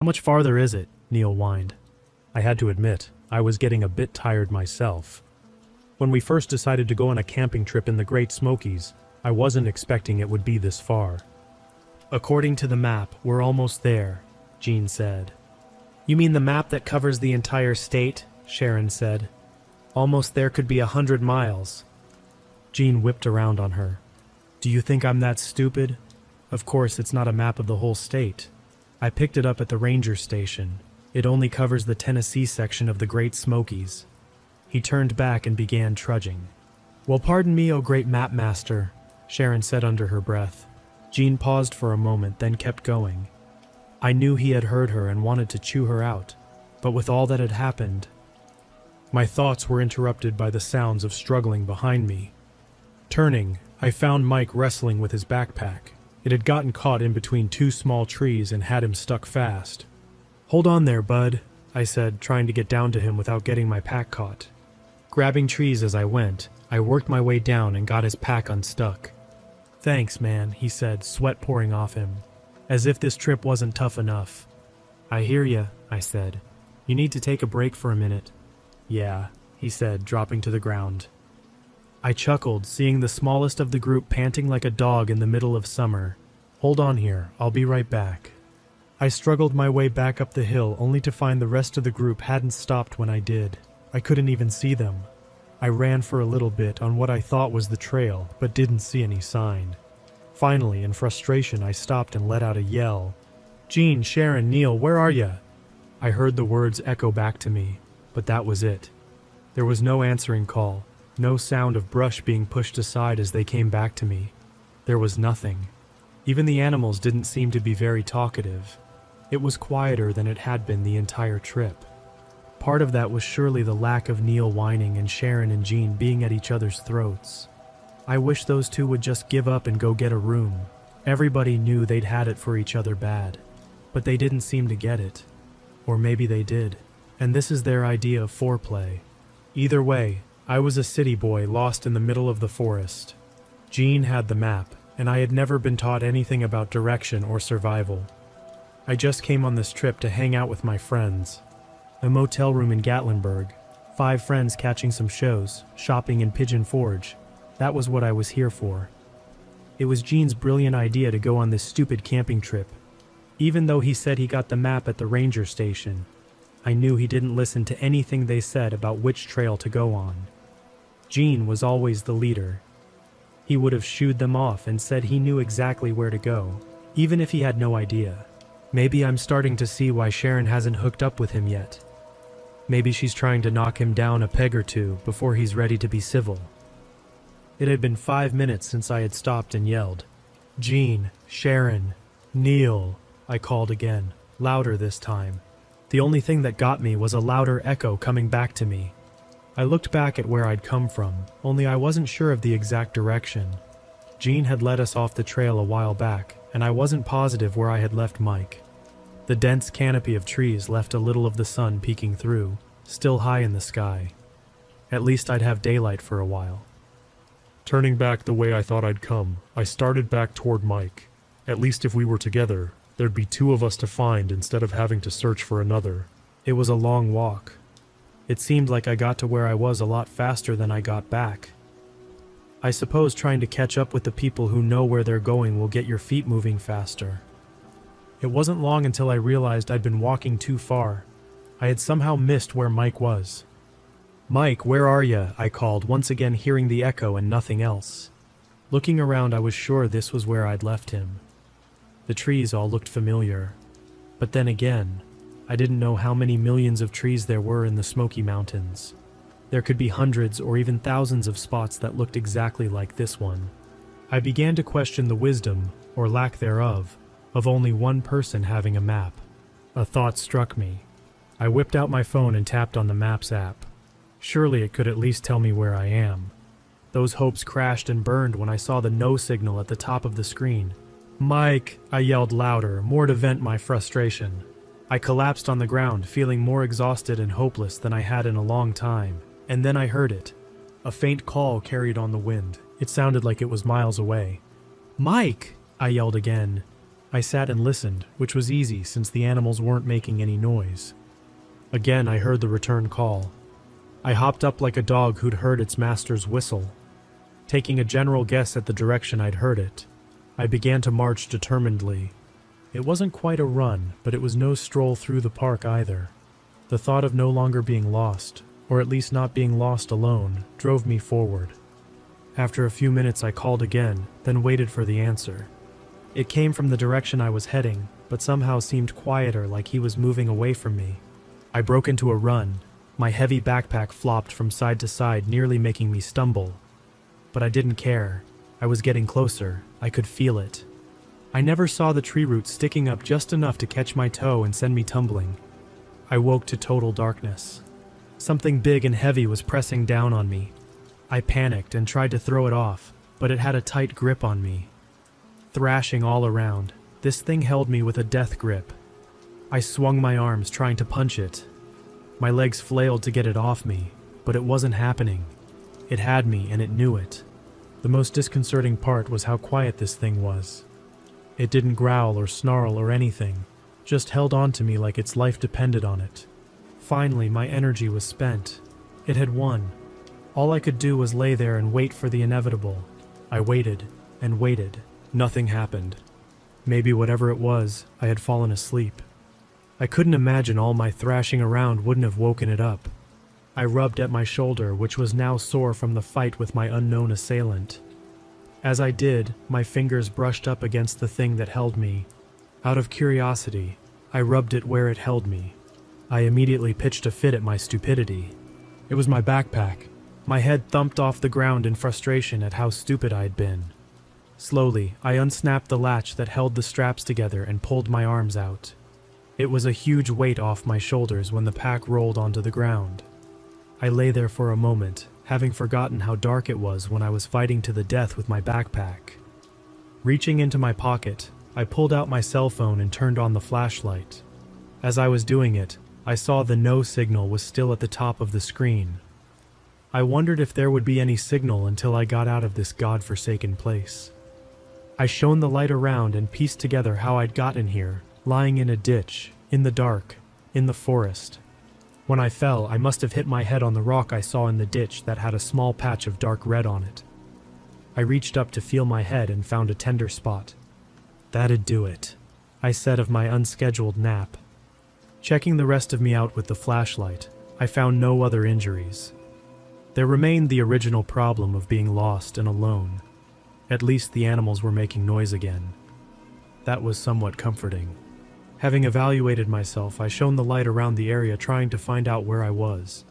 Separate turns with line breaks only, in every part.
How much farther is it? Neil whined. I had to admit, I was getting a bit tired myself. When we first decided to go on a camping trip in the Great Smokies, I wasn't expecting it would be this far. According to the map, we're almost there, Jean said. You mean the map that covers the entire state? Sharon said. Almost there could be 100 miles. Jean whipped around on her. Do you think I'm that stupid? Of course, it's not a map of the whole state. I picked it up at the ranger station. It only covers the Tennessee section of the Great Smokies. He turned back and began trudging. Well, pardon me, O great map master, Sharon said under her breath. Jean paused for a moment, then kept going. I knew he had heard her and wanted to chew her out, but with all that had happened, my thoughts were interrupted by the sounds of struggling behind me. Turning, I found Mike wrestling with his backpack. It had gotten caught in between two small trees and had him stuck fast. Hold on there, bud, I said, trying to get down to him without getting my pack caught. Grabbing trees as I went, I worked my way down and got his pack unstuck. Thanks, man, he said, sweat pouring off him, as if this trip wasn't tough enough. I hear ya, I said. You need to take a break for a minute. Yeah, he said, dropping to the ground. I chuckled, seeing the smallest of the group panting like a dog in the middle of summer. Hold on here, I'll be right back. I struggled my way back up the hill only to find the rest of the group hadn't stopped when I did. I couldn't even see them. I ran for a little bit on what I thought was the trail, but didn't see any sign. Finally, in frustration, I stopped and let out a yell. Jean, Sharon, Neil, where are ya? I heard the words echo back to me, but that was it. There was no answering call, no sound of brush being pushed aside as they came back to me. There was nothing. Even the animals didn't seem to be very talkative. It was quieter than it had been the entire trip. Part of that was surely the lack of Neil whining and Sharon and Jean being at each other's throats. I wish those two would just give up and go get a room. Everybody knew they'd had it for each other bad, but they didn't seem to get it. Or maybe they did, and this is their idea of foreplay. Either way, I was a city boy lost in the middle of the forest. Jean had the map, and I had never been taught anything about direction or survival. I just came on this trip to hang out with my friends. A motel room in Gatlinburg, 5 friends catching some shows, shopping in Pigeon Forge. That was what I was here for. It was Jean's brilliant idea to go on this stupid camping trip. Even though he said he got the map at the ranger station, I knew he didn't listen to anything they said about which trail to go on. Jean was always the leader. He would have shooed them off and said he knew exactly where to go, even if he had no idea. Maybe I'm starting to see why Sharon hasn't hooked up with him yet. Maybe she's trying to knock him down a peg or two before he's ready to be civil. It had been 5 minutes since I had stopped and yelled. Jean, Sharon, Neil, I called again, louder this time. The only thing that got me was a louder echo coming back to me. I looked back at where I'd come from, only I wasn't sure of the exact direction. Jean had led us off the trail a while back, and I wasn't positive where I had left Mike. The dense canopy of trees left a little of the sun peeking through, still high in the sky. At least I'd have daylight for a while. Turning back the way I thought I'd come, I started back toward Mike. At least if we were together, there'd be 2 of us to find instead of having to search for another. It was a long walk. It seemed like I got to where I was a lot faster than I got back. I suppose trying to catch up with the people who know where they're going will get your feet moving faster. It wasn't long until I realized I'd been walking too far. I had somehow missed where Mike was. Mike, where are ya? I called, once again hearing the echo and nothing else. Looking around, I was sure this was where I'd left him. The trees all looked familiar. But then again, I didn't know how many millions of trees there were in the Smoky Mountains. There could be hundreds or even thousands of spots that looked exactly like this one. I began to question the wisdom, or lack thereof, of only one person having a map. A thought struck me. I whipped out my phone and tapped on the Maps app. Surely it could at least tell me where I am. Those hopes crashed and burned when I saw the no signal at the top of the screen. Mike, I yelled louder, more to vent my frustration. I collapsed on the ground, feeling more exhausted and hopeless than I had in a long time. And then I heard it. A faint call carried on the wind. It sounded like it was miles away. Mike, I yelled again. I sat and listened, which was easy since the animals weren't making any noise. Again, I heard the return call. I hopped up like a dog who'd heard its master's whistle. Taking a general guess at the direction I'd heard it, I began to march determinedly. It wasn't quite a run, but it was no stroll through the park either. The thought of no longer being lost, or at least not being lost alone, drove me forward. After a few minutes I called again, then waited for the answer. It came from the direction I was heading, but somehow seemed quieter, like he was moving away from me. I broke into a run. My heavy backpack flopped from side to side, nearly making me stumble. But I didn't care. I was getting closer. I could feel it. I never saw the tree roots sticking up just enough to catch my toe and send me tumbling. I woke to total darkness. Something big and heavy was pressing down on me. I panicked and tried to throw it off, but it had a tight grip on me. Thrashing all around, this thing held me with a death grip. I swung my arms trying to punch it. My legs flailed to get it off me, but it wasn't happening. It had me and it knew it. The most disconcerting part was how quiet this thing was. It didn't growl or snarl or anything, just held on to me like its life depended on it. Finally, my energy was spent. It had won. All I could do was lay there and wait for the inevitable. I waited and waited. Nothing happened. Maybe whatever it was, I had fallen asleep. I couldn't imagine all my thrashing around wouldn't have woken it up. I rubbed at my shoulder, which was now sore from the fight with my unknown assailant. As I did, my fingers brushed up against the thing that held me. Out of curiosity, I rubbed it where it held me. I immediately pitched a fit at my stupidity. It was my backpack. My head thumped off the ground in frustration at how stupid I'd been. Slowly, I unsnapped the latch that held the straps together and pulled my arms out. It was a huge weight off my shoulders when the pack rolled onto the ground. I lay there for a moment, having forgotten how dark it was when I was fighting to the death with my backpack. Reaching into my pocket, I pulled out my cell phone and turned on the flashlight. As I was doing it, I saw the no signal was still at the top of the screen. I wondered if there would be any signal until I got out of this godforsaken place. I shone the light around and pieced together how I'd gotten here, lying in a ditch, in the dark, in the forest. When I fell, I must have hit my head on the rock I saw in the ditch that had a small patch of dark red on it. I reached up to feel my head and found a tender spot. "That'd do it," I said of my unscheduled nap. Checking the rest of me out with the flashlight, I found no other injuries. There remained the original problem of being lost and alone. At least the animals were making noise again. That was somewhat comforting. Having evaluated myself, I shone the light around the area trying to find out where I was.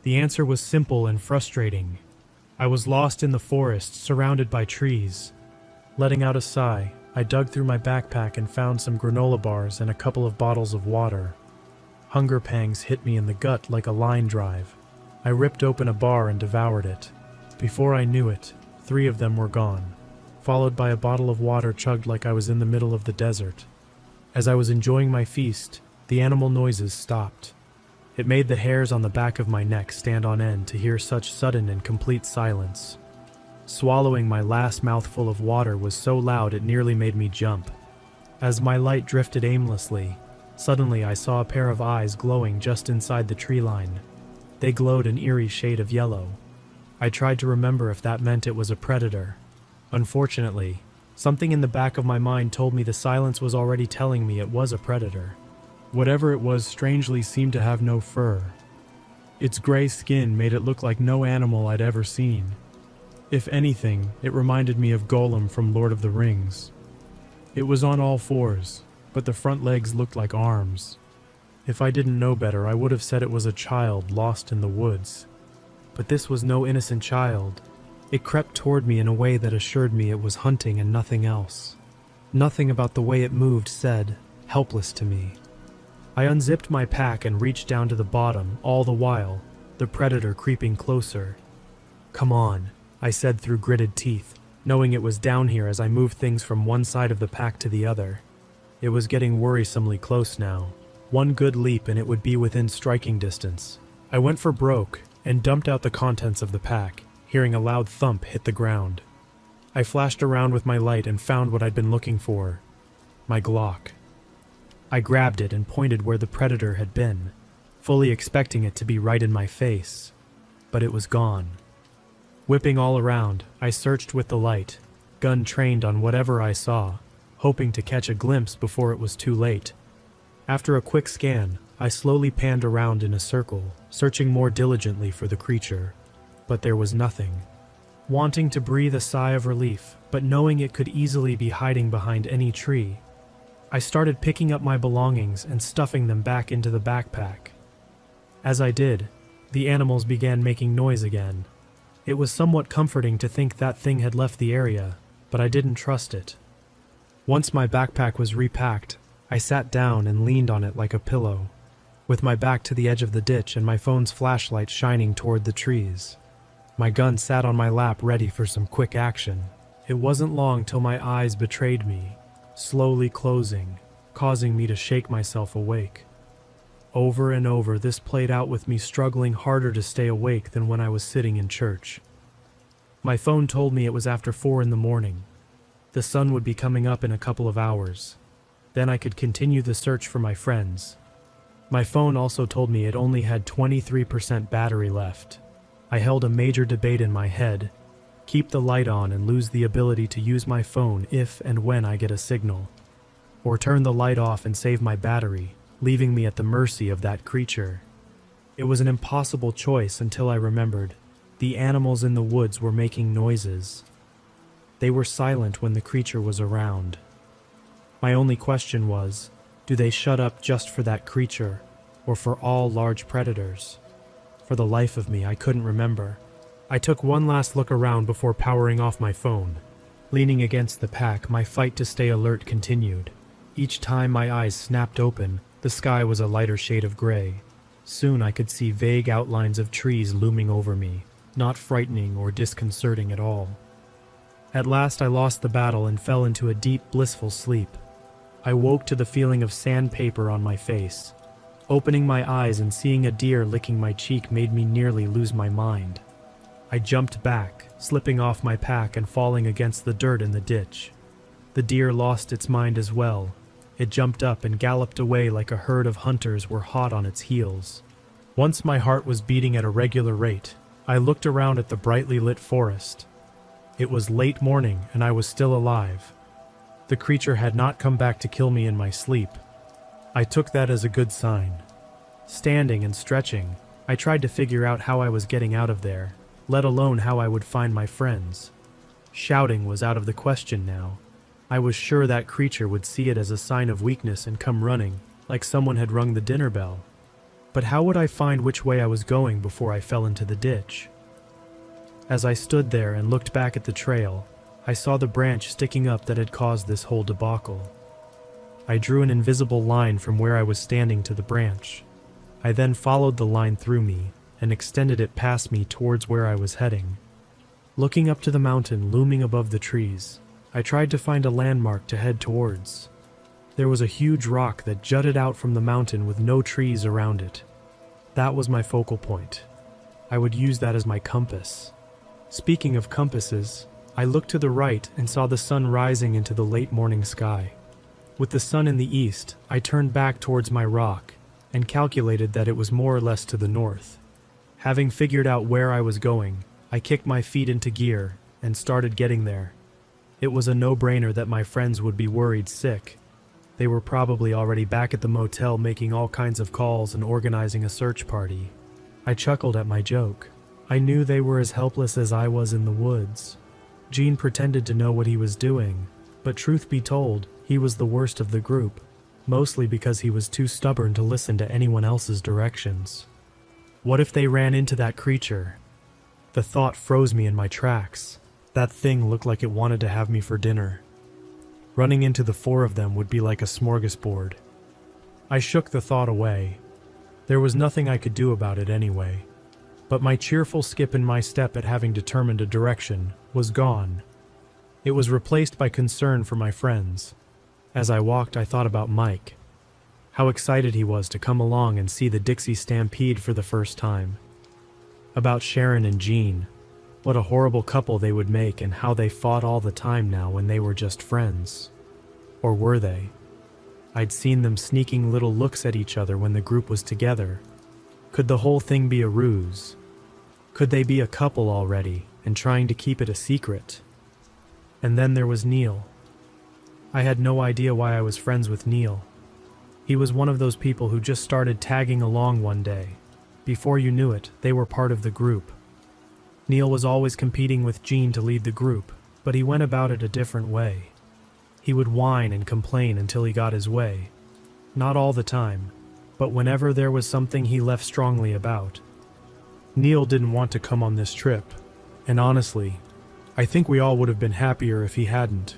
The answer was simple and frustrating. I was lost in the forest, surrounded by trees. Letting out a sigh, I dug through my backpack and found some granola bars and a couple of bottles of water. Hunger pangs hit me in the gut like a line drive. I ripped open a bar and devoured it. Before I knew it, 3 of them were gone, followed by a bottle of water chugged like I was in the middle of the desert. As I was enjoying my feast, the animal noises stopped. It made the hairs on the back of my neck stand on end to hear such sudden and complete silence. Swallowing my last mouthful of water was so loud it nearly made me jump. As my light drifted aimlessly, suddenly I saw a pair of eyes glowing just inside the tree line. They glowed an eerie shade of yellow. I tried to remember if that meant it was a predator. Unfortunately, something in the back of my mind told me the silence was already telling me it was a predator. Whatever it was strangely seemed to have no fur. Its gray skin made it look like no animal I'd ever seen. If anything, it reminded me of Gollum from Lord of the Rings. It was on all fours, but the front legs looked like arms. If I didn't know better, I would have said it was a child lost in the woods. But this was no innocent child. It crept toward me in a way that assured me it was hunting and nothing else. Nothing about the way it moved said, helpless to me. I unzipped my pack and reached down to the bottom, all the while, the predator creeping closer. "Come on," I said through gritted teeth, knowing it was down here as I moved things from one side of the pack to the other. It was getting worrisomely close now. One good leap and it would be within striking distance. I went for broke and dumped out the contents of the pack, hearing a loud thump hit the ground. I flashed around with my light and found what I'd been looking for. my Glock. I grabbed it and pointed where the predator had been, fully expecting it to be right in my face, but it was gone. Whipping all around, I searched with the light, gun trained on whatever I saw, hoping to catch a glimpse before it was too late. After a quick scan, I slowly panned around in a circle, searching more diligently for the creature, but there was nothing. Wanting to breathe a sigh of relief, but knowing it could easily be hiding behind any tree, I started picking up my belongings and stuffing them back into the backpack. As I did, the animals began making noise again. It was somewhat comforting to think that thing had left the area, but I didn't trust it. Once my backpack was repacked, I sat down and leaned on it like a pillow, with my back to the edge of the ditch and my phone's flashlight shining toward the trees. My gun sat on my lap ready for some quick action. It wasn't long till my eyes betrayed me, slowly closing, causing me to shake myself awake. Over and over, this played out with me struggling harder to stay awake than when I was sitting in church. My phone told me it was after 4 in the morning. The sun would be coming up in a couple of hours. Then I could continue the search for my friends. My phone also told me it only had 23% battery left. I held a major debate in my head: keep the light on and lose the ability to use my phone if and when I get a signal, or turn the light off and save my battery, leaving me at the mercy of that creature. It was an impossible choice until I remembered the animals in the woods were making noises. They were silent when the creature was around. My only question was, do they shut up just for that creature, or for all large predators? For the life of me, I couldn't remember. I took one last look around before powering off my phone. Leaning against the pack, my fight to stay alert continued. Each time my eyes snapped open, the sky was a lighter shade of gray. Soon I could see vague outlines of trees looming over me, not frightening or disconcerting at all. At last I lost the battle and fell into a deep, blissful sleep. I woke to the feeling of sandpaper on my face. Opening my eyes and seeing a deer licking my cheek made me nearly lose my mind. I jumped back, slipping off my pack and falling against the dirt in the ditch. The deer lost its mind as well. It jumped up and galloped away like a herd of hunters were hot on its heels. Once my heart was beating at a regular rate, I looked around at the brightly lit forest. It was late morning and I was still alive. The creature had not come back to kill me in my sleep. I took that as a good sign. Standing and stretching, I tried to figure out how I was getting out of there, let alone how I would find my friends. Shouting was out of the question now. I was sure that creature would see it as a sign of weakness and come running, like someone had rung the dinner bell. But how would I find which way I was going before I fell into the ditch? As I stood there and looked back at the trail, I saw the branch sticking up that had caused this whole debacle. I drew an invisible line from where I was standing to the branch. I then followed the line through me and extended it past me towards where I was heading. Looking up to the mountain looming above the trees, I tried to find a landmark to head towards. There was a huge rock that jutted out from the mountain with no trees around it. That was my focal point. I would use that as my compass. Speaking of compasses, I looked to the right and saw the sun rising into the late morning sky. With the sun in the east, I turned back towards my rock and calculated that it was more or less to the north. Having figured out where I was going, I kicked my feet into gear and started getting there. It was a no-brainer that my friends would be worried sick. They were probably already back at the motel making all kinds of calls and organizing a search party. I chuckled at my joke. I knew they were as helpless as I was in the woods. Gene pretended to know what he was doing, but truth be told, he was the worst of the group, mostly because he was too stubborn to listen to anyone else's directions. What if they ran into that creature? The thought froze me in my tracks. That thing looked like it wanted to have me for dinner. Running into the 4 of them would be like a smorgasbord. I shook the thought away. There was nothing I could do about it anyway. But my cheerful skip in my step at having determined a direction was gone. It was replaced by concern for my friends. As I walked, I thought about Mike. How excited he was to come along and see the Dixie Stampede for the first time. About Sharon and Jean. What a horrible couple they would make and how they fought all the time now when they were just friends. Or were they? I'd seen them sneaking little looks at each other when the group was together. Could the whole thing be a ruse? Could they be a couple already and trying to keep it a secret? And then there was Neil. I had no idea why I was friends with Neil. He was one of those people who just started tagging along one day. Before you knew it, they were part of the group. Neil was always competing with Gene to lead the group, but he went about it a different way. He would whine and complain until he got his way. Not all the time, but whenever there was something he left strongly about. Neil didn't want to come on this trip, and honestly, I think we all would have been happier if he hadn't.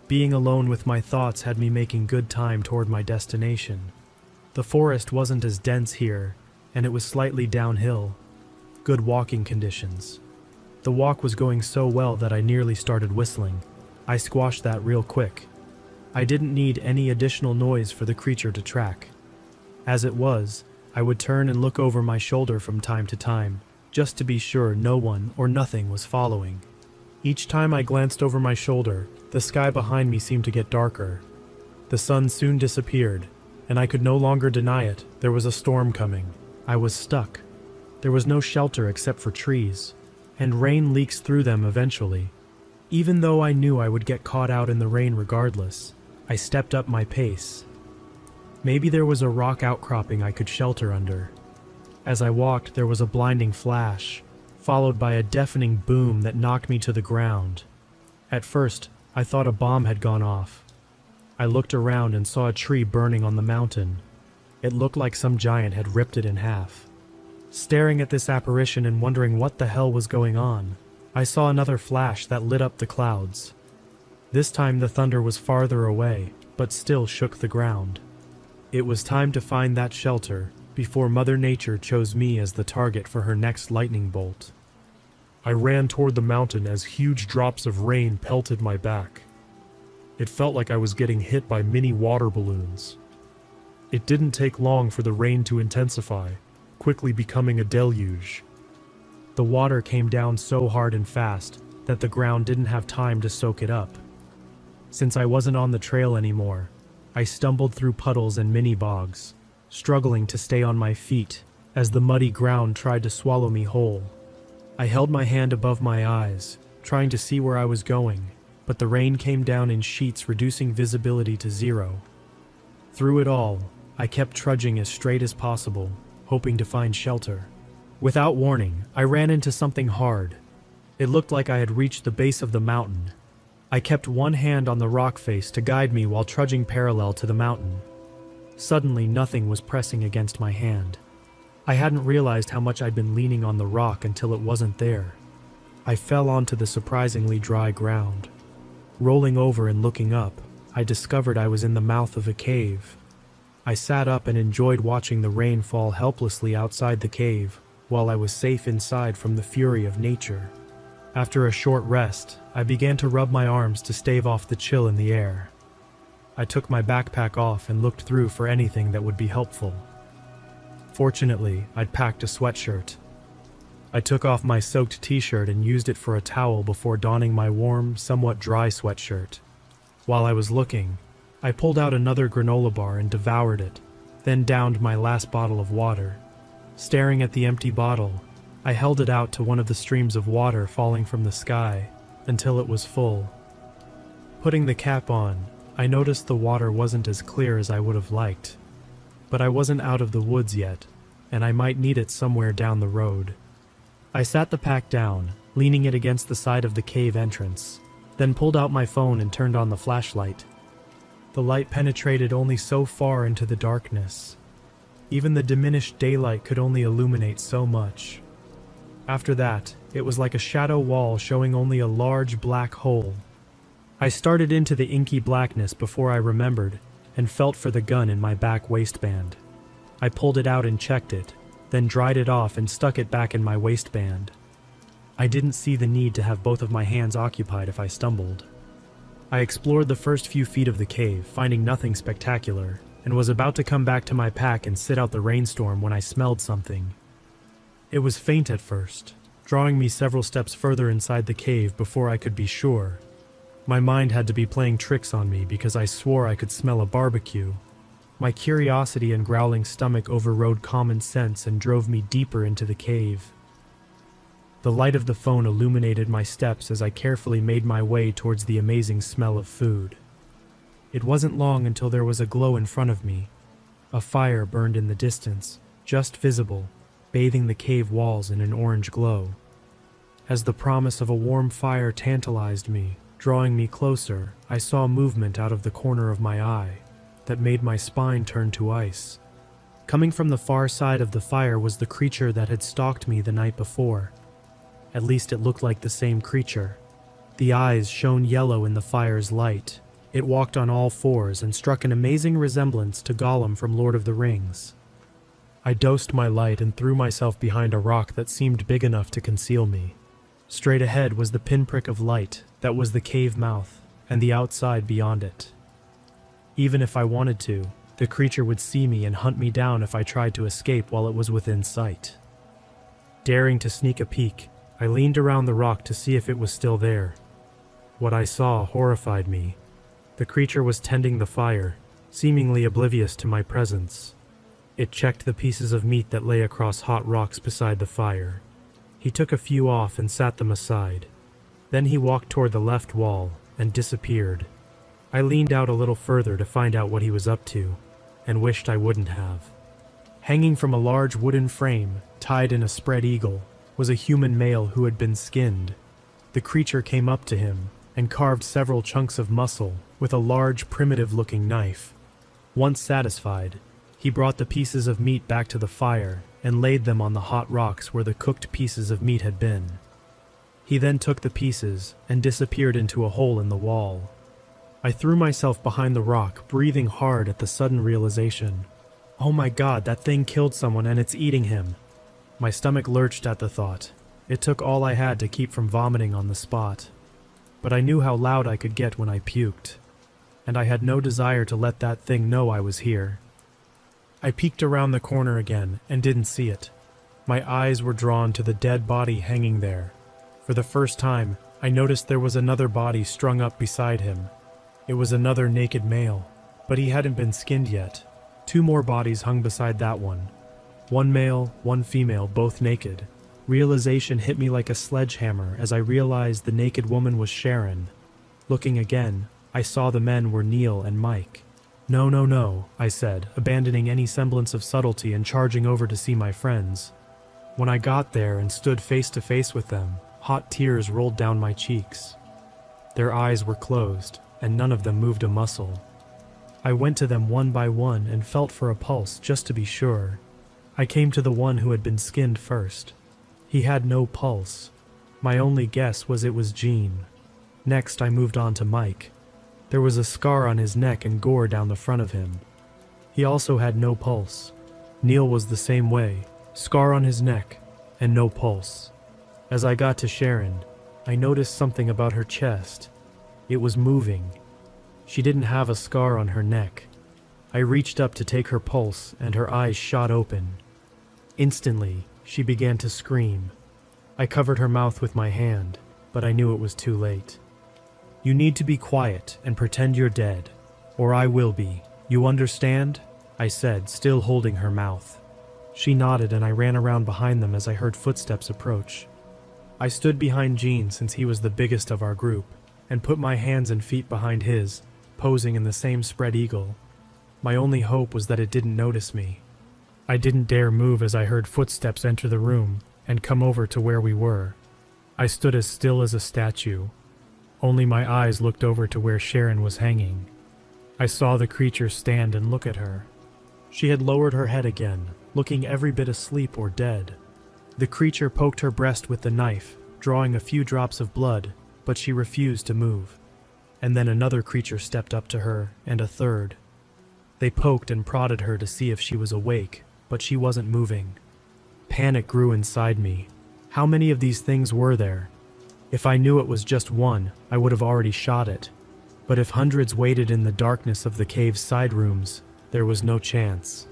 Being alone with my thoughts had me making good time toward my destination. The forest wasn't as dense here, and it was slightly downhill. Good walking conditions. The walk was going so well that I nearly started whistling. I squashed that real quick. I didn't need any additional noise for the creature to track. As it was, I would turn and look over my shoulder from time to time, just to be sure no one or nothing was following. Each time I glanced over my shoulder, the sky behind me seemed to get darker. The sun soon disappeared, and I could no longer deny it. There was a storm coming. I was stuck. There was no shelter except for trees, and rain leaks through them eventually. Even though I knew I would get caught out in the rain regardless, I stepped up my pace. Maybe there was a rock outcropping I could shelter under. As I walked, there was a blinding flash, followed by a deafening boom that knocked me to the ground. At first, I thought a bomb had gone off. I looked around and saw a tree burning on the mountain. It looked like some giant had ripped it in half. Staring at this apparition and wondering what the hell was going on, I saw another flash that lit up the clouds. This time the thunder was farther away, but still shook the ground. It was time to find that shelter before Mother Nature chose me as the target for her next lightning bolt. I ran toward the mountain as huge drops of rain pelted my back. It felt like I was getting hit by mini water balloons. It didn't take long for the rain to intensify, quickly becoming a deluge. The water came down so hard and fast that the ground didn't have time to soak it up. Since I wasn't on the trail anymore, I stumbled through puddles and mini bogs, struggling to stay on my feet as the muddy ground tried to swallow me whole. I held my hand above my eyes, trying to see where I was going, but the rain came down in sheets, reducing visibility to zero. Through it all, I kept trudging as straight as possible, hoping to find shelter. Without warning, I ran into something hard. It looked like I had reached the base of the mountain. I kept one hand on the rock face to guide me while trudging parallel to the mountain. Suddenly, nothing was pressing against my hand. I hadn't realized how much I'd been leaning on the rock until it wasn't there. I fell onto the surprisingly dry ground. Rolling over and looking up, I discovered I was in the mouth of a cave. I sat up and enjoyed watching the rain fall helplessly outside the cave, while I was safe inside from the fury of nature. After a short rest, I began to rub my arms to stave off the chill in the air. I took my backpack off and looked through for anything that would be helpful. Fortunately, I'd packed a sweatshirt. I took off my soaked t-shirt and used it for a towel before donning my warm, somewhat dry sweatshirt. While I was looking, I pulled out another granola bar and devoured it, then downed my last bottle of water. Staring at the empty bottle, I held it out to one of the streams of water falling from the sky until it was full. Putting the cap on, I noticed the water wasn't as clear as I would have liked. But I wasn't out of the woods yet, and I might need it somewhere down the road. I sat the pack down, leaning it against the side of the cave entrance, then pulled out my phone and turned on the flashlight. The light penetrated only so far into the darkness. Even the diminished daylight could only illuminate so much. After that, it was like a shadow wall showing only a large black hole. I started into the inky blackness before I remembered, and felt for the gun in my back waistband. I pulled it out and checked it, then dried it off and stuck it back in my waistband. I didn't see the need to have both of my hands occupied if I stumbled. I explored the first few feet of the cave, finding nothing spectacular, and was about to come back to my pack and sit out the rainstorm when I smelled something. It was faint at first, drawing me several steps further inside the cave before I could be sure. My mind had to be playing tricks on me because I swore I could smell a barbecue. My curiosity and growling stomach overrode common sense and drove me deeper into the cave. The light of the phone illuminated my steps as I carefully made my way towards the amazing smell of food. It wasn't long until there was a glow in front of me. A fire burned in the distance, just visible, bathing the cave walls in an orange glow. As the promise of a warm fire tantalized me, drawing me closer, I saw movement out of the corner of my eye that made my spine turn to ice. Coming from the far side of the fire was the creature that had stalked me the night before. At least it looked like the same creature. The eyes shone yellow in the fire's light. It walked on all fours and struck an amazing resemblance to Gollum from Lord of the Rings. I dosed my light and threw myself behind a rock that seemed big enough to conceal me. Straight ahead was the pinprick of light that was the cave mouth and the outside beyond it. Even if I wanted to, the creature would see me and hunt me down if I tried to escape while it was within sight. Daring to sneak a peek, I leaned around the rock to see if it was still there. What I saw horrified me. The creature was tending the fire, seemingly oblivious to my presence. It checked the pieces of meat that lay across hot rocks beside the fire. He took a few off and sat them aside. Then he walked toward the left wall and disappeared. I leaned out a little further to find out what he was up to, and wished I wouldn't have. Hanging from a large wooden frame, tied in a spread eagle, was a human male who had been skinned. The creature came up to him and carved several chunks of muscle with a large, primitive-looking knife. Once satisfied, he brought the pieces of meat back to the fire and laid them on the hot rocks where the cooked pieces of meat had been. He then took the pieces and disappeared into a hole in the wall. I threw myself behind the rock, breathing hard at the sudden realization. Oh my God, that thing killed someone and it's eating him. My stomach lurched at the thought. It took all I had to keep from vomiting on the spot. But I knew how loud I could get when I puked, and I had no desire to let that thing know I was here. I peeked around the corner again and didn't see it. My eyes were drawn to the dead body hanging there. For the first time, I noticed there was another body strung up beside him. It was another naked male, but he hadn't been skinned yet. 2 more bodies hung beside that one. 1 male, 1 female, both naked. Realization hit me like a sledgehammer as I realized the naked woman was Sharon. Looking again, I saw the men were Neil and Mike. No, no, no, I said, abandoning any semblance of subtlety and charging over to see my friends. When I got there and stood face to face with them, hot tears rolled down my cheeks. Their eyes were closed, and none of them moved a muscle. I went to them one by one and felt for a pulse just to be sure. I came to the one who had been skinned first. He had no pulse. My only guess was it was Gene. Next, I moved on to Mike. There was a scar on his neck and gore down the front of him. He also had no pulse. Neil was the same way, scar on his neck, and no pulse. As I got to Sharon, I noticed something about her chest. It was moving. She didn't have a scar on her neck. I reached up to take her pulse, and her eyes shot open. Instantly, she began to scream. I covered her mouth with my hand, but I knew it was too late. You need to be quiet and pretend you're dead, or I will be. You understand? I said, still holding her mouth. She nodded and I ran around behind them as I heard footsteps approach. I stood behind Gene since he was the biggest of our group, and put my hands and feet behind his, posing in the same spread eagle. My only hope was that it didn't notice me. I didn't dare move as I heard footsteps enter the room and come over to where we were. I stood as still as a statue. Only my eyes looked over to where Sharon was hanging. I saw the creature stand and look at her. She had lowered her head again, looking every bit asleep or dead. The creature poked her breast with the knife, drawing a few drops of blood, but she refused to move. And then another creature stepped up to her, and a third. They poked and prodded her to see if she was awake, but she wasn't moving. Panic grew inside me. How many of these things were there? If I knew it was just one, I would have already shot it. But if hundreds waited in the darkness of the cave's side rooms, there was no chance.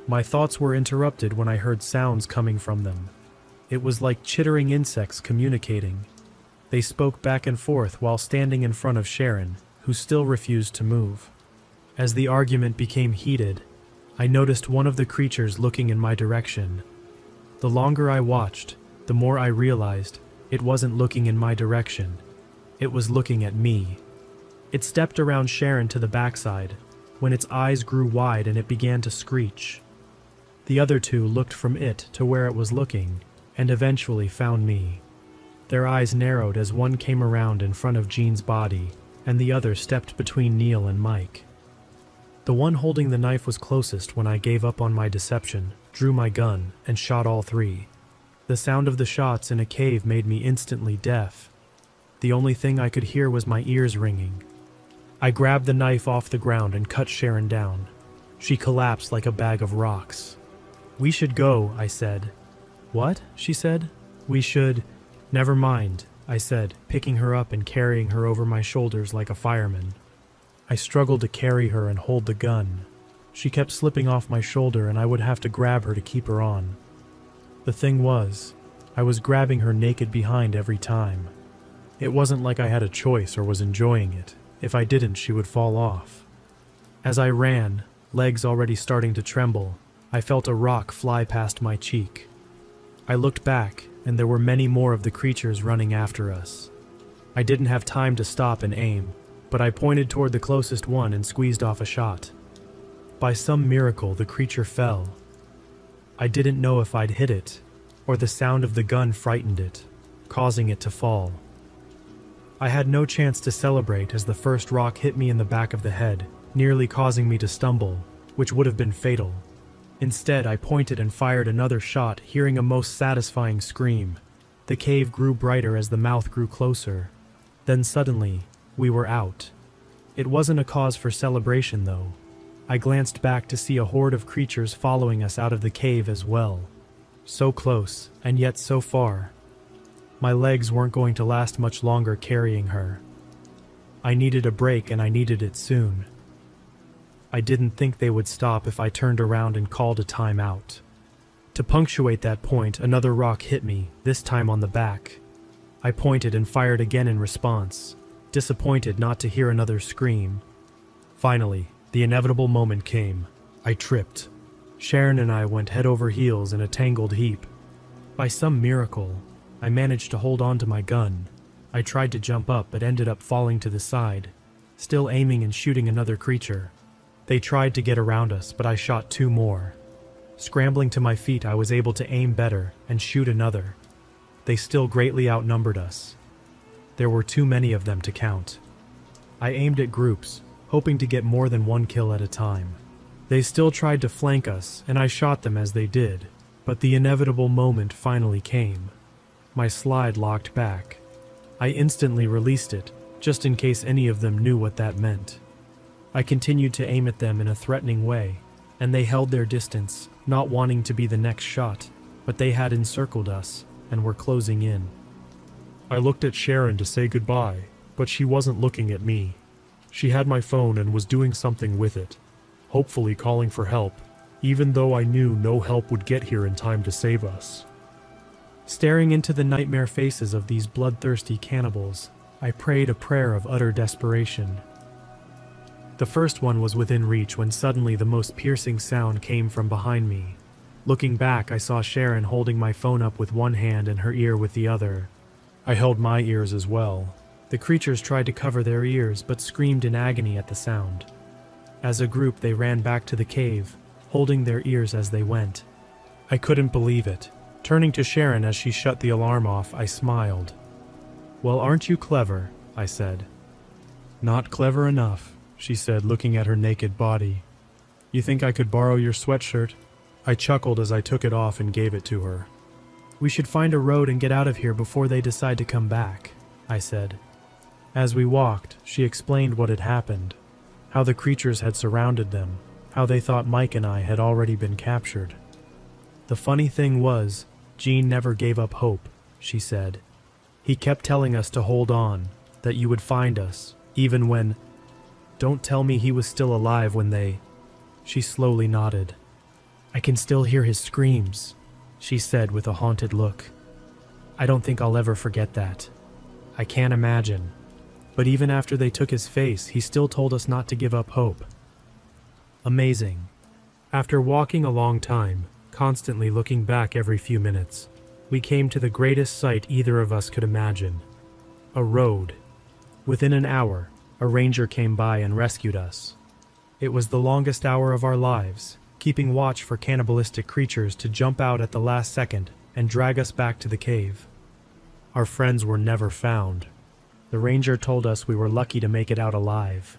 My thoughts were interrupted when I heard sounds coming from them. It was like chittering insects communicating. They spoke back and forth while standing in front of Sharon, who still refused to move. As the argument became heated, I noticed one of the creatures looking in my direction. The longer I watched, the more I realized it wasn't looking in my direction. It was looking at me. It stepped around Sharon to the backside, when its eyes grew wide and it began to screech. The other two looked from it to where it was looking, and eventually found me. Their eyes narrowed as one came around in front of Jean's body, and the other stepped between Neil and Mike. The one holding the knife was closest when I gave up on my deception, drew my gun, and shot all three. The sound of the shots in a cave made me instantly deaf. The only thing I could hear was my ears ringing. I grabbed the knife off the ground and cut Sharon down. She collapsed like a bag of rocks. "We should go," I said. "What?" she said. "We should—" "Never mind," I said, picking her up and carrying her over my shoulders like a fireman. I struggled to carry her and hold the gun. She kept slipping off my shoulder and I would have to grab her to keep her on. The thing was, I was grabbing her naked behind every time. It wasn't like I had a choice or was enjoying it. If I didn't, she would fall off. As I ran, legs already starting to tremble, I felt a rock fly past my cheek. I looked back, and there were many more of the creatures running after us. I didn't have time to stop and aim, but I pointed toward the closest one and squeezed off a shot. By some miracle, the creature fell. I didn't know if I'd hit it, or the sound of the gun frightened it, causing it to fall. I had no chance to celebrate as the first rock hit me in the back of the head, nearly causing me to stumble, which would have been fatal. Instead, I pointed and fired another shot, hearing a most satisfying scream. The cave grew brighter as the mouth grew closer. Then suddenly, we were out. It wasn't a cause for celebration, though. I glanced back to see a horde of creatures following us out of the cave as well. So close, and yet so far. My legs weren't going to last much longer carrying her. I needed a break, and I needed it soon. I didn't think they would stop if I turned around and called a timeout. To punctuate that point, another rock hit me, this time on the back. I pointed and fired again in response, disappointed not to hear another scream. Finally, the inevitable moment came. I tripped. Sharon and I went head over heels in a tangled heap. By some miracle, I managed to hold on to my gun. I tried to jump up but ended up falling to the side, still aiming and shooting another creature. They tried to get around us, but I shot two more. Scrambling to my feet, I was able to aim better and shoot another. They still greatly outnumbered us. There were too many of them to count. I aimed at groups, hoping to get more than one kill at a time. They still tried to flank us, and I shot them as they did, but the inevitable moment finally came. My slide locked back. I instantly released it, just in case any of them knew what that meant. I continued to aim at them in a threatening way, and they held their distance, not wanting to be the next shot, but they had encircled us and were closing in. I looked at Sharon to say goodbye, but she wasn't looking at me. She had my phone and was doing something with it, hopefully calling for help, even though I knew no help would get here in time to save us. Staring into the nightmare faces of these bloodthirsty cannibals, I prayed a prayer of utter desperation. The first one was within reach when suddenly the most piercing sound came from behind me. Looking back, I saw Sharon holding my phone up with one hand and her ear with the other. I held my ears as well. The creatures tried to cover their ears but screamed in agony at the sound. As a group, they ran back to the cave, holding their ears as they went. I couldn't believe it. Turning to Sharon as she shut the alarm off, I smiled. "Well, aren't you clever?" I said. "Not clever enough," she said, looking at her naked body. "You think I could borrow your sweatshirt?" I chuckled as I took it off and gave it to her. "We should find a road and get out of here before they decide to come back," I said. As we walked, she explained what had happened, how the creatures had surrounded them, how they thought Mike and I had already been captured. The funny thing was, Gene never gave up hope, she said. He kept telling us to hold on, that you would find us, even when— Don't tell me he was still alive when they— She slowly nodded. "I can still hear his screams," she said with a haunted look. "I don't think I'll ever forget that." I can't imagine. But even after they took his face, he still told us not to give up hope. Amazing. After walking a long time, constantly looking back every few minutes, we came to the greatest sight either of us could imagine. A road. Within an hour, a ranger came by and rescued us. It was the longest hour of our lives, keeping watch for cannibalistic creatures to jump out at the last second and drag us back to the cave. Our friends were never found. The ranger told us we were lucky to make it out alive.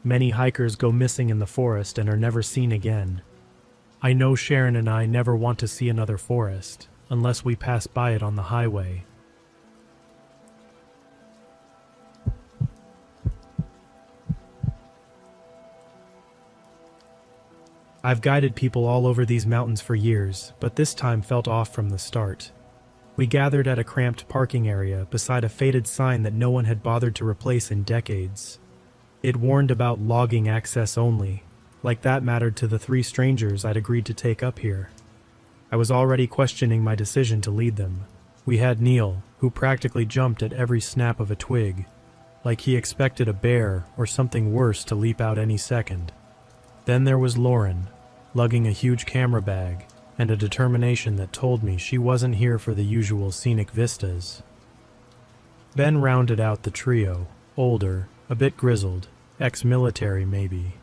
Many hikers go missing in the forest and are never seen again. I know Sharon and I never want to see another forest, unless we pass by it on the highway. I've guided people all over these mountains for years, but this time felt off from the start. We gathered at a cramped parking area beside a faded sign that no one had bothered to replace in decades. It warned about logging access only, like that mattered to the 3 strangers I'd agreed to take up here. I was already questioning my decision to lead them. We had Neil, who practically jumped at every snap of a twig, like he expected a bear or something worse to leap out any second. Then there was Lauren, lugging a huge camera bag, and a determination that told me she wasn't here for the usual scenic vistas. Ben rounded out the trio, older, a bit grizzled, ex-military maybe.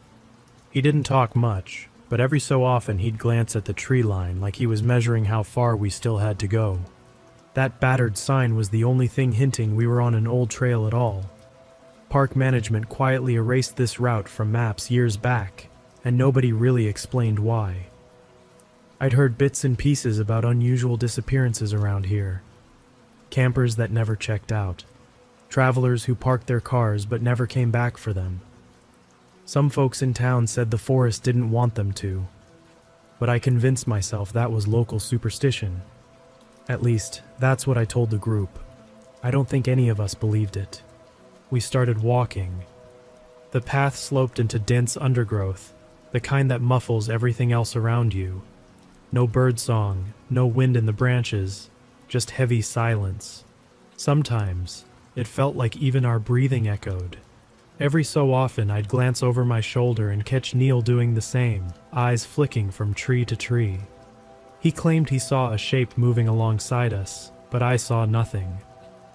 He didn't talk much, but every so often he'd glance at the tree line like he was measuring how far we still had to go. That battered sign was the only thing hinting we were on an old trail at all. Park management quietly erased this route from maps years back, and nobody really explained why. I'd heard bits and pieces about unusual disappearances around here. Campers that never checked out. Travelers who parked their cars but never came back for them. Some folks in town said the forest didn't want them to, but I convinced myself that was local superstition. At least, that's what I told the group. I don't think any of us believed it. We started walking. The path sloped into dense undergrowth, the kind that muffles everything else around you. No birdsong, no wind in the branches, just heavy silence. Sometimes, it felt like even our breathing echoed. Every so often I'd glance over my shoulder and catch Neil doing the same, eyes flicking from tree to tree. He claimed he saw a shape moving alongside us, but I saw nothing.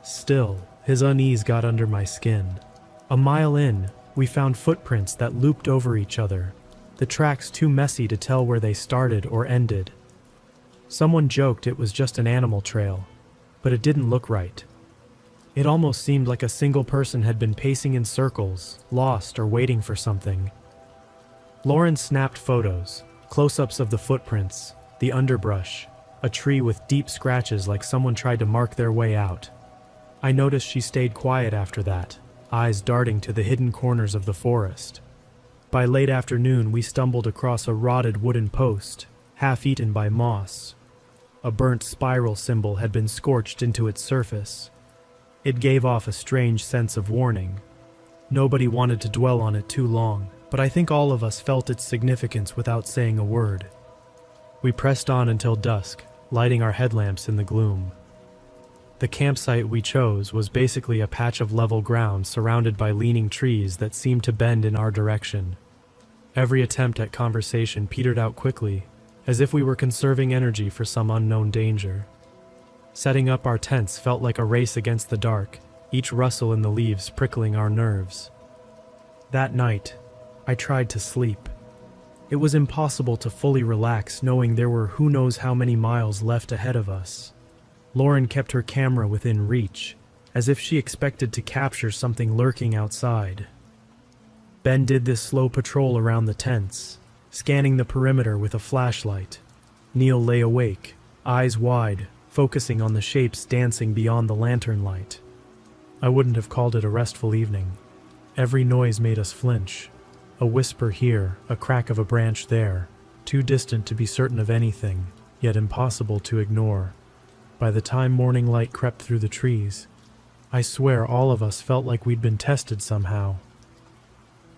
Still, his unease got under my skin. A mile in, we found footprints that looped over each other, the tracks too messy to tell where they started or ended. Someone joked it was just an animal trail, but it didn't look right. It almost seemed like a single person had been pacing in circles, lost or waiting for something. Lauren snapped photos, close-ups of the footprints, the underbrush, a tree with deep scratches like someone tried to mark their way out. I noticed she stayed quiet after that, eyes darting to the hidden corners of the forest. By late afternoon, we stumbled across a rotted wooden post, half-eaten by moss. A burnt spiral symbol had been scorched into its surface. It gave off a strange sense of warning. Nobody wanted to dwell on it too long, but I think all of us felt its significance without saying a word. We pressed on until dusk, lighting our headlamps in the gloom. The campsite we chose was basically a patch of level ground surrounded by leaning trees that seemed to bend in our direction. Every attempt at conversation petered out quickly, as if we were conserving energy for some unknown danger. Setting up our tents felt like a race against the dark, each rustle in the leaves prickling our nerves. That night, I tried to sleep. It was impossible to fully relax knowing there were who knows how many miles left ahead of us. Lauren kept her camera within reach, as if she expected to capture something lurking outside. Ben did this slow patrol around the tents, scanning the perimeter with a flashlight. Neil lay awake, eyes wide, focusing on the shapes dancing beyond the lantern light. I wouldn't have called it a restful evening. Every noise made us flinch. A whisper here, a crack of a branch there, too distant to be certain of anything, yet impossible to ignore. By the time morning light crept through the trees, I swear all of us felt like we'd been tested somehow.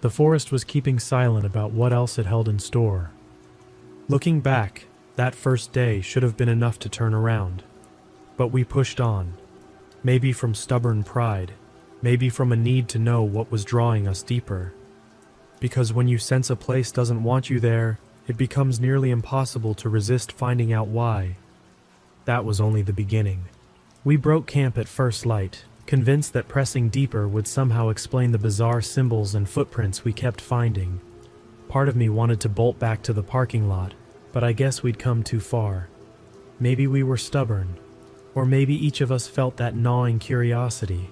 The forest was keeping silent about what else it held in store. Looking back, that first day should have been enough to turn around. But we pushed on. Maybe from stubborn pride, maybe from a need to know what was drawing us deeper. Because when you sense a place doesn't want you there, it becomes nearly impossible to resist finding out why. That was only the beginning. We broke camp at first light, convinced that pressing deeper would somehow explain the bizarre symbols and footprints we kept finding. Part of me wanted to bolt back to the parking lot, but I guess we'd come too far. Maybe we were stubborn, or maybe each of us felt that gnawing curiosity,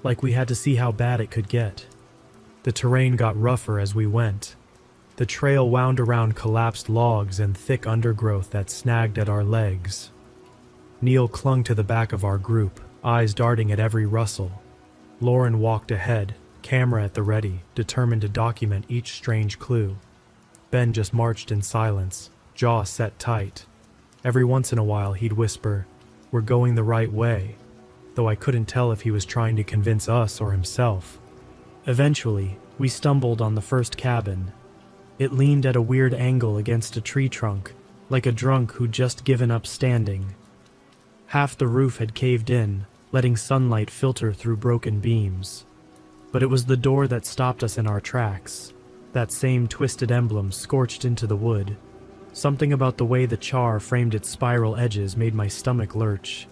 like we had to see how bad it could get. The terrain got rougher as we went. The trail wound around collapsed logs and thick undergrowth that snagged at our legs. Neil clung to the back of our group, eyes darting at every rustle. Lauren walked ahead, camera at the ready, determined to document each strange clue. Ben just marched in silence, jaw set tight. Every once in a while he'd whisper, "We're going the right way," though I couldn't tell if he was trying to convince us or himself. Eventually, we stumbled on the first cabin. It leaned at a weird angle against a tree trunk, like a drunk who'd just given up standing. Half the roof had caved in, letting sunlight filter through broken beams. But it was the door that stopped us in our tracks, that same twisted emblem scorched into the wood. Something about the way the char framed its spiral edges made my stomach lurch.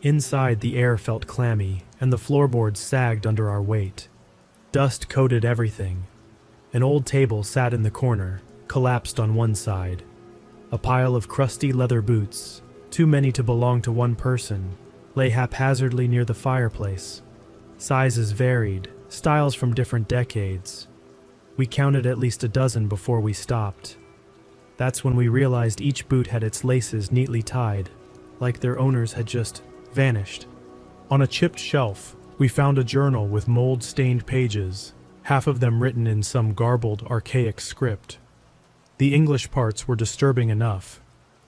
Inside, the air felt clammy, and the floorboards sagged under our weight. Dust coated everything. An old table sat in the corner, collapsed on one side. A pile of crusty leather boots, too many to belong to one person, lay haphazardly near the fireplace. Sizes varied, styles from different decades. We counted at least a dozen before we stopped. That's when we realized each boot had its laces neatly tied, like their owners had just vanished. On a chipped shelf, we found a journal with mold-stained pages, half of them written in some garbled, archaic script. The English parts were disturbing enough,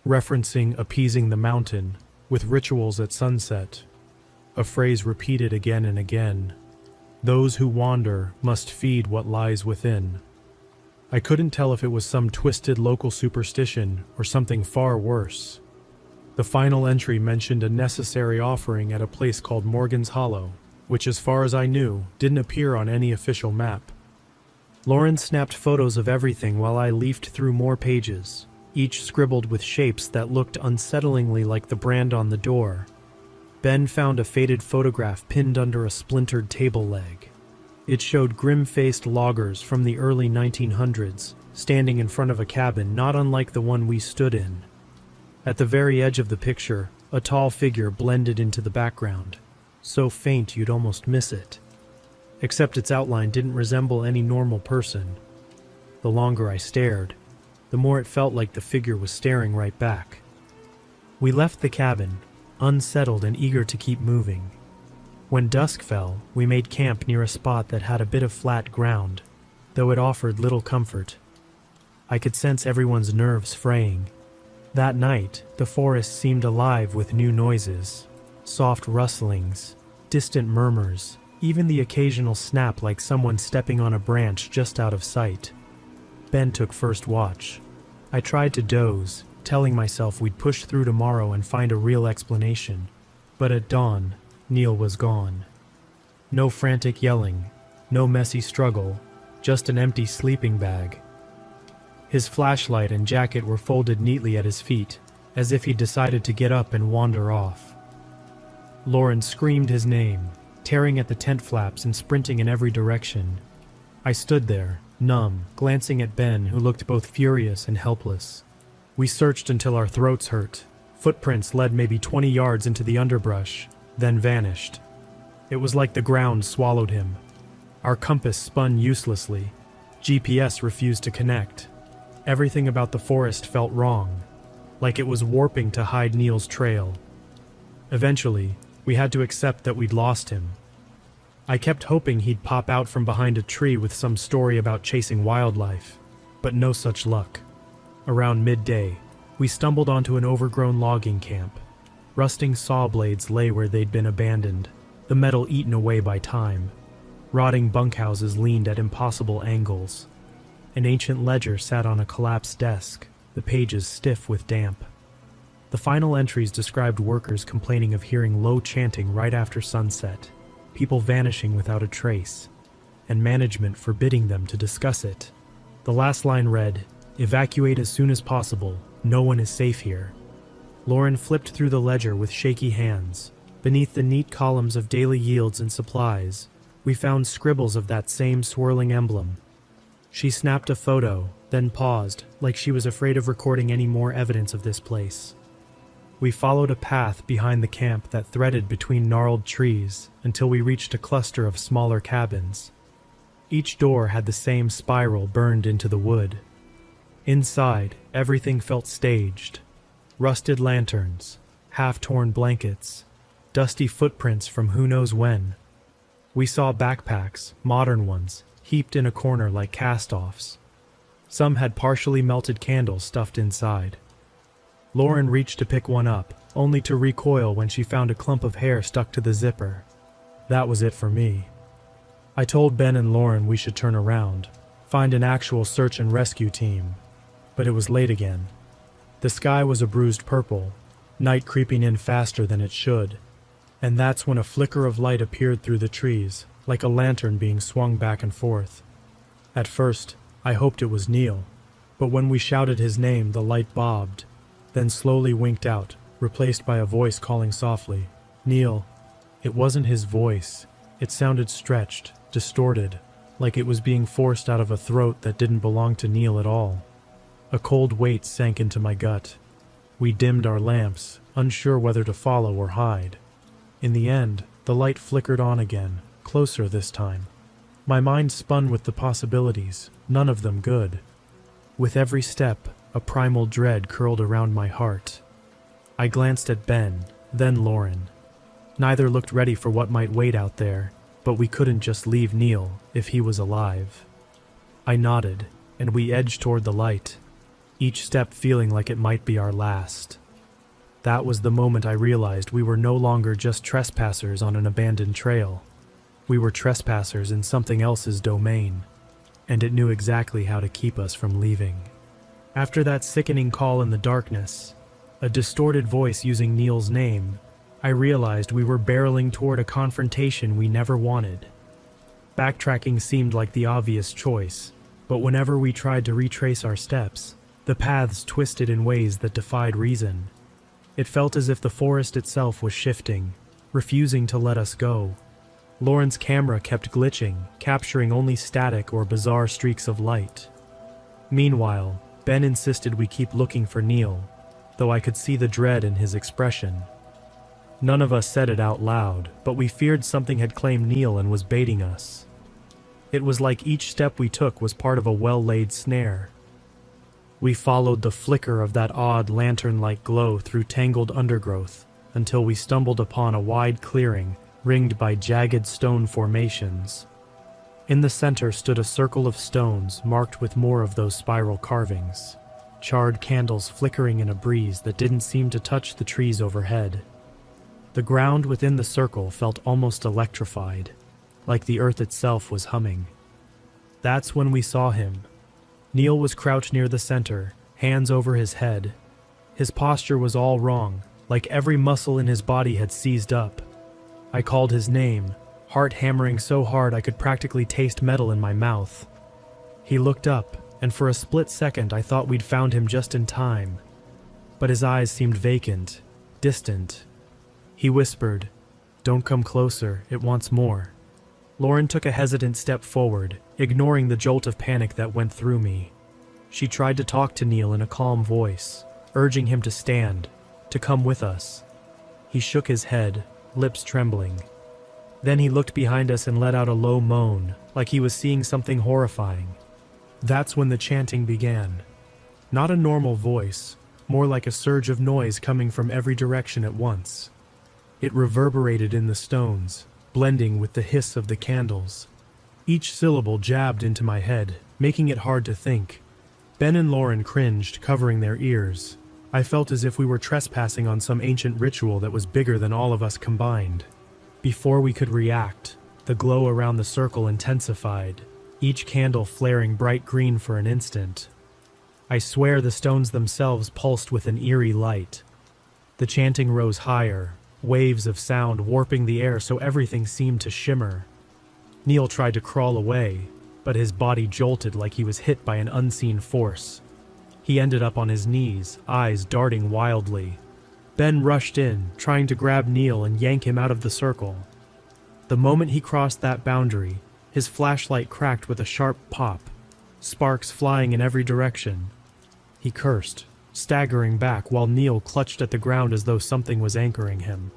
referencing appeasing the mountain, with rituals at sunset. A phrase repeated again and again. Those who wander must feed what lies within. I couldn't tell if it was some twisted local superstition or something far worse. The final entry mentioned a necessary offering at a place called Morgan's Hollow, which as far as I knew, didn't appear on any official map. Lauren snapped photos of everything while I leafed through more pages, each scribbled with shapes that looked unsettlingly like the brand on the door. Ben found a faded photograph pinned under a splintered table leg. It showed grim-faced loggers from the early 1900s, standing in front of a cabin not unlike the one we stood in. At the very edge of the picture, a tall figure blended into the background, so faint you'd almost miss it. Except its outline didn't resemble any normal person. The longer I stared, the more it felt like the figure was staring right back. We left the cabin, unsettled and eager to keep moving. When dusk fell, we made camp near a spot that had a bit of flat ground, though it offered little comfort. I could sense everyone's nerves fraying. That night, the forest seemed alive with new noises, soft rustlings, distant murmurs, even the occasional snap like someone stepping on a branch just out of sight. Ben took first watch. I tried to doze, telling myself we'd push through tomorrow and find a real explanation. But at dawn, Neil was gone. No frantic yelling, no messy struggle, just an empty sleeping bag. His flashlight and jacket were folded neatly at his feet, as if he'd decided to get up and wander off. Lauren screamed his name, tearing at the tent flaps and sprinting in every direction. I stood there, numb, glancing at Ben, who looked both furious and helpless. We searched until our throats hurt. Footprints led maybe 20 yards into the underbrush, then vanished. It was like the ground swallowed him. Our compass spun uselessly. GPS refused to connect. Everything about the forest felt wrong, like it was warping to hide Neil's trail. Eventually, we had to accept that we'd lost him. I kept hoping he'd pop out from behind a tree with some story about chasing wildlife, but no such luck. Around midday, we stumbled onto an overgrown logging camp. Rusting saw blades lay where they'd been abandoned, the metal eaten away by time. Rotting bunkhouses leaned at impossible angles. An ancient ledger sat on a collapsed desk, the pages stiff with damp. The final entries described workers complaining of hearing low chanting right after sunset, people vanishing without a trace, and management forbidding them to discuss it. The last line read, "Evacuate as soon as possible. No one is safe here." Lauren flipped through the ledger with shaky hands. Beneath the neat columns of daily yields and supplies, we found scribbles of that same swirling emblem. She snapped a photo, then paused, like she was afraid of recording any more evidence of this place. We followed a path behind the camp that threaded between gnarled trees until we reached a cluster of smaller cabins. Each door had the same spiral burned into the wood. Inside, everything felt staged. Rusted lanterns, half-torn blankets, dusty footprints from who knows when. We saw backpacks, modern ones, heaped in a corner like cast-offs. Some had partially melted candles stuffed inside. Lauren reached to pick one up, only to recoil when she found a clump of hair stuck to the zipper. That was it for me. I told Ben and Lauren we should turn around, find an actual search and rescue team. But it was late again. The sky was a bruised purple, night creeping in faster than it should. And that's when a flicker of light appeared through the trees, like a lantern being swung back and forth. At first, I hoped it was Neil, but when we shouted his name, the light bobbed, then slowly winked out, replaced by a voice calling softly, "Neil." It wasn't his voice. It sounded stretched, distorted, like it was being forced out of a throat that didn't belong to Neil at all. A cold weight sank into my gut. We dimmed our lamps, unsure whether to follow or hide. In the end, the light flickered on again, closer this time. My mind spun with the possibilities, none of them good. With every step, a primal dread curled around my heart. I glanced at Ben, then Lauren. Neither looked ready for what might wait out there, but we couldn't just leave Neil if he was alive. I nodded, and we edged toward the light, each step feeling like it might be our last. That was the moment I realized we were no longer just trespassers on an abandoned trail. We were trespassers in something else's domain, and it knew exactly how to keep us from leaving. After that sickening call in the darkness, a distorted voice using Neil's name, I realized we were barreling toward a confrontation we never wanted. Backtracking seemed like the obvious choice, but whenever we tried to retrace our steps, the paths twisted in ways that defied reason. It felt as if the forest itself was shifting, refusing to let us go. Lauren's camera kept glitching, capturing only static or bizarre streaks of light. Meanwhile, Ben insisted we keep looking for Neil, though I could see the dread in his expression. None of us said it out loud, but we feared something had claimed Neil and was baiting us. It was like each step we took was part of a well-laid snare. We followed the flicker of that odd lantern-like glow through tangled undergrowth until we stumbled upon a wide clearing ringed by jagged stone formations. In the center stood a circle of stones marked with more of those spiral carvings, charred candles flickering in a breeze that didn't seem to touch the trees overhead. The ground within the circle felt almost electrified, like the earth itself was humming. That's when we saw him. Neil was crouched near the center, hands over his head. His posture was all wrong, like every muscle in his body had seized up. I called his name, heart hammering so hard I could practically taste metal in my mouth. He looked up, and for a split second I thought we'd found him just in time. But his eyes seemed vacant, distant. He whispered, "Don't come closer, it wants more." Lauren took a hesitant step forward, ignoring the jolt of panic that went through me. She tried to talk to Neil in a calm voice, urging him to stand, to come with us. He shook his head, lips trembling. Then he looked behind us and let out a low moan, like he was seeing something horrifying. That's when the chanting began. Not a normal voice, more like a surge of noise coming from every direction at once. It reverberated in the stones, blending with the hiss of the candles. Each syllable jabbed into my head, making it hard to think. Ben and Lauren cringed, covering their ears. I felt as if we were trespassing on some ancient ritual that was bigger than all of us combined. Before we could react, the glow around the circle intensified, each candle flaring bright green for an instant. I swear the stones themselves pulsed with an eerie light. The chanting rose higher, waves of sound warping the air so everything seemed to shimmer. Neil tried to crawl away, but his body jolted like he was hit by an unseen force. He ended up on his knees, eyes darting wildly. Ben rushed in, trying to grab Neil and yank him out of the circle. The moment he crossed that boundary, his flashlight cracked with a sharp pop, sparks flying in every direction. He cursed, staggering back while Neil clutched at the ground as though something was anchoring him.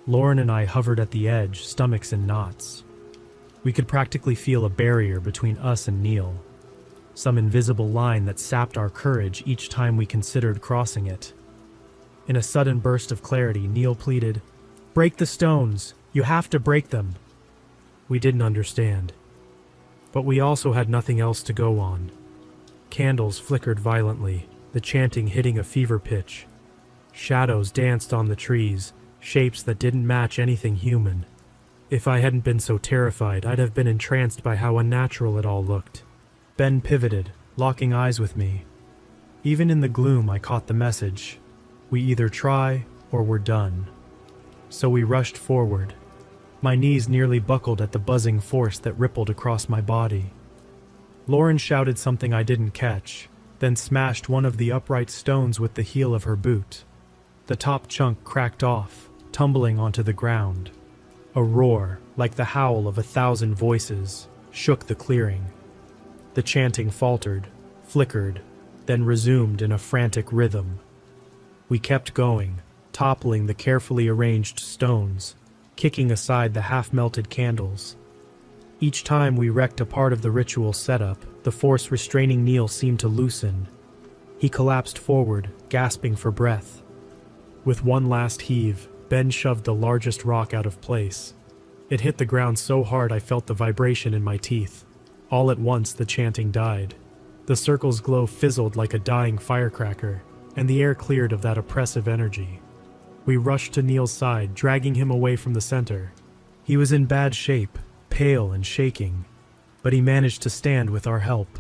Lauren and I hovered at the edge, stomachs in knots. We could practically feel a barrier between us and Neil, some invisible line that sapped our courage each time we considered crossing it. In a sudden burst of clarity, Neil pleaded, "Break the stones! You have to break them!" We didn't understand. But we also had nothing else to go on. Candles flickered violently, the chanting hitting a fever pitch. Shadows danced on the trees, shapes that didn't match anything human. If I hadn't been so terrified, I'd have been entranced by how unnatural it all looked. Ben pivoted, locking eyes with me. Even in the gloom, I caught the message. We either try or we're done. So we rushed forward. My knees nearly buckled at the buzzing force that rippled across my body. Lauren shouted something I didn't catch, then smashed one of the upright stones with the heel of her boot. The top chunk cracked off, tumbling onto the ground. A roar, like the howl of 1,000 voices, shook the clearing. The chanting faltered, flickered, then resumed in a frantic rhythm. We kept going, toppling the carefully arranged stones, kicking aside the half-melted candles. Each time we wrecked a part of the ritual setup, the force restraining Neil seemed to loosen. He collapsed forward, gasping for breath. With one last heave, Ben shoved the largest rock out of place. It hit the ground so hard I felt the vibration in my teeth. All at once, the chanting died. The circle's glow fizzled like a dying firecracker, and the air cleared of that oppressive energy. We rushed to Neil's side, dragging him away from the center. He was in bad shape, pale and shaking, but he managed to stand with our help.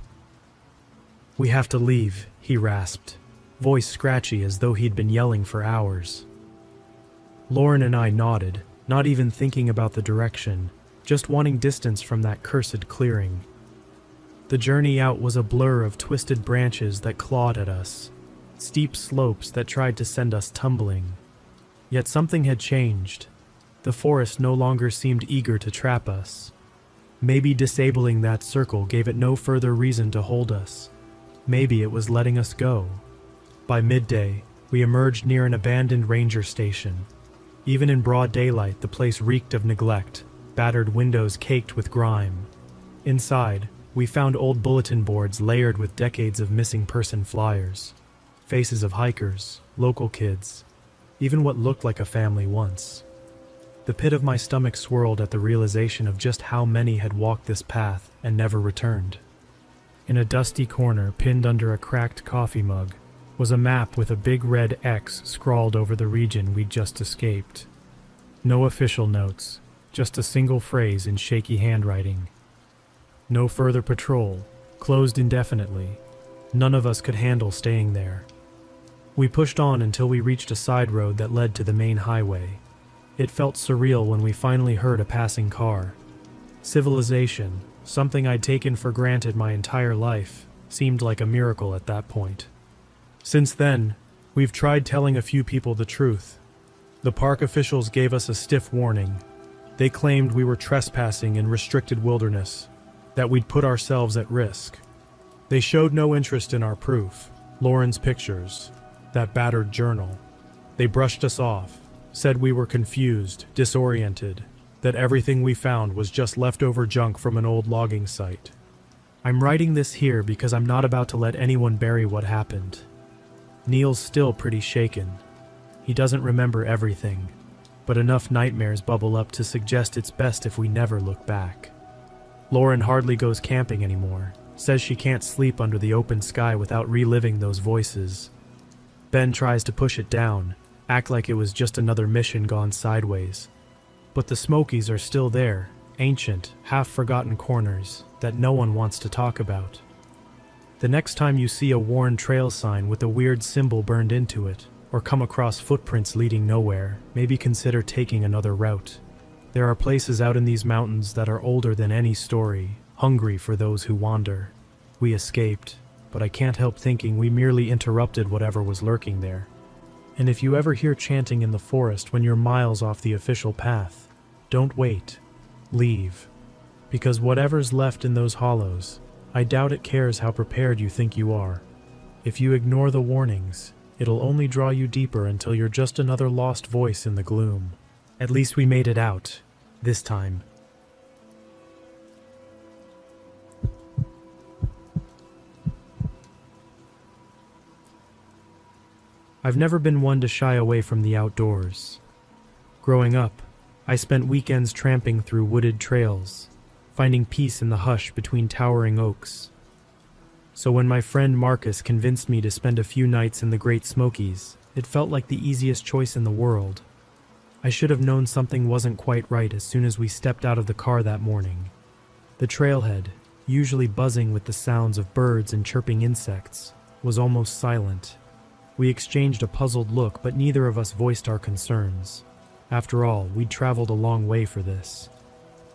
"We have to leave," he rasped, voice scratchy as though he'd been yelling for hours. Lauren and I nodded, not even thinking about the direction, just wanting distance from that cursed clearing. The journey out was a blur of twisted branches that clawed at us, steep slopes that tried to send us tumbling. Yet something had changed. The forest no longer seemed eager to trap us. Maybe disabling that circle gave it no further reason to hold us. Maybe it was letting us go. By midday, we emerged near an abandoned ranger station. Even in broad daylight, the place reeked of neglect, battered windows caked with grime. Inside, we found old bulletin boards layered with decades of missing person flyers. Faces of hikers, local kids, even what looked like a family once. The pit of my stomach swirled at the realization of just how many had walked this path and never returned. In a dusty corner, pinned under a cracked coffee mug, was a map with a big red X scrawled over the region we'd just escaped. No official notes, just a single phrase in shaky handwriting. No further patrol, closed indefinitely. None of us could handle staying there. We pushed on until we reached a side road that led to the main highway. It felt surreal when we finally heard a passing car. Civilization, something I'd taken for granted my entire life, seemed like a miracle at that point. Since then, we've tried telling a few people the truth. The park officials gave us a stiff warning. They claimed we were trespassing in restricted wilderness, that we'd put ourselves at risk. They showed no interest in our proof, Lauren's pictures, that battered journal. They brushed us off, said we were confused, disoriented, that everything we found was just leftover junk from an old logging site. I'm writing this here because I'm not about to let anyone bury what happened. Neil's still pretty shaken. He doesn't remember everything, but enough nightmares bubble up to suggest it's best if we never look back. Lauren hardly goes camping anymore, says she can't sleep under the open sky without reliving those voices. Ben tries to push it down, act like it was just another mission gone sideways. But the Smokies are still there, ancient, half-forgotten corners that no one wants to talk about. The next time you see a worn trail sign with a weird symbol burned into it, or come across footprints leading nowhere, maybe consider taking another route. There are places out in these mountains that are older than any story, hungry for those who wander. We escaped, but I can't help thinking we merely interrupted whatever was lurking there. And if you ever hear chanting in the forest when you're miles off the official path, don't wait. Leave. Because whatever's left in those hollows, I doubt it cares how prepared you think you are. If you ignore the warnings, it'll only draw you deeper until you're just another lost voice in the gloom. At least we made it out. This time. I've never been one to shy away from the outdoors. Growing up, I spent weekends tramping through wooded trails, finding peace in the hush between towering oaks. So when my friend Marcus convinced me to spend a few nights in the Great Smokies, it felt like the easiest choice in the world. I should have known something wasn't quite right as soon as we stepped out of the car that morning. The trailhead, usually buzzing with the sounds of birds and chirping insects, was almost silent. We exchanged a puzzled look, but neither of us voiced our concerns. After all, we'd traveled a long way for this.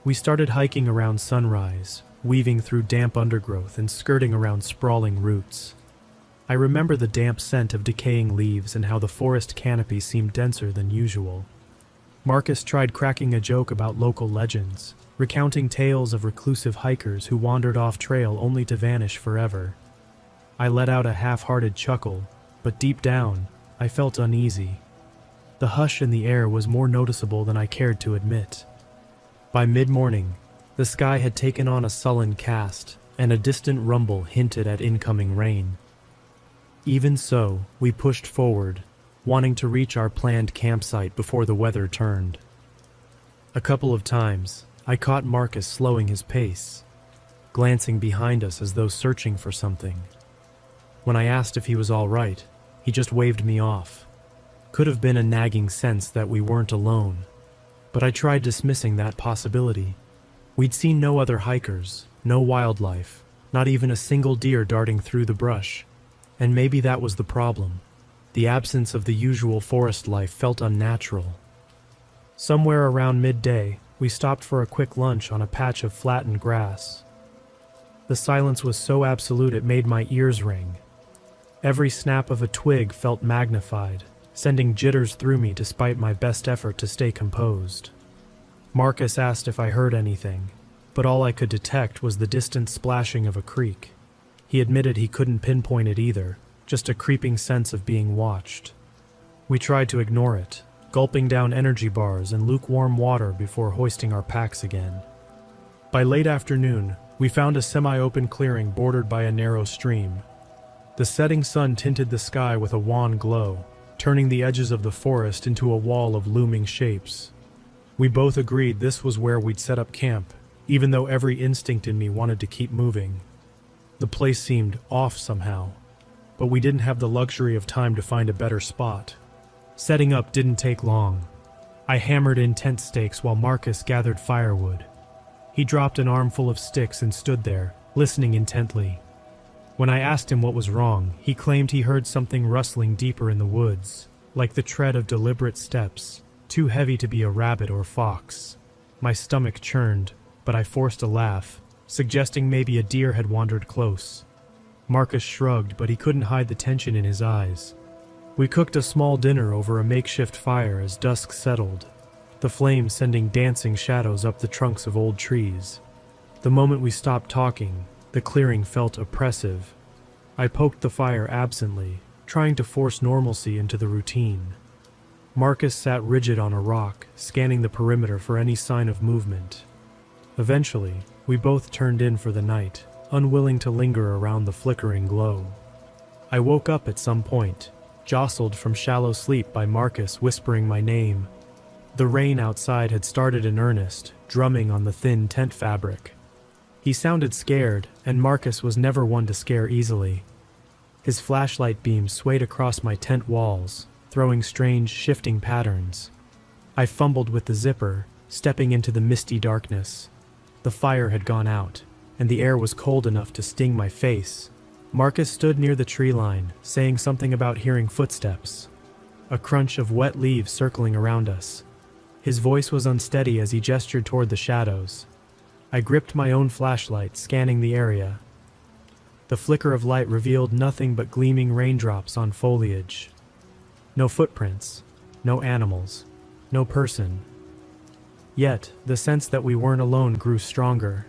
We started hiking around sunrise, weaving through damp undergrowth and skirting around sprawling roots. I remember the damp scent of decaying leaves and how the forest canopy seemed denser than usual. Marcus tried cracking a joke about local legends, recounting tales of reclusive hikers who wandered off trail only to vanish forever. I let out a half-hearted chuckle, but deep down, I felt uneasy. The hush in the air was more noticeable than I cared to admit. By mid-morning, the sky had taken on a sullen cast, and a distant rumble hinted at incoming rain. Even so, we pushed forward, wanting to reach our planned campsite before the weather turned. A couple of times, I caught Marcus slowing his pace, glancing behind us as though searching for something. When I asked if he was all right, he just waved me off. Could have been a nagging sense that we weren't alone, but I tried dismissing that possibility. We'd seen no other hikers, no wildlife, not even a single deer darting through the brush. And maybe that was the problem. The absence of the usual forest life felt unnatural. Somewhere around midday, we stopped for a quick lunch on a patch of flattened grass. The silence was so absolute it made my ears ring. Every snap of a twig felt magnified, sending jitters through me despite my best effort to stay composed. Marcus asked if I heard anything, but all I could detect was the distant splashing of a creek. He admitted he couldn't pinpoint it either, just a creeping sense of being watched. We tried to ignore it, gulping down energy bars and lukewarm water before hoisting our packs again. By late afternoon, we found a semi-open clearing bordered by a narrow stream. The setting sun tinted the sky with a wan glow, turning the edges of the forest into a wall of looming shapes. We both agreed this was where we'd set up camp, even though every instinct in me wanted to keep moving. The place seemed off somehow, but we didn't have the luxury of time to find a better spot. Setting up didn't take long. I hammered in tent stakes while Marcus gathered firewood. He dropped an armful of sticks and stood there, listening intently. When I asked him what was wrong, he claimed he heard something rustling deeper in the woods, like the tread of deliberate steps, too heavy to be a rabbit or fox. My stomach churned, but I forced a laugh, suggesting maybe a deer had wandered close. Marcus shrugged, but he couldn't hide the tension in his eyes. We cooked a small dinner over a makeshift fire as dusk settled, the flames sending dancing shadows up the trunks of old trees. The moment we stopped talking, the clearing felt oppressive. I poked the fire absently, trying to force normalcy into the routine. Marcus sat rigid on a rock, scanning the perimeter for any sign of movement. Eventually, we both turned in for the night, unwilling to linger around the flickering glow. I woke up at some point, jostled from shallow sleep by Marcus whispering my name. The rain outside had started in earnest, drumming on the thin tent fabric. He sounded scared, and Marcus was never one to scare easily. His flashlight beam swayed across my tent walls, throwing strange, shifting patterns. I fumbled with the zipper, stepping into the misty darkness. The fire had gone out, and the air was cold enough to sting my face. Marcus stood near the tree line, saying something about hearing footsteps.
a crunch of wet leaves circling around us. His voice was unsteady as he gestured toward the shadows. I gripped my own flashlight, scanning the area. The flicker of light revealed nothing but gleaming raindrops on foliage. No footprints, no animals, no person. Yet, the sense that we weren't alone grew stronger.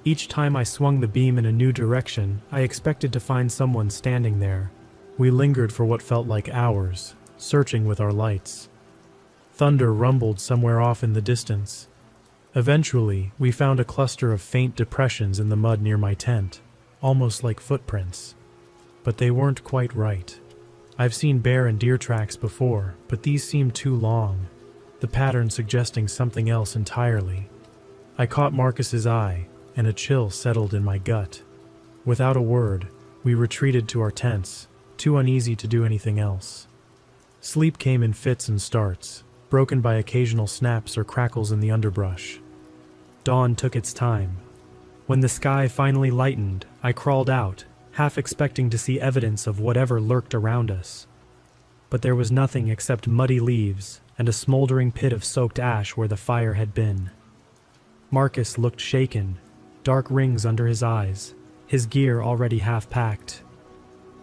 Each time I swung the beam in a new direction, I expected to find someone standing there. We lingered for what felt like hours, searching with our lights. Thunder rumbled somewhere off in the distance. Eventually, we found a cluster of faint depressions in the mud near my tent, almost like footprints. But they weren't quite right. I've seen bear and deer tracks before, but these seemed too long, the pattern suggesting something else entirely. I caught Marcus's eye, and a chill settled in my gut. Without a word, we retreated to our tents, too uneasy to do anything else. Sleep came in fits and starts, broken by occasional snaps or crackles in the underbrush. Dawn took its time. When the sky finally lightened, I crawled out, half expecting to see evidence of whatever lurked around us. But there was nothing except muddy leaves and a smoldering pit of soaked ash where the fire had been. Marcus looked shaken, dark rings under his eyes, his gear already half packed.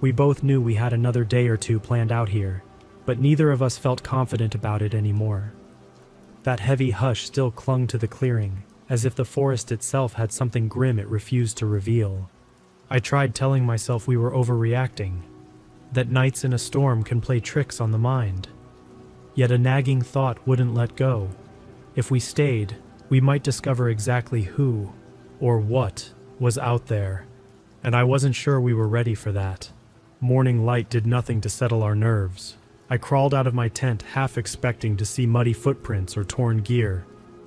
We both knew we had another day or two planned out here, but neither of us felt confident about it anymore. That heavy hush still clung to the clearing, as if the forest itself had something grim it refused to reveal. I tried telling myself we were overreacting, that nights in a storm can play tricks on the mind. Yet a nagging thought wouldn't let go. If we stayed, we might discover exactly who, or what, was out there, and I wasn't sure we were ready for that. Morning light did nothing to settle our nerves. I crawled out of my tent half expecting to see muddy footprints or torn gear,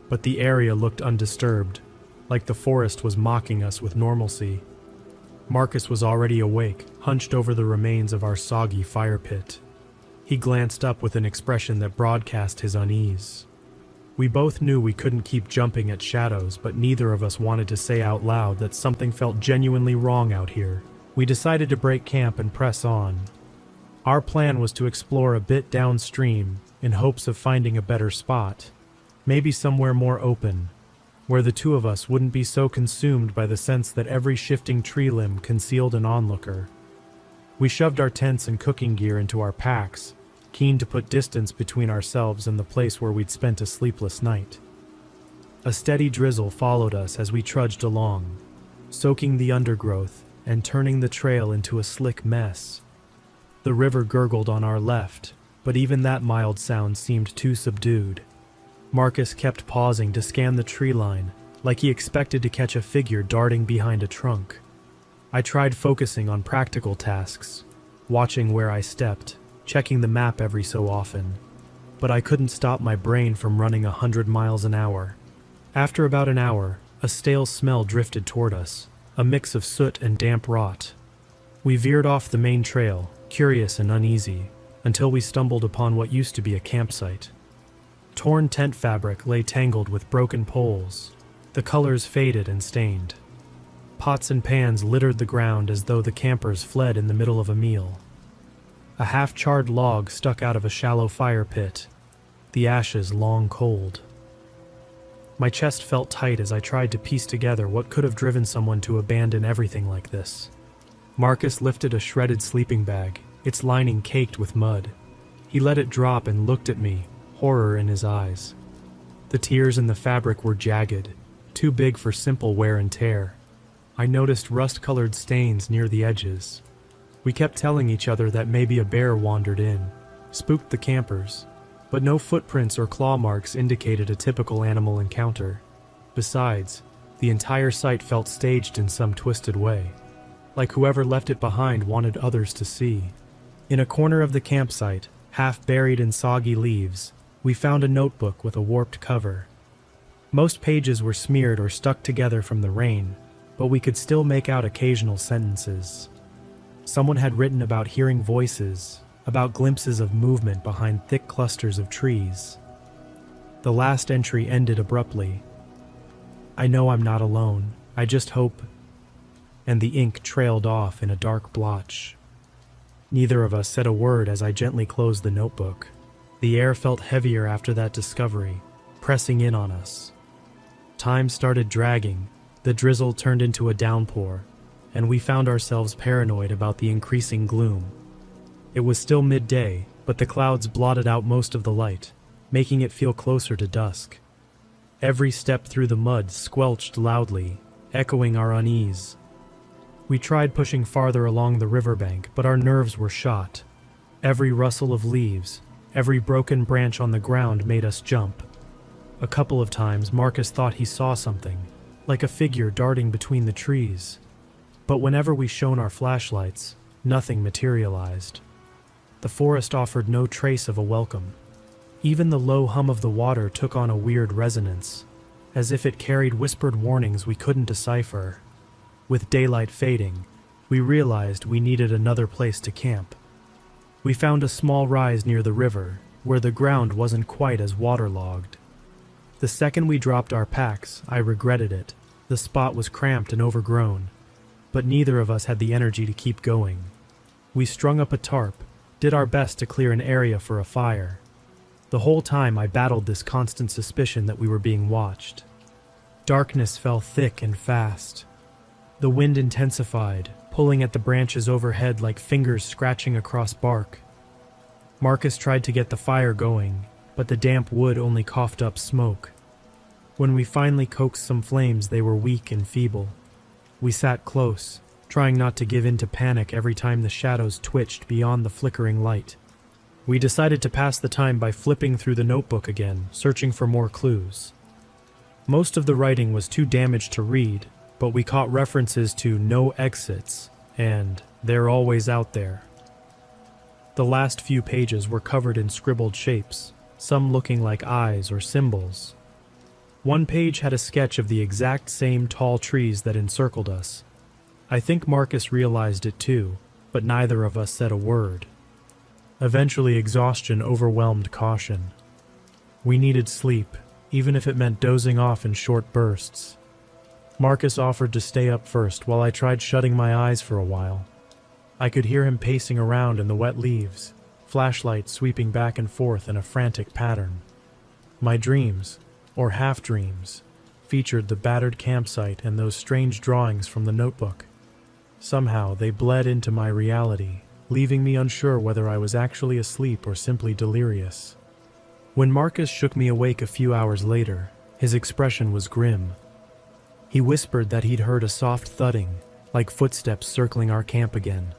but the area looked undisturbed, like the forest was mocking us with normalcy. Marcus was already awake, hunched over the remains of our soggy fire pit. He glanced up with an expression that broadcast his unease. We both knew we couldn't keep jumping at shadows, but neither of us wanted to say out loud that something felt genuinely wrong out here. We decided to break camp and press on. Our plan was to explore a bit downstream in hopes of finding a better spot, maybe somewhere more open, where the two of us wouldn't be so consumed by the sense that every shifting tree limb concealed an onlooker. We shoved our tents and cooking gear into our packs, keen to put distance between ourselves and the place where we'd spent a sleepless night. A steady drizzle followed us as we trudged along, soaking the undergrowth and turning the trail into a slick mess. The river gurgled on our left, but even that mild sound seemed too subdued. Marcus kept pausing to scan the tree line, like he expected to catch a figure darting behind a trunk. I tried focusing on practical tasks, watching where I stepped, checking the map every so often, but I couldn't stop my brain from running 100 miles an hour. After about an hour, a stale smell drifted toward us, a mix of soot and damp rot. We veered off the main trail, curious and uneasy, until we stumbled upon what used to be a campsite. Torn tent fabric lay tangled with broken poles, the colors faded and stained. Pots and pans littered the ground as though the campers fled in the middle of a meal. A half-charred log stuck out of a shallow fire pit, the ashes long cold. My chest felt tight as I tried to piece together what could have driven someone to abandon everything like this. Marcus lifted a shredded sleeping bag, its lining caked with mud. He let it drop and looked at me, horror in his eyes. The tears in the fabric were jagged, too big for simple wear and tear. I noticed rust-colored stains near the edges. We kept telling each other that maybe a bear wandered in, spooked the campers, but no footprints or claw marks indicated a typical animal encounter. Besides, the entire site felt staged in some twisted way, like whoever left it behind wanted others to see. In a corner of the campsite, half buried in soggy leaves, we found a notebook with a warped cover. Most pages were smeared or stuck together from the rain, but we could still make out occasional sentences. Someone had written about hearing voices, about glimpses of movement behind thick clusters of trees. The last entry ended abruptly. "I know I'm not alone. I just hope..." And the ink trailed off in a dark blotch. Neither of us said a word as I gently closed the notebook. The air felt heavier after that discovery, pressing in on us. Time started dragging, the drizzle turned into a downpour, and we found ourselves paranoid about the increasing gloom. It was still midday, but the clouds blotted out most of the light, making it feel closer to dusk. Every step through the mud squelched loudly, echoing our unease. We tried pushing farther along the riverbank, but our nerves were shot. Every rustle of leaves, every broken branch on the ground made us jump. A couple of times Marcus thought he saw something, like a figure darting between the trees. But whenever we shone our flashlights, nothing materialized. The forest offered no trace of a welcome. Even the low hum of the water took on a weird resonance, as if it carried whispered warnings we couldn't decipher. With daylight fading, we realized we needed another place to camp. We found a small rise near the river, where the ground wasn't quite as waterlogged. The second we dropped our packs, I regretted it. The spot was cramped and overgrown, but neither of us had the energy to keep going. We strung up a tarp, did our best to clear an area for a fire. The whole time I battled this constant suspicion that we were being watched. Darkness fell thick and fast. The wind intensified, pulling at the branches overhead like fingers scratching across bark. Marcus tried to get the fire going, but the damp wood only coughed up smoke. When we finally coaxed some flames, they were weak and feeble. We sat close, trying not to give in to panic every time the shadows twitched beyond the flickering light. We decided to pass the time by flipping through the notebook again, searching for more clues. Most of the writing was too damaged to read, but we caught references to no exits and they're always out there. The last few pages were covered in scribbled shapes, some looking like eyes or symbols. One page had a sketch of the exact same tall trees that encircled us. I think Marcus realized it too, but neither of us said a word. Eventually, exhaustion overwhelmed caution. We needed sleep, even if it meant dozing off in short bursts. Marcus offered to stay up first while I tried shutting my eyes for a while. I could hear him pacing around in the wet leaves, flashlight sweeping back and forth in a frantic pattern. My dreams, or half-dreams, featured the battered campsite and those strange drawings from the notebook. Somehow they bled into my reality, leaving me unsure whether I was actually asleep or simply delirious. When Marcus shook me awake a few hours later, his expression was grim. He whispered that he'd heard a soft thudding, like footsteps circling our camp again.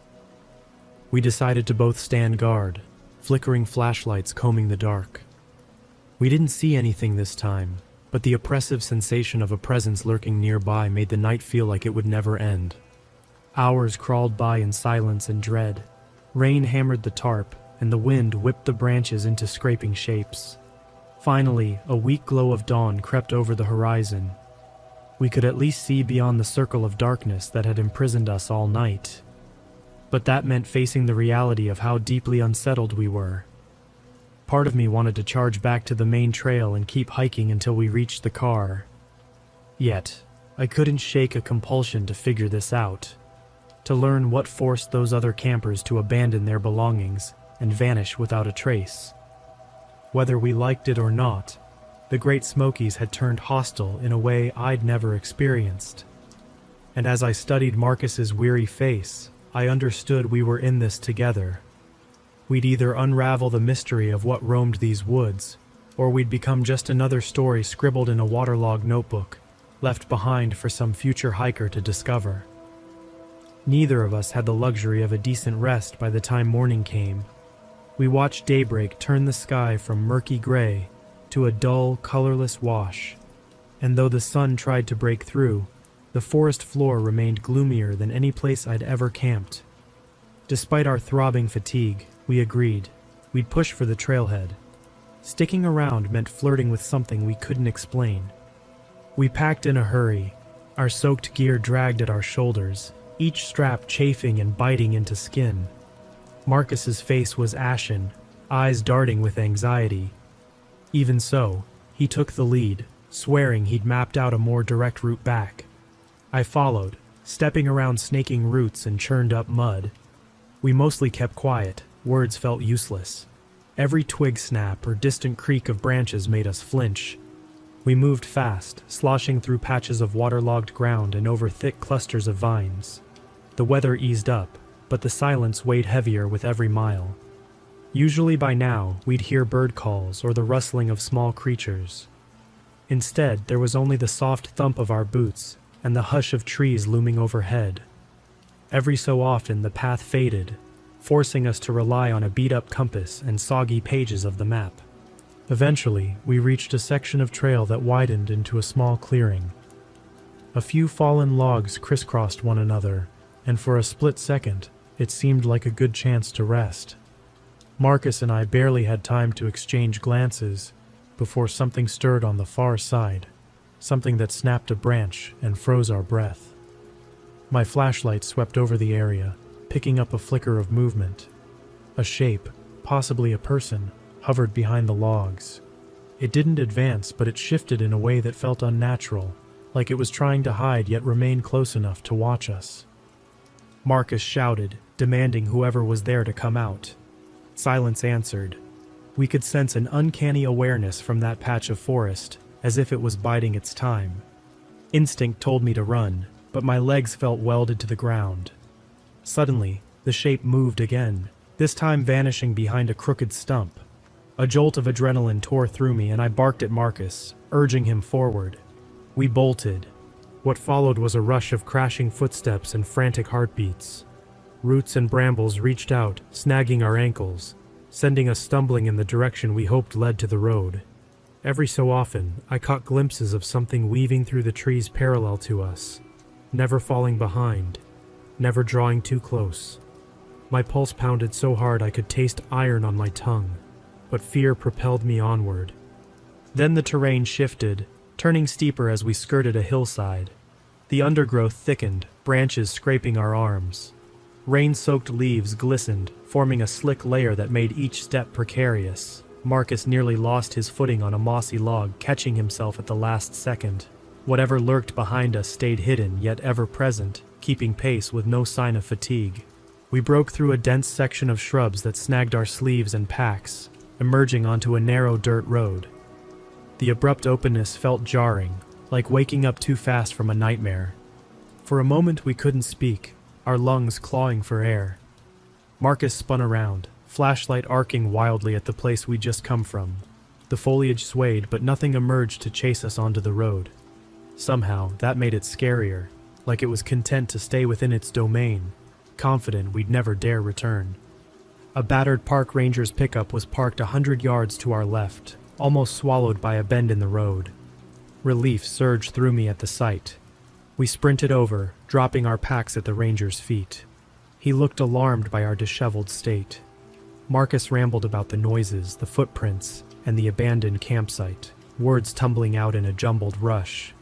We decided to both stand guard, flickering flashlights combing the dark. We didn't see anything this time, but the oppressive sensation of a presence lurking nearby made the night feel like it would never end. Hours crawled by in silence and dread. Rain hammered the tarp, and the wind whipped the branches into scraping shapes. Finally, a weak glow of dawn crept over the horizon. We could at least see beyond the circle of darkness that had imprisoned us all night. But that meant facing the reality of how deeply unsettled we were. Part of me wanted to charge back to the main trail and keep hiking until we reached the car. Yet, I couldn't shake a compulsion to figure this out, to learn what forced those other campers to abandon their belongings and vanish without a trace. Whether we liked it or not, the Great Smokies had turned hostile in a way I'd never experienced. And as I studied Marcus's weary face, I understood we were in this together. We'd either unravel the mystery of what roamed these woods, or we'd become just another story scribbled in a waterlogged notebook, left behind for some future hiker to discover. Neither of us had the luxury of a decent rest by the time morning came. We watched daybreak turn the sky from murky gray to a dull, colorless wash, and though the sun tried to break through, the forest floor remained gloomier than any place I'd ever camped. Despite our throbbing fatigue, we agreed we'd push for the trailhead. Sticking around meant flirting with something we couldn't explain. We packed in a hurry, our soaked gear dragged at our shoulders, each strap chafing and biting into skin. Marcus's face was ashen, eyes darting with anxiety. Even so, he took the lead, swearing he'd mapped out a more direct route back. I followed, stepping around snaking roots and churned up mud. We mostly kept quiet, words felt useless. Every twig snap or distant creak of branches made us flinch. We moved fast, sloshing through patches of waterlogged ground and over thick clusters of vines. The weather eased up, but the silence weighed heavier with every mile. Usually by now, we'd hear bird calls or the rustling of small creatures. Instead, there was only the soft thump of our boots and the hush of trees looming overhead. Every so often, the path faded, forcing us to rely on a beat-up compass and soggy pages of the map. Eventually, we reached a section of trail that widened into a small clearing. A few fallen logs crisscrossed one another, and for a split second, it seemed like a good chance to rest. Marcus and I barely had time to exchange glances before something stirred on the far side, something that snapped a branch and froze our breath. My flashlight swept over the area, picking up a flicker of movement. A shape, possibly a person, hovered behind the logs. It didn't advance, but it shifted in a way that felt unnatural, like it was trying to hide yet remain close enough to watch us. Marcus shouted, demanding whoever was there to come out. Silence answered. We could sense an uncanny awareness from that patch of forest, as if it was biding its time. Instinct told me to run, but my legs felt welded to the ground. Suddenly, the shape moved again, this time vanishing behind a crooked stump. A jolt of adrenaline tore through me and I barked at Marcus, urging him forward. We bolted. What followed was a rush of crashing footsteps and frantic heartbeats. Roots and brambles reached out, snagging our ankles, sending us stumbling in the direction we hoped led to the road. Every so often, I caught glimpses of something weaving through the trees parallel to us, never falling behind, never drawing too close. My pulse pounded so hard I could taste iron on my tongue, but fear propelled me onward. Then the terrain shifted, turning steeper as we skirted a hillside. The undergrowth thickened, branches scraping our arms. Rain-soaked leaves glistened, forming a slick layer that made each step precarious. Marcus nearly lost his footing on a mossy log, catching himself at the last second. Whatever lurked behind us stayed hidden, yet ever present, keeping pace with no sign of fatigue. We broke through a dense section of shrubs that snagged our sleeves and packs, emerging onto a narrow dirt road. The abrupt openness felt jarring, like waking up too fast from a nightmare. For a moment we couldn't speak, our lungs clawing for air. Marcus spun around, flashlight arcing wildly at the place we'd just come from. The foliage swayed, but nothing emerged to chase us onto the road. Somehow, that made it scarier, like it was content to stay within its domain, confident we'd never dare return. A battered park ranger's pickup was parked 100 yards to our left, almost swallowed by a bend in the road. Relief surged through me at the sight. We sprinted over, dropping our packs at the ranger's feet. He looked alarmed by our disheveled state. Marcus rambled about the noises, the footprints, and the abandoned campsite, words tumbling out in a jumbled rush.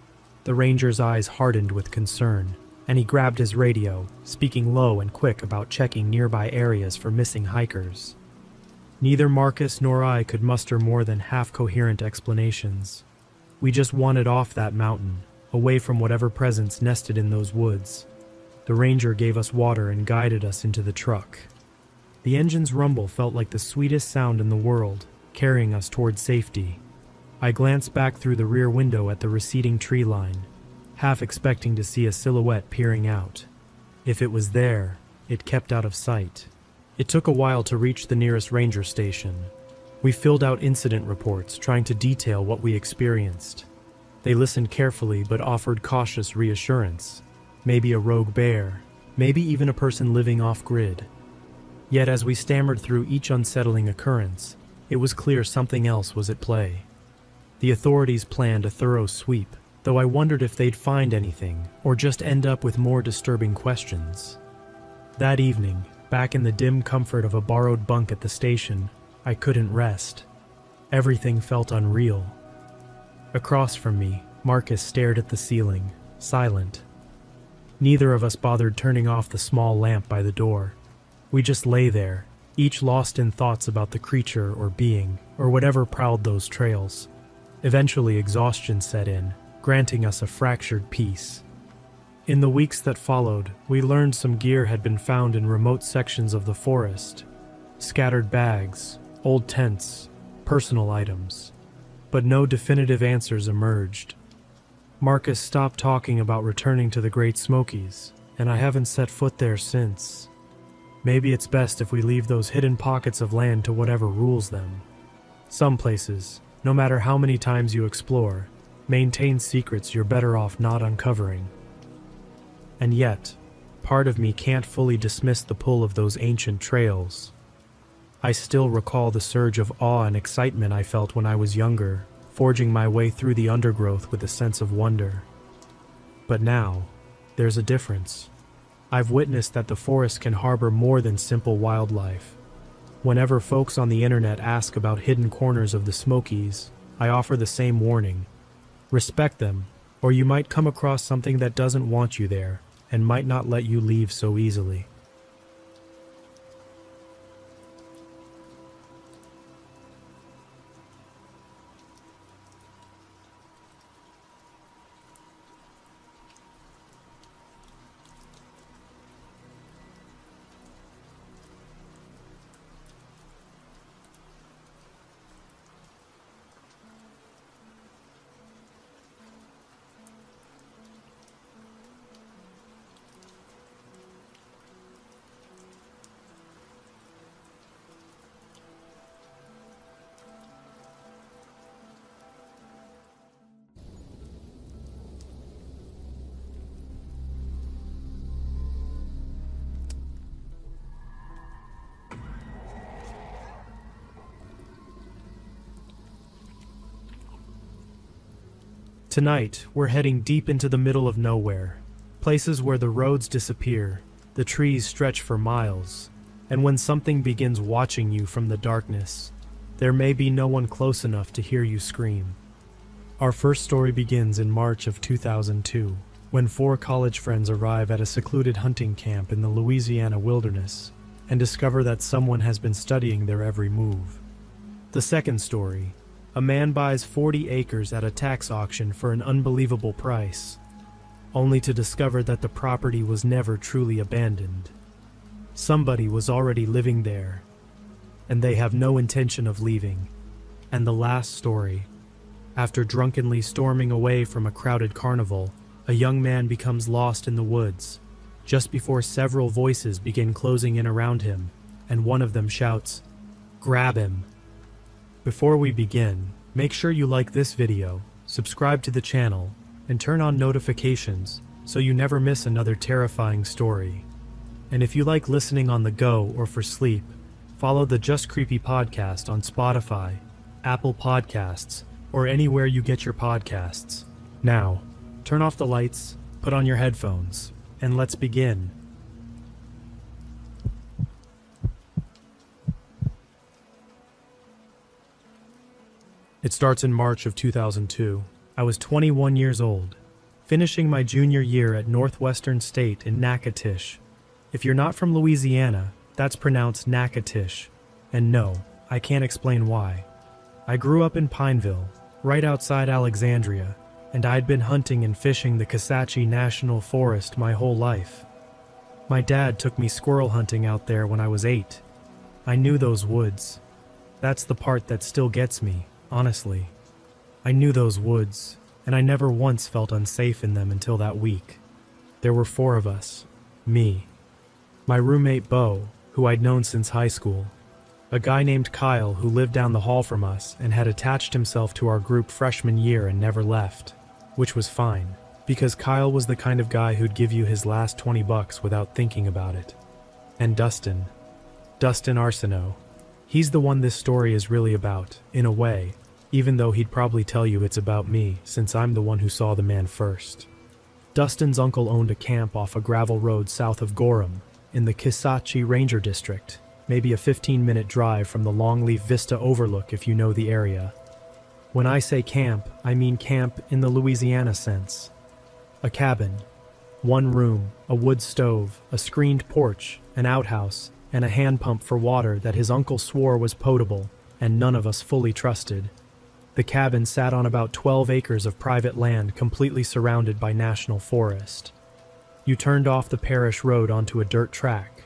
The ranger's eyes hardened with concern, and he grabbed his radio, speaking low and quick about checking nearby areas for missing hikers. Neither Marcus nor I could muster more than half-coherent explanations. We just wanted off that mountain, away from whatever presence nested in those woods. The ranger gave us water and guided us into the truck. The engine's rumble felt like the sweetest sound in the world, carrying us toward safety. I glanced back through the rear window at the receding tree line, half expecting to see a silhouette peering out. If it was there, it kept out of sight. It took a while to reach the nearest ranger station. We filled out incident reports, trying to detail what we experienced. They listened carefully but offered cautious reassurance. Maybe a rogue bear, maybe even a person living off-grid. Yet as we stammered through each unsettling occurrence, it was clear something else was at play. The authorities planned a thorough sweep, though I wondered if they'd find anything, or just end up with more disturbing questions. That evening, back in the dim comfort of a borrowed bunk at the station, I couldn't rest. Everything felt unreal. Across from me, Marcus stared at the ceiling, silent. Neither of us bothered turning off the small lamp by the door. We just lay there, each lost in thoughts about the creature or being, or whatever prowled those trails. Eventually exhaustion set in, granting us a fractured peace. In the weeks that followed, we learned some gear had been found in remote sections of the forest. Scattered bags, old tents, personal items. But no definitive answers emerged. Marcus stopped talking about returning to the Great Smokies, and I haven't set foot there since. Maybe it's best if we leave those hidden pockets of land to whatever rules them. Some places, no matter how many times you explore, maintain secrets you're better off not uncovering. And yet, part of me can't fully dismiss the pull of those ancient trails. I still recall the surge of awe and excitement I felt when I was younger, forging my way through the undergrowth with a sense of wonder. But now, there's a difference. I've witnessed that the forest can harbor more than simple wildlife. Whenever folks on the internet ask about hidden corners of the Smokies, I offer the same warning. Respect them, or you might come across something that doesn't want you there, and might not let you leave so easily. Tonight, we're heading deep into the middle of nowhere, places where the roads disappear, the trees stretch for miles, and when something begins watching you from the darkness, there may be no one close enough to hear you scream. Our first story begins in March of 2002, when 4 college friends arrive at a secluded hunting camp in the Louisiana wilderness and discover that someone has been studying their every move. The second story: a man buys 40 acres at a tax auction for an unbelievable price, only to discover that the property was never truly abandoned. Somebody was already living there, and they have no intention of leaving. And the last story: after drunkenly storming away from a crowded carnival, a young man becomes lost in the woods, just before several voices begin closing in around him, and one of them shouts, "Grab him!" Before we begin, make sure you like this video, subscribe to the channel, and turn on notifications so you never miss another terrifying story. And if you like listening on the go or for sleep, follow the Just Creepy podcast on Spotify, Apple Podcasts, or anywhere you get your podcasts. Now, turn off the lights, put on your headphones, and let's begin. It starts in March of 2002. I was 21 years old, finishing my junior year at Northwestern State in Natchitoches. If you're not from Louisiana, that's pronounced Natchitoches. And no, I can't explain why. I grew up in Pineville, right outside Alexandria, and I'd been hunting and fishing the Kisatchie National Forest my whole life. My dad took me squirrel hunting out there when I was 8. I knew those woods. That's the part that still gets me. Honestly, I knew those woods, and I never once felt unsafe in them until that week. There were 4 of us. Me, my roommate Bo, who I'd known since high school, a guy named Kyle who lived down the hall from us and had attached himself to our group freshman year and never left, which was fine, because Kyle was the kind of guy who'd give you his last $20 without thinking about it. And Dustin Arsenault. He's the one this story is really about, in a way, even though he'd probably tell you it's about me, since I'm the one who saw the man first. Dustin's uncle owned a camp off a gravel road south of Gorham, in the Kisatchie Ranger District, maybe a 15-minute drive from the Longleaf Vista Overlook if you know the area. When I say camp, I mean camp in the Louisiana sense. A cabin, 1 room, a wood stove, a screened porch, an outhouse, and a hand pump for water that his uncle swore was potable, and none of us fully trusted. The cabin sat on about 12 acres of private land completely surrounded by national forest. You turned off the parish road onto a dirt track,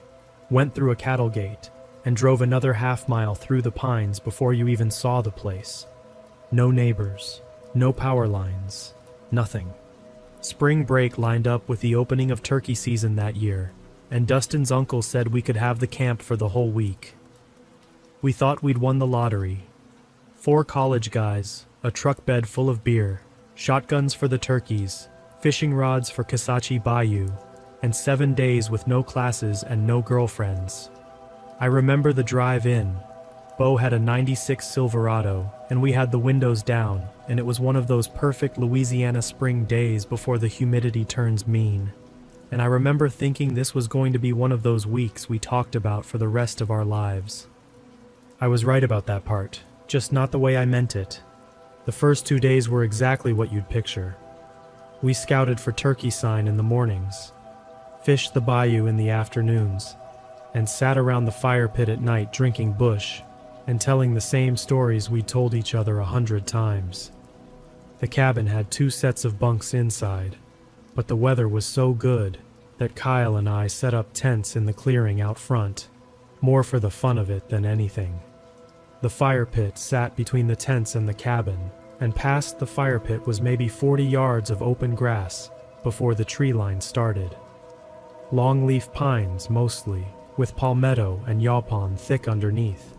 went through a cattle gate, and drove another half-mile through the pines before you even saw the place. No neighbors, no power lines, nothing. Spring break lined up with the opening of turkey season that year, and Dustin's uncle said we could have the camp for the whole week. We thought we'd won the lottery. 4 college guys, a truck bed full of beer, shotguns for the turkeys, fishing rods for Kasachi Bayou, and 7 days with no classes and no girlfriends. I remember the drive in. Bo had a '96 Silverado, and we had the windows down, and it was one of those perfect Louisiana spring days before the humidity turns mean. And I remember thinking this was going to be one of those weeks we talked about for the rest of our lives. I was right about that part, just not the way I meant it. The first 2 days were exactly what you'd picture. We scouted for turkey sign in the mornings, fished the bayou in the afternoons, and sat around the fire pit at night drinking bush and telling the same stories we'd told each other 100 times. The cabin had 2 sets of bunks inside, but the weather was so good that Kyle and I set up tents in the clearing out front, more for the fun of it than anything. The fire pit sat between the tents and the cabin, and past the fire pit was maybe 40 yards of open grass before the tree line started. Longleaf pines mostly, with palmetto and yaupon thick underneath.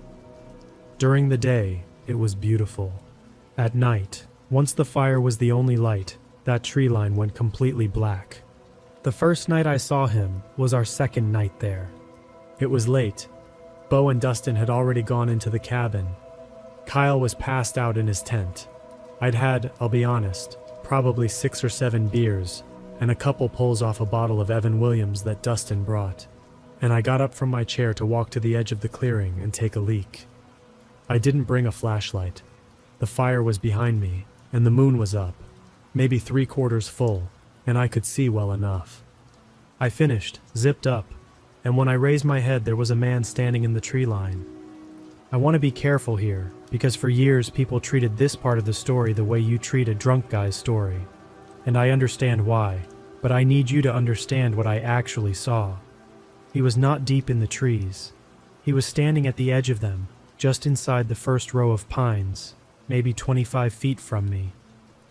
During the day, it was beautiful. At night, once the fire was the only light, that tree line went completely black. The first night I saw him was our second night there. It was late. Bo and Dustin had already gone into the cabin. Kyle was passed out in his tent. I'd had, I'll be honest, probably 6 or 7 beers, and a couple pulls off a bottle of Evan Williams that Dustin brought, and I got up from my chair to walk to the edge of the clearing and take a leak. I didn't bring a flashlight. The fire was behind me, and the moon was up, maybe 3/4 full, and I could see well enough. I finished, zipped up, and when I raised my head there was a man standing in the tree line. I want to be careful here, because for years people treated this part of the story the way you treat a drunk guy's story. And I understand why, but I need you to understand what I actually saw. He was not deep in the trees. He was standing at the edge of them, just inside the first row of pines, maybe 25 feet from me.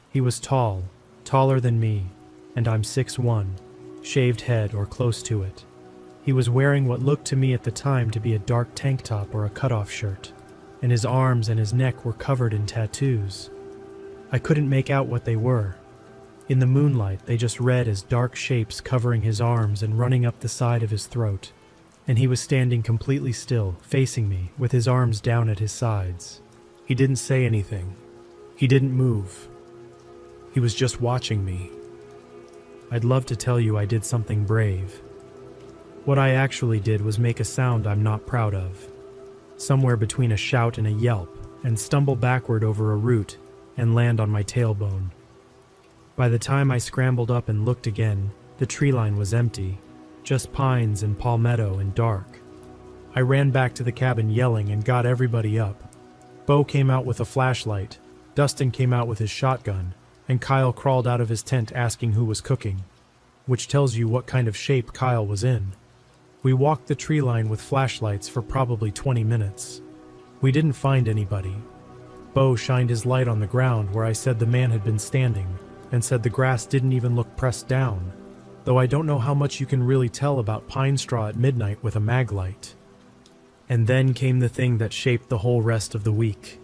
He was tall, taller than me, and I'm 6'1", shaved head or close to it. He was wearing what looked to me at the time to be a dark tank top or a cutoff shirt, and his arms and his neck were covered in tattoos. I couldn't make out what they were. In the moonlight, they just read as dark shapes covering his arms and running up the side of his throat, and he was standing completely still, facing me, with his arms down at his sides. He didn't say anything. He didn't move. He was just watching me. I'd love to tell you I did something brave. What I actually did was make a sound I'm not proud of, somewhere between a shout and a yelp, and stumble backward over a root and land on my tailbone. By the time I scrambled up and looked again, the tree line was empty, just pines and palmetto and dark. I ran back to the cabin yelling and got everybody up. Bo came out with a flashlight, Dustin came out with his shotgun, and Kyle crawled out of his tent asking who was cooking, which tells you what kind of shape Kyle was in. We walked the tree line with flashlights for probably 20 minutes. We didn't find anybody. Bo shined his light on the ground where I said the man had been standing, and said the grass didn't even look pressed down, though I don't know how much you can really tell about pine straw at midnight with a mag light. And then came the thing that shaped the whole rest of the week.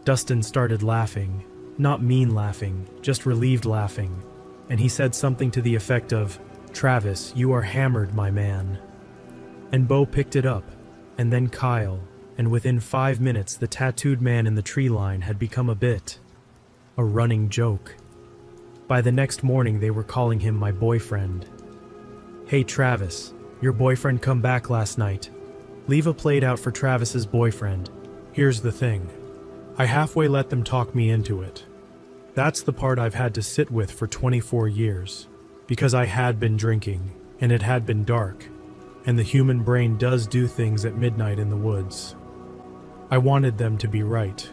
Dustin started laughing, not mean laughing, just relieved laughing, and he said something to the effect of, "Travis, you are hammered, my man." And Bo picked it up, and then Kyle, and within 5 minutes the tattooed man in the tree line had become a running joke. By the next morning they were calling him my boyfriend. "Hey Travis, your boyfriend come back last night. Leave a plate out for Travis's boyfriend. Here's the thing. I halfway let them talk me into it. That's the part I've had to sit with for 24 years. Because I had been drinking, and it had been dark, and the human brain does do things at midnight in the woods. I wanted them to be right.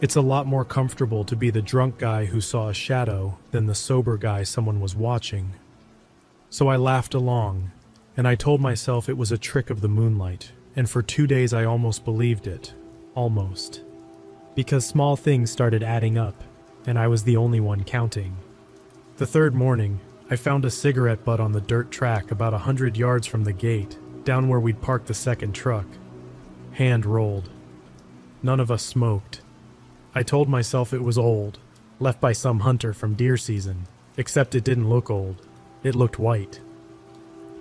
It's a lot more comfortable to be the drunk guy who saw a shadow than the sober guy someone was watching.
So I laughed along, and I told myself it was a trick of the moonlight, and for 2 days I almost believed it. Almost. Because small things started adding up, and I was the only one counting. The third morning, I found a cigarette butt on the dirt track about 100 yards from the gate, down where we'd parked the second truck. Hand rolled. None of us smoked. I told myself it was old, left by some hunter from deer season, except it didn't look old. It looked white.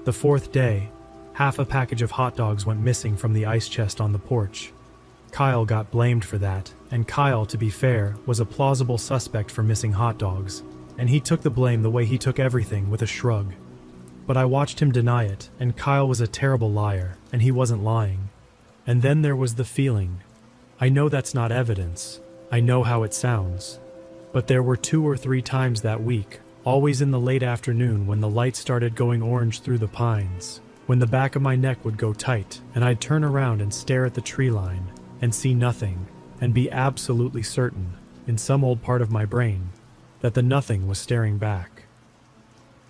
The fourth day, half a package of hot dogs went missing from the ice chest on the porch. Kyle got blamed for that, and Kyle, to be fair, was a plausible suspect for missing hot dogs, and he took the blame the way he took everything, with a shrug. But I watched him deny it, and Kyle was a terrible liar, and he wasn't lying. And then there was the feeling. I know that's not evidence. I know how it sounds. But there were 2 or 3 times that week, always in the late afternoon when the light started going orange through the pines, when the back of my neck would go tight, and I'd turn around and stare at the tree line, and see nothing, and be absolutely certain, in some old part of my brain, that the nothing was staring back.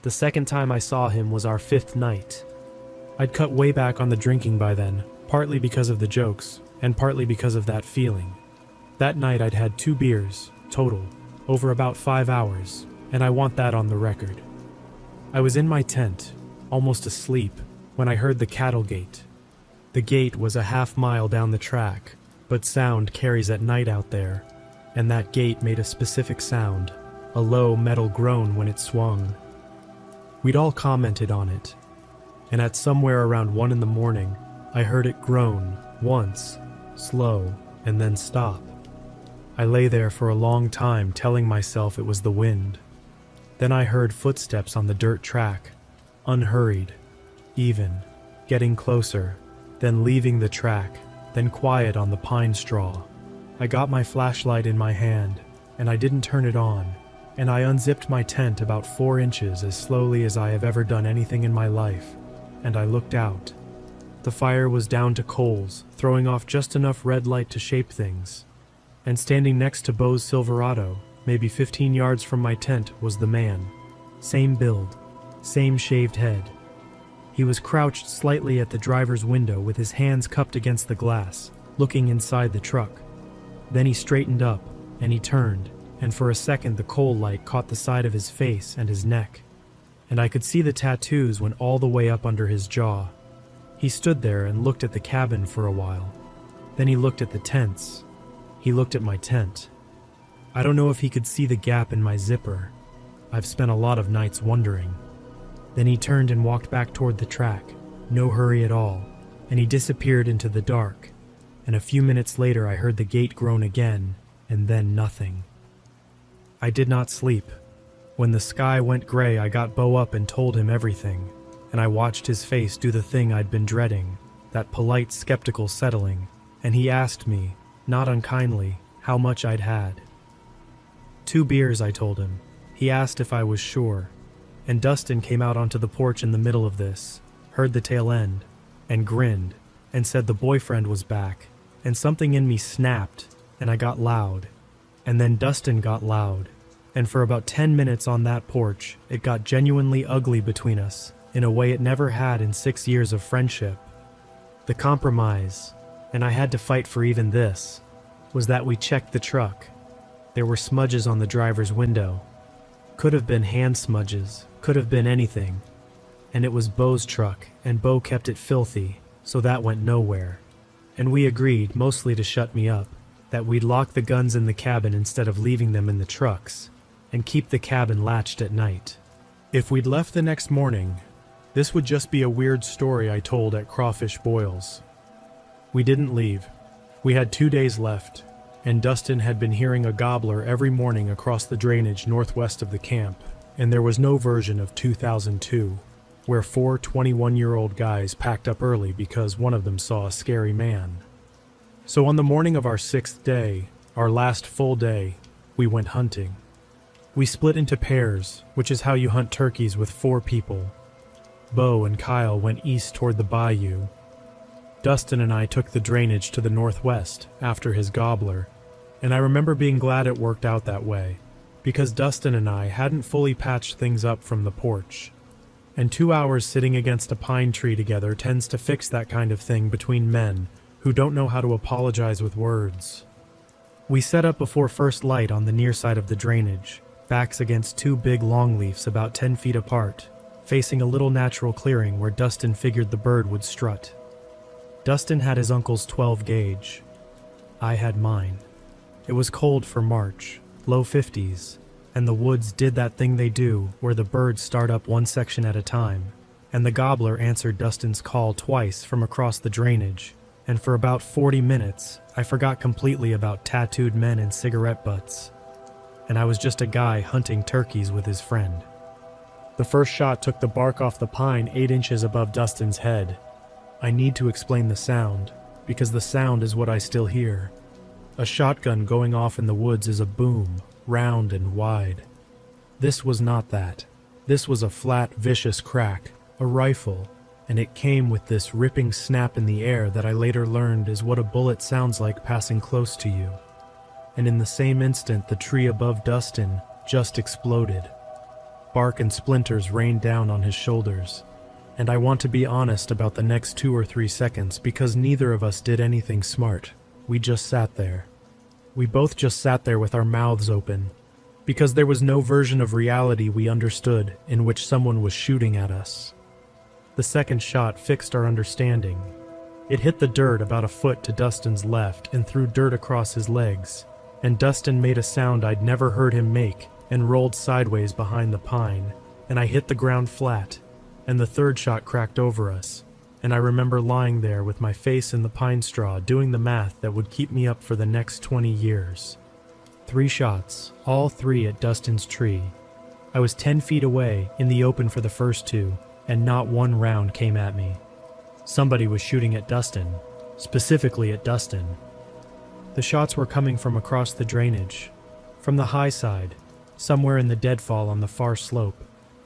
The second time I saw him was our 5th night. I'd cut way back on the drinking by then, partly because of the jokes, and partly because of that feeling. That night I'd had 2 beers, total, over about 5 hours, and I want that on the record. I was in my tent, almost asleep, when I heard the cattle gate. The gate was a half-mile down the track, but sound carries at night out there, and that gate made a specific sound, a low metal groan when it swung. We'd all commented on it, and at somewhere around 1 in the morning, I heard it groan, once, slow, and then stop. I lay there for a long time telling myself it was the wind. Then I heard footsteps on the dirt track, unhurried, even, getting closer, then leaving the track, then quiet on the pine straw. I got my flashlight in my hand, and I didn't turn it on, and I unzipped my tent about 4 inches as slowly as I have ever done anything in my life, and I looked out. The fire was down to coals, throwing off just enough red light to shape things, and standing next to Bo's Silverado, maybe 15 yards from my tent, was the man. Same build, same shaved head. He was crouched slightly at the driver's window with his hands cupped against the glass, looking inside the truck. Then he straightened up, and he turned, and for a second the coal light caught the side of his face and his neck, and I could see the tattoos went all the way up under his jaw. He stood there and looked at the cabin for a while. Then he looked at the tents. He looked at my tent. I don't know if he could see the gap in my zipper. I've spent a lot of nights wondering. Then he turned and walked back toward the track, no hurry at all, and he disappeared into the dark. And a few minutes later I heard the gate groan again, and then nothing. I did not sleep. When the sky went gray, I got Bo up and told him everything, and I watched his face do the thing I'd been dreading, that polite, skeptical settling, and he asked me, not unkindly, how much I'd had. 2 beers, I told him. He asked if I was sure, and Dustin came out onto the porch in the middle of this, heard the tail end, and grinned, and said the boyfriend was back, and something in me snapped, and I got loud, and then Dustin got loud, and for about 10 minutes on that porch, it got genuinely ugly between us, in a way it never had in 6 years of friendship. The compromise, and I had to fight for even this, was that we checked the truck. There were smudges on the driver's window. Could have been hand smudges, could have been anything. And it was Bo's truck, and Bo kept it filthy, so that went nowhere. And we agreed, mostly to shut me up, that we'd lock the guns in the cabin instead of leaving them in the trucks, and keep the cabin latched at night. If we'd left the next morning, this would just be a weird story I told at Crawfish Boils. We didn't leave. We had 2 days left, and Dustin had been hearing a gobbler every morning across the drainage northwest of the camp, and there was no version of 2002, where 4 21-year-old guys packed up early because one of them saw a scary man. So on the morning of our 6th day, our last full day, we went hunting. We split into pairs, which is how you hunt turkeys with 4 people. Bo and Kyle went east toward the bayou. Dustin and I took the drainage to the northwest after his gobbler, and I remember being glad it worked out that way, because Dustin and I hadn't fully patched things up from the porch, and 2 hours sitting against a pine tree together tends to fix that kind of thing between men who don't know how to apologize with words. We set up before first light on the near side of the drainage, backs against 2 big longleafs about 10 feet apart, facing a little natural clearing where Dustin figured the bird would strut. Dustin had his uncle's 12 gauge. I had mine. It was cold for March, low 50s, and the woods did that thing they do where the birds start up one section at a time, and the gobbler answered Dustin's call twice from across the drainage, and for about 40 minutes, I forgot completely about tattooed men and cigarette butts, and I was just a guy hunting turkeys with his friend. The first shot took the bark off the pine 8 inches above Dustin's head. I need to explain the sound, because the sound is what I still hear. A shotgun going off in the woods is a boom, round and wide. This was not that. This was a flat, vicious crack, a rifle, and it came with this ripping snap in the air that I later learned is what a bullet sounds like passing close to you. And in the same instant, the tree above Dustin just exploded. Bark and splinters rained down on his shoulders. And I want to be honest about the next 2 or 3 seconds because neither of us did anything smart. We just sat there. We both just sat there with our mouths open, because there was no version of reality we understood in which someone was shooting at us. The second shot fixed our understanding. It hit the dirt about a foot to Dustin's left and threw dirt across his legs, and Dustin made a sound I'd never heard him make and rolled sideways behind the pine, and I hit the ground flat, and the third shot cracked over us, and I remember lying there with my face in the pine straw doing the math that would keep me up for the next 20 years. 3 shots, all 3 at Dustin's tree. I was 10 feet away in the open for the first 2, and not one round came at me. Somebody was shooting at Dustin, specifically at Dustin. The shots were coming from across the drainage, from the high side, somewhere in the deadfall on the far slope,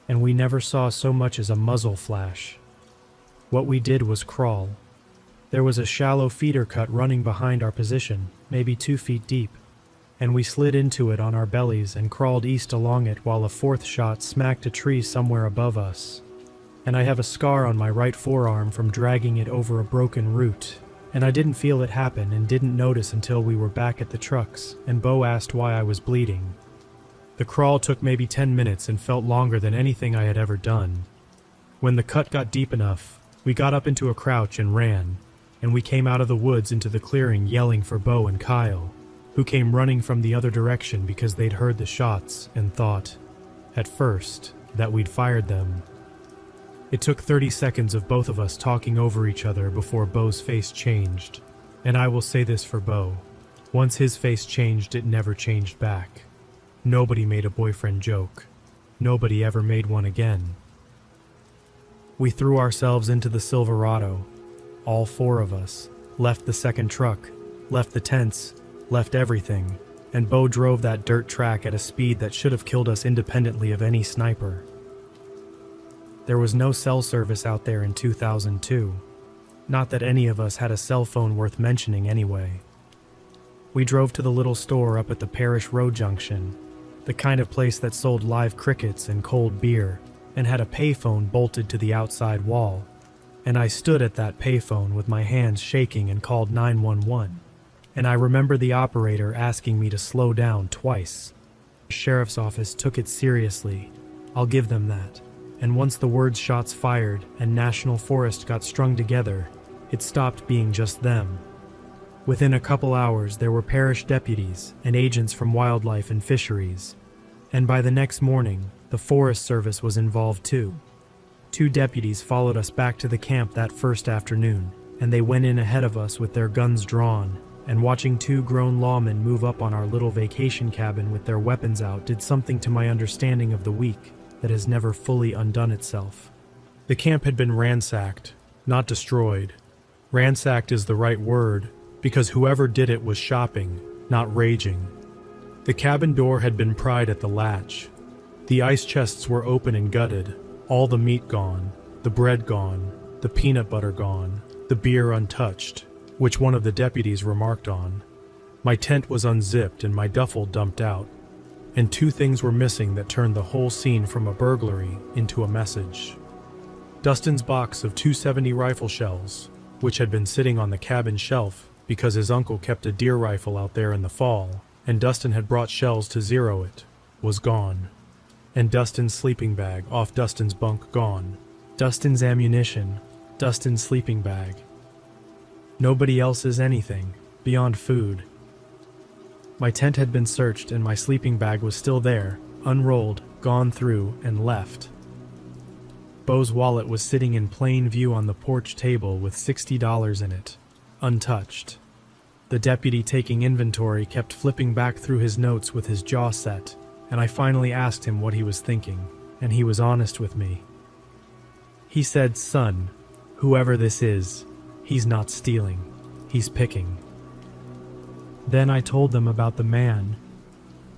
and we never saw so much as a muzzle flash. What we did was crawl. There was a shallow feeder cut running behind our position, maybe 2 feet deep, and we slid into it on our bellies and crawled east along it while a 4th shot smacked a tree somewhere above us. And I have a scar on my right forearm from dragging it over a broken root, and I didn't feel it happen and didn't notice until we were back at the trucks and Bo asked why I was bleeding. The crawl took maybe 10 minutes and felt longer than anything I had ever done. When the cut got deep enough, we got up into a crouch and ran, and we came out of the woods into the clearing yelling for Bo and Kyle, who came running from the other direction because they'd heard the shots and thought, at first, that we'd fired them. It took 30 seconds of both of us talking over each other before Bo's face changed, and I will say this for Bo. Once his face changed, it never changed back. Nobody made a boyfriend joke. Nobody ever made one again. We threw ourselves into the Silverado. All 4 of us. Left the second truck. Left the tents. Left everything. And Bo drove that dirt track at a speed that should have killed us independently of any sniper. There was no cell service out there in 2002. Not that any of us had a cell phone worth mentioning anyway. We drove to the little store up at the Parish Road Junction, the kind of place that sold live crickets and cold beer, and had a payphone bolted to the outside wall. And I stood at that payphone with my hands shaking and called 911. And I remember the operator asking me to slow down twice. The sheriff's office took it seriously. I'll give them that. And once the words shots fired and National Forest got strung together, it stopped being just them. Within a couple hours, there were parish deputies and agents from wildlife and fisheries. And by the next morning, the Forest Service was involved too. 2 deputies followed us back to the camp that first afternoon, and they went in ahead of us with their guns drawn, and watching 2 grown lawmen move up on our little vacation cabin with their weapons out did something to my understanding of the week that has never fully undone itself. The camp had been ransacked, not destroyed. Ransacked is the right word, because whoever did it was shopping, not raging. The cabin door had been pried at the latch. The ice chests were open and gutted, all the meat gone, the bread gone, the peanut butter gone, the beer untouched, which one of the deputies remarked on. My tent was unzipped and my duffel dumped out, and 2 things were missing that turned the whole scene from a burglary into a message. Dustin's box of 270 rifle shells, which had been sitting on the cabin shelf because his uncle kept a deer rifle out there in the fall, and Dustin had brought shells to zero it, was gone. And Dustin's sleeping bag off Dustin's bunk gone.
Dustin's ammunition, Dustin's sleeping bag. Nobody else's anything, beyond food. My tent had been searched and my sleeping bag was still there, unrolled, gone through, and left. Bo's wallet was sitting in plain view on the porch table with $60 in it, untouched. The deputy taking inventory kept flipping back through his notes with his jaw set, and I finally asked him what he was thinking, and he was honest with me. He said, "Son, whoever this is, he's not stealing, he's picking." Then I told them about the man.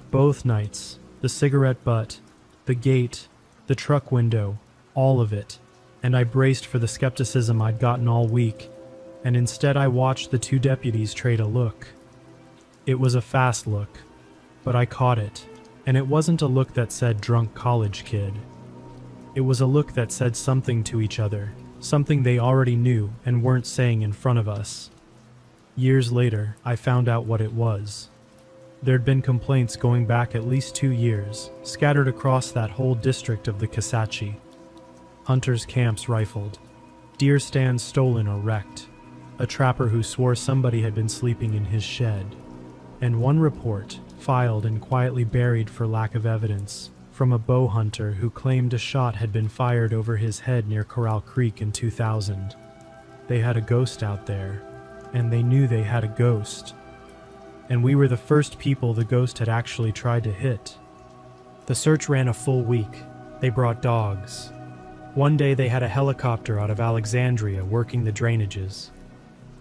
Both nights, the cigarette butt, the gate, the truck window, all of it, and I braced for the skepticism I'd gotten all week, and instead I watched the two deputies trade a look. It was a fast look, but I caught it, and it wasn't a look that said drunk college kid. It was a look that said something to each other, something they already knew and weren't saying in front of us. Years later, I found out what it was. There'd been complaints going back at least 2 years, scattered across that whole district of the Kisatchie. Hunters' camps rifled, deer stands stolen or wrecked, a trapper who swore somebody had been sleeping in his shed, and one report, filed and quietly buried for lack of evidence, from a bow hunter who claimed a shot had been fired over his head near Corral Creek in 2000. They had a ghost out there, and they knew they had a ghost. And we were the first people the ghost had actually tried to hit. The search ran a full week. They brought dogs. One day they had a helicopter out of Alexandria working the drainages.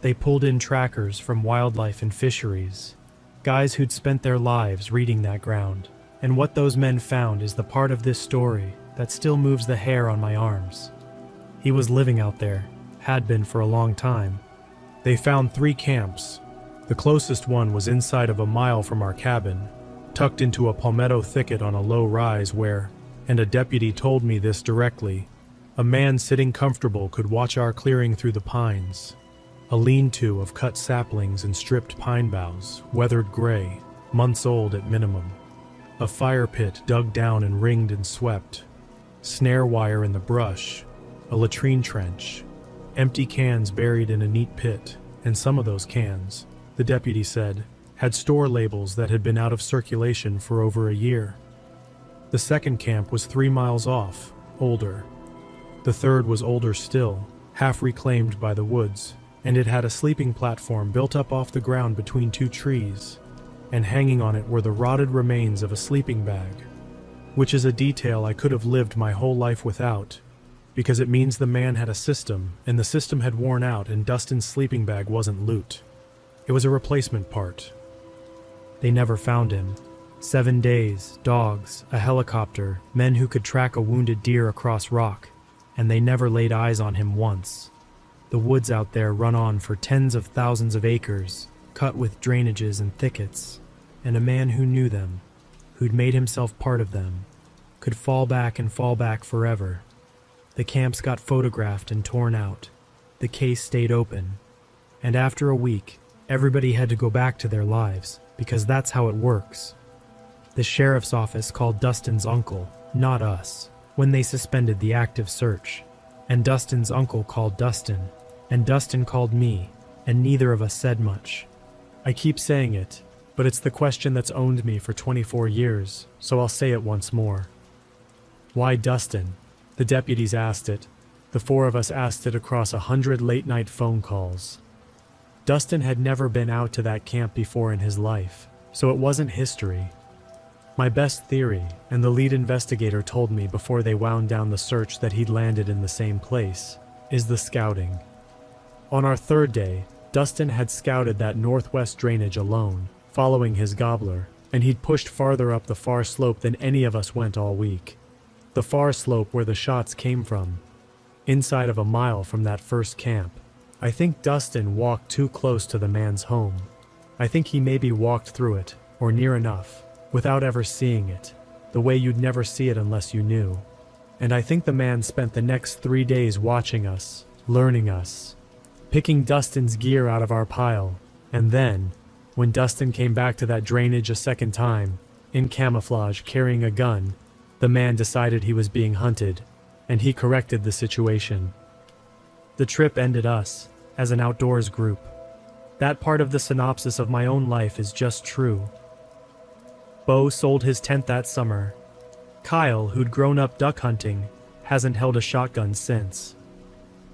They pulled in trackers from wildlife and fisheries, guys who'd spent their lives reading that ground. And what those men found is the part of this story that still moves the hair on my arms. He was living out there, had been for a long time.
They found 3 camps. The closest one was inside of a mile from our cabin, tucked into a palmetto thicket on a low rise where, and a deputy told me this directly, a man sitting comfortable could watch our clearing through the pines. A lean-to of cut saplings and stripped pine boughs, weathered gray, months old at minimum. A fire pit dug down and ringed and swept. Snare wire in the brush. A latrine trench. Empty cans buried in a neat pit, and some of those cans, the deputy said, had store labels that had been out of circulation for over a year. The second camp was 3 miles off, older. The third was older still, half reclaimed by the woods, and it had a sleeping platform built up off the ground between 2 trees, and hanging on it were the rotted remains of a sleeping bag, which is a detail I could have lived my whole life without, because it means the man had a system, and the system had worn out and Dustin's sleeping bag wasn't loot. It was a replacement part.
They never found him. 7 days, dogs, a helicopter, men who could track a wounded deer across rock, and they never laid eyes on him once. The woods out there run on for tens of thousands of acres, cut with drainages and thickets, and a man who knew them, who'd made himself part of them, could fall back forever. The camps got photographed and torn out. The case stayed open. And after a week, everybody had to go back to their lives, because that's how it works. The sheriff's office called Dustin's uncle, not us, when they suspended the active search. And Dustin's uncle called Dustin, and Dustin called me, and neither of us said much. I keep saying it, but it's the question that's owned me for 24 years, so I'll say it once more. Why Dustin? The deputies asked it. The 4 of us asked it across 100 late-night phone calls. Dustin had never been out to that camp before in his life, so it wasn't history. My best theory, and the lead investigator told me before they wound down the search that he'd landed in the same place, is the scouting. On our 3rd day, Dustin had scouted that northwest drainage alone, following his gobbler, and he'd pushed farther up the far slope than any of us went all week. The far slope where the shots came from, inside of a mile from that first camp. I think Dustin walked too close to the man's home. I think he maybe walked through it, or near enough, without ever seeing it, the way you'd never see it unless you knew. And I think the man spent the next 3 days watching us, learning us, picking Dustin's gear out of our pile. And then, when Dustin came back to that drainage a second time, in camouflage carrying a gun, the man decided he was being hunted, and he corrected the situation. The trip ended us, as an outdoors group. That part of the synopsis of my own life is just true. Bo sold his tent that summer. Kyle, who'd grown up duck hunting, hasn't held a shotgun since.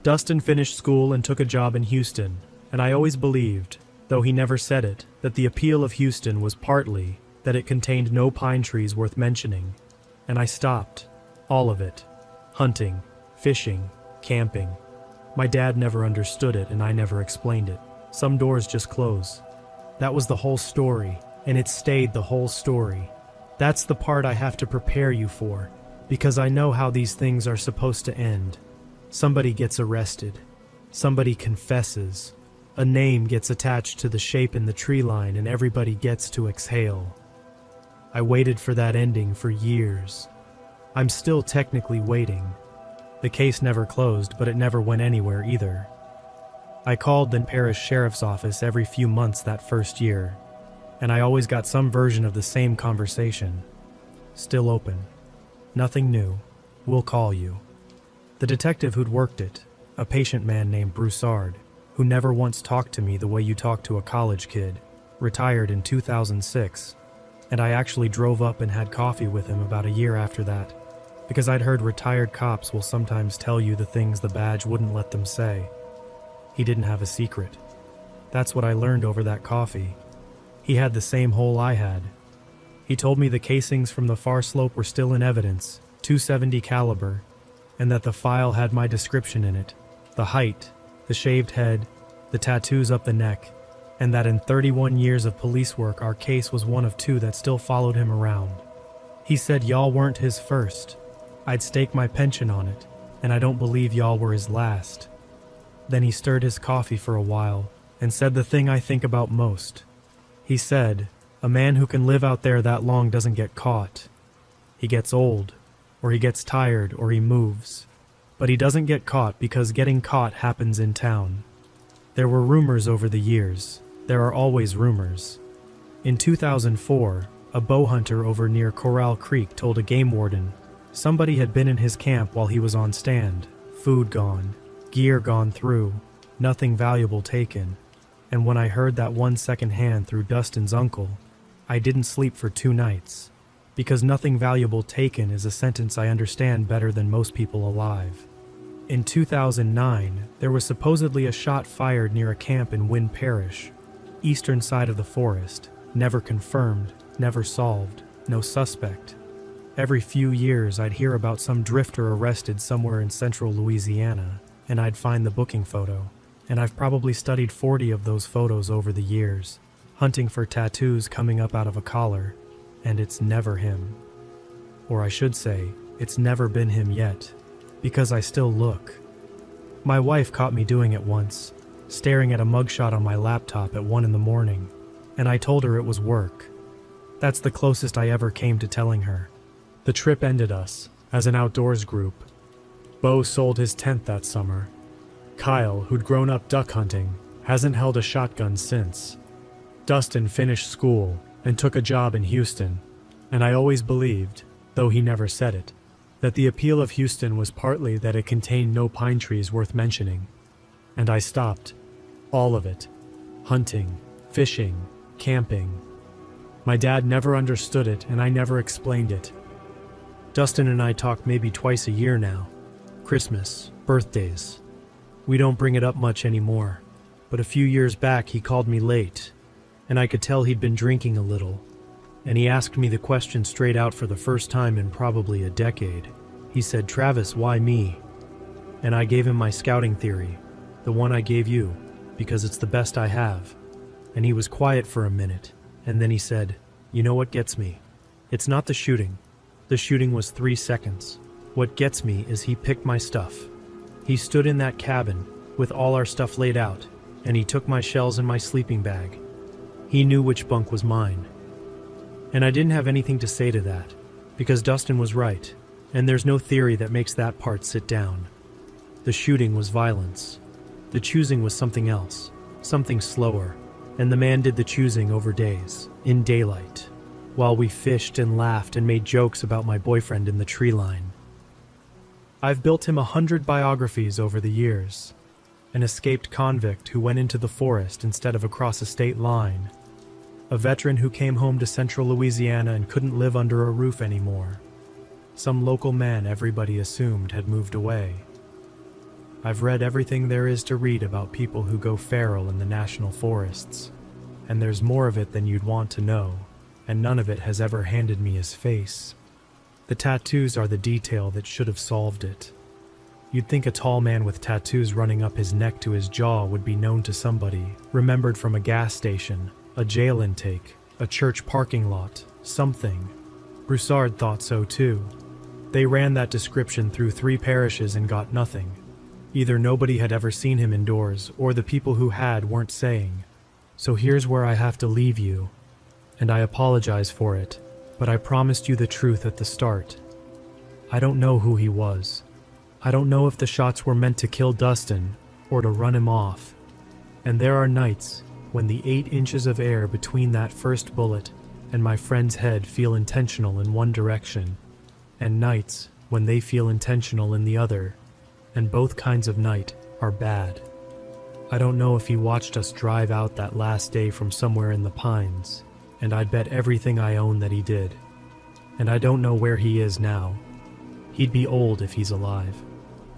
Dustin finished school and took a job in Houston, and I always believed, though he never said it, that the appeal of Houston was partly that it contained no pine trees worth mentioning. And I stopped. All of it. Hunting, fishing, camping. My dad never understood it and I never explained it. Some doors just close. That was the whole story, and it stayed the whole story. That's the part I have to prepare you for, because I know how these things are supposed to end. Somebody gets arrested. Somebody confesses. A name gets attached to the shape in the tree line and everybody gets to exhale. I waited for that ending for years. I'm still technically waiting. The case never closed, but it never went anywhere either. I called the parish sheriff's office every few months that first year, and I always got some version of the same conversation. Still open. Nothing new. We'll call you. The detective who'd worked it, a patient man named Broussard, who never once talked to me the way you talk to a college kid, retired in 2006, and I actually drove up and had coffee with him about a year after that, because I'd heard retired cops will sometimes tell you the things the badge wouldn't let them say. He didn't have a secret. That's what I learned over that coffee. He had the same hole I had. He told me the casings from the far slope were still in evidence, .270 caliber, and that the file had my description in it, the height, the shaved head, the tattoos up the neck, and that in 31 years of police work our case was one of 2 that still followed him around. He said y'all weren't his first. I'd stake my pension on it, and I don't believe y'all were his last. Then he stirred his coffee for a while and said the thing I think about most. He said, a man who can live out there that long doesn't get caught. He gets old, or he gets tired, or he moves. But he doesn't get caught because getting caught happens in town. There were rumors over the years. There are always rumors. In 2004, a bow hunter over near Corral Creek told a game warden somebody had been in his camp while he was on stand, food gone, gear gone through, nothing valuable taken. And when I heard that 1 second-hand through Dustin's uncle, I didn't sleep for 2 nights, because nothing valuable taken is a sentence I understand better than most people alive. In 2009, there was supposedly a shot fired near a camp in Wynn Parish, eastern side of the forest, never confirmed, never solved, no suspect. Every few years I'd hear about some drifter arrested somewhere in central Louisiana, and I'd find the booking photo. And I've probably studied 40 of those photos over the years, hunting for tattoos coming up out of a collar, and it's never him. Or I should say, it's never been him yet, because I still look. My wife caught me doing it once, staring at a mugshot on my laptop at 1 in the morning, and I told her it was work. That's the closest I ever came to telling her.
The trip ended us, as an outdoors group. Bo sold his tent that summer. Kyle, who'd grown up duck hunting, hasn't held a shotgun since. Dustin finished school and took a job in Houston, and I always believed, though he never said it, that the appeal of Houston was partly that it contained no pine trees worth mentioning. And I stopped. All of it. Hunting, fishing, camping. My dad never understood it and I never explained it. Dustin and I talk maybe twice a year now. Christmas, birthdays. We don't bring it up much anymore, but a few years back he called me late, and I could tell he'd been drinking a little, and he asked me the question straight out for the first time in probably a decade. He said, "Travis, why me?" And I gave him my scouting theory, the one I gave you, because it's the best I have. And he was quiet for a minute, and then he said, "You know what gets me? It's not the shooting. The shooting was 3 seconds. What gets me is he picked my stuff. He stood in that cabin with all our stuff laid out, and he took my shells and my sleeping bag. He knew which bunk was mine." And I didn't have anything to say to that, because Dustin was right. And there's no theory that makes that part sit down. The shooting was violence. The choosing was something else, something slower, and the man did the choosing over days, in daylight, while we fished and laughed and made jokes about my boyfriend in the tree line. I've built him 100 biographies over the years. An escaped convict who went into the forest instead of across a state line. A veteran who came home to central Louisiana and couldn't live under a roof anymore. Some local man everybody assumed had moved away. I've read everything there is to read about people who go feral in the national forests, and there's more of it than you'd want to know, and none of it has ever handed me his face. The tattoos are the detail that should have solved it. You'd think a tall man with tattoos running up his neck to his jaw would be known to somebody, remembered from a gas station, a jail intake, a church parking lot, something. Broussard thought so too. They ran that description through 3 parishes and got nothing. Either nobody had ever seen him indoors, or the people who had weren't saying. So here's where I have to leave you, and I apologize for it, but I promised you the truth at the start. I don't know who he was. I don't know if the shots were meant to kill Dustin, or to run him off. And there are nights when the 8 inches of air between that first bullet and my friend's head feel intentional in one direction, and nights when they feel intentional in the other, and both kinds of night are bad. I don't know if he watched us drive out that last day from somewhere in the pines, and I'd bet everything I own that he did. And I don't know where he is now. He'd be old if he's alive.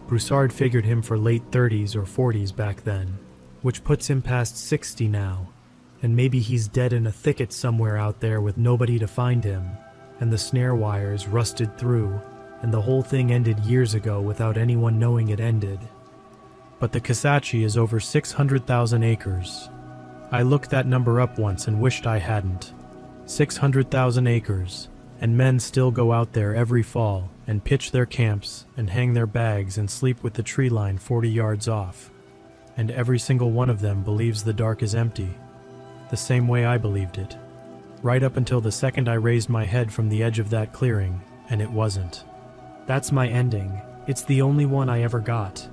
Broussard figured him for late 30s or 40s back then, which puts him past 60 now, and maybe he's dead in a thicket somewhere out there with nobody to find him, and the snare wires rusted through, and the whole thing ended years ago without anyone knowing it ended. But the Kisatchie is over 600,000 acres. I looked that number up once and wished I hadn't. 600,000 acres, and men still go out there every fall and pitch their camps and hang their bags and sleep with the tree line 40 yards off. And every single one of them believes the dark is empty, the same way I believed it. Right up until the second I raised my head from the edge of that clearing, and it wasn't. That's my ending. It's the only one I ever got.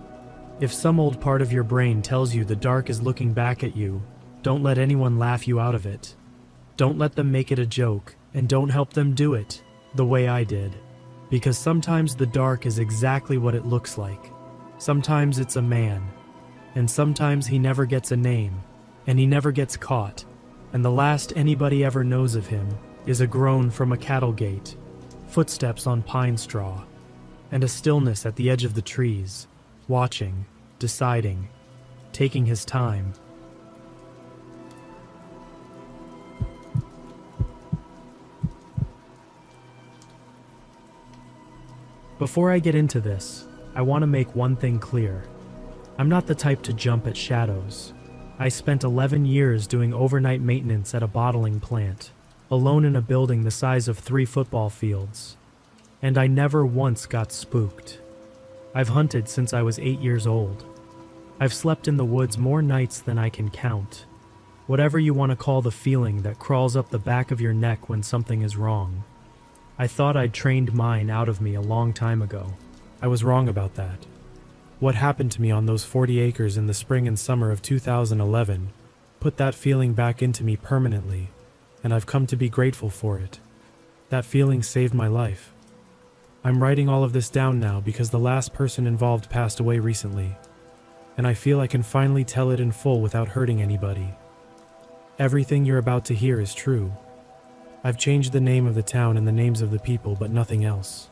If some old part of your brain tells you the dark is looking back at you, don't let anyone laugh you out of it. Don't let them make it a joke, and don't help them do it the way I did. Because sometimes the dark is exactly what it looks like. Sometimes it's a man, and sometimes he never gets a name, and he never gets caught, and the last anybody ever knows of him is a groan from a cattle gate, footsteps on pine straw, and a stillness at the edge of the trees, watching, deciding, taking his time. Before I get into this, I want to make one thing clear. I'm not the type to jump at shadows. I spent 11 years doing overnight maintenance at a bottling plant, alone in a building the size of 3 football fields. And I never once got spooked. I've hunted since I was 8 years old. I've slept in the woods more nights than I can count. Whatever you want to call the feeling that crawls up the back of your neck when something is wrong. I thought I'd trained mine out of me a long time ago. I was wrong about that. What happened to me on those 40 acres in the spring and summer of 2011 put that feeling back into me permanently, and I've come to be grateful for it. That feeling saved my life. I'm writing all of this down now because the last person involved passed away recently, and I feel I can finally tell it in full without hurting anybody. Everything you're about to hear is true. I've changed the name of the town and the names of the people, but nothing else.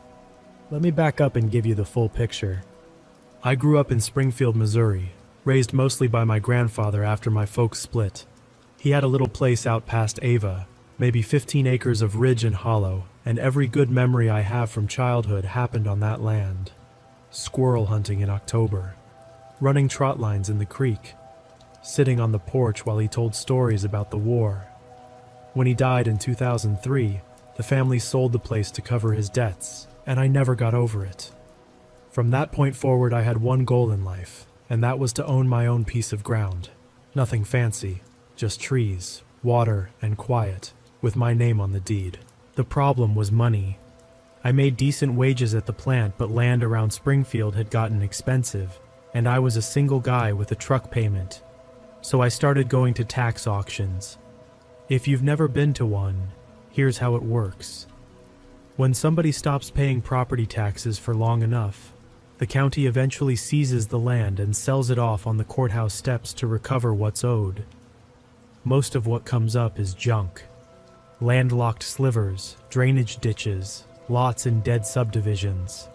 Let me back up and give you the full picture. I grew up in Springfield, Missouri, raised mostly by my grandfather after my folks split. He had a little place out past Ava, maybe 15 acres of ridge and hollow, and every good memory I have from childhood happened on that land. Squirrel hunting in October, running trot lines in the creek, sitting on the porch while he told stories about the war. When he died in 2003, the family sold the place to cover his debts, and I never got over it. From that point forward, I had one goal in life, and that was to own my own piece of ground. Nothing fancy, just trees, water, and quiet, with my name on the deed. The problem was money.
I made decent wages at the plant, but land around Springfield had gotten expensive, and I was a single guy with a truck payment. So I started going to tax auctions. If you've never been to one, here's how it works. When somebody stops paying property taxes for long enough, the county eventually seizes the land and sells it off on the courthouse steps to recover what's owed. Most of what comes up is junk. Landlocked slivers, drainage ditches, lots in dead subdivisions.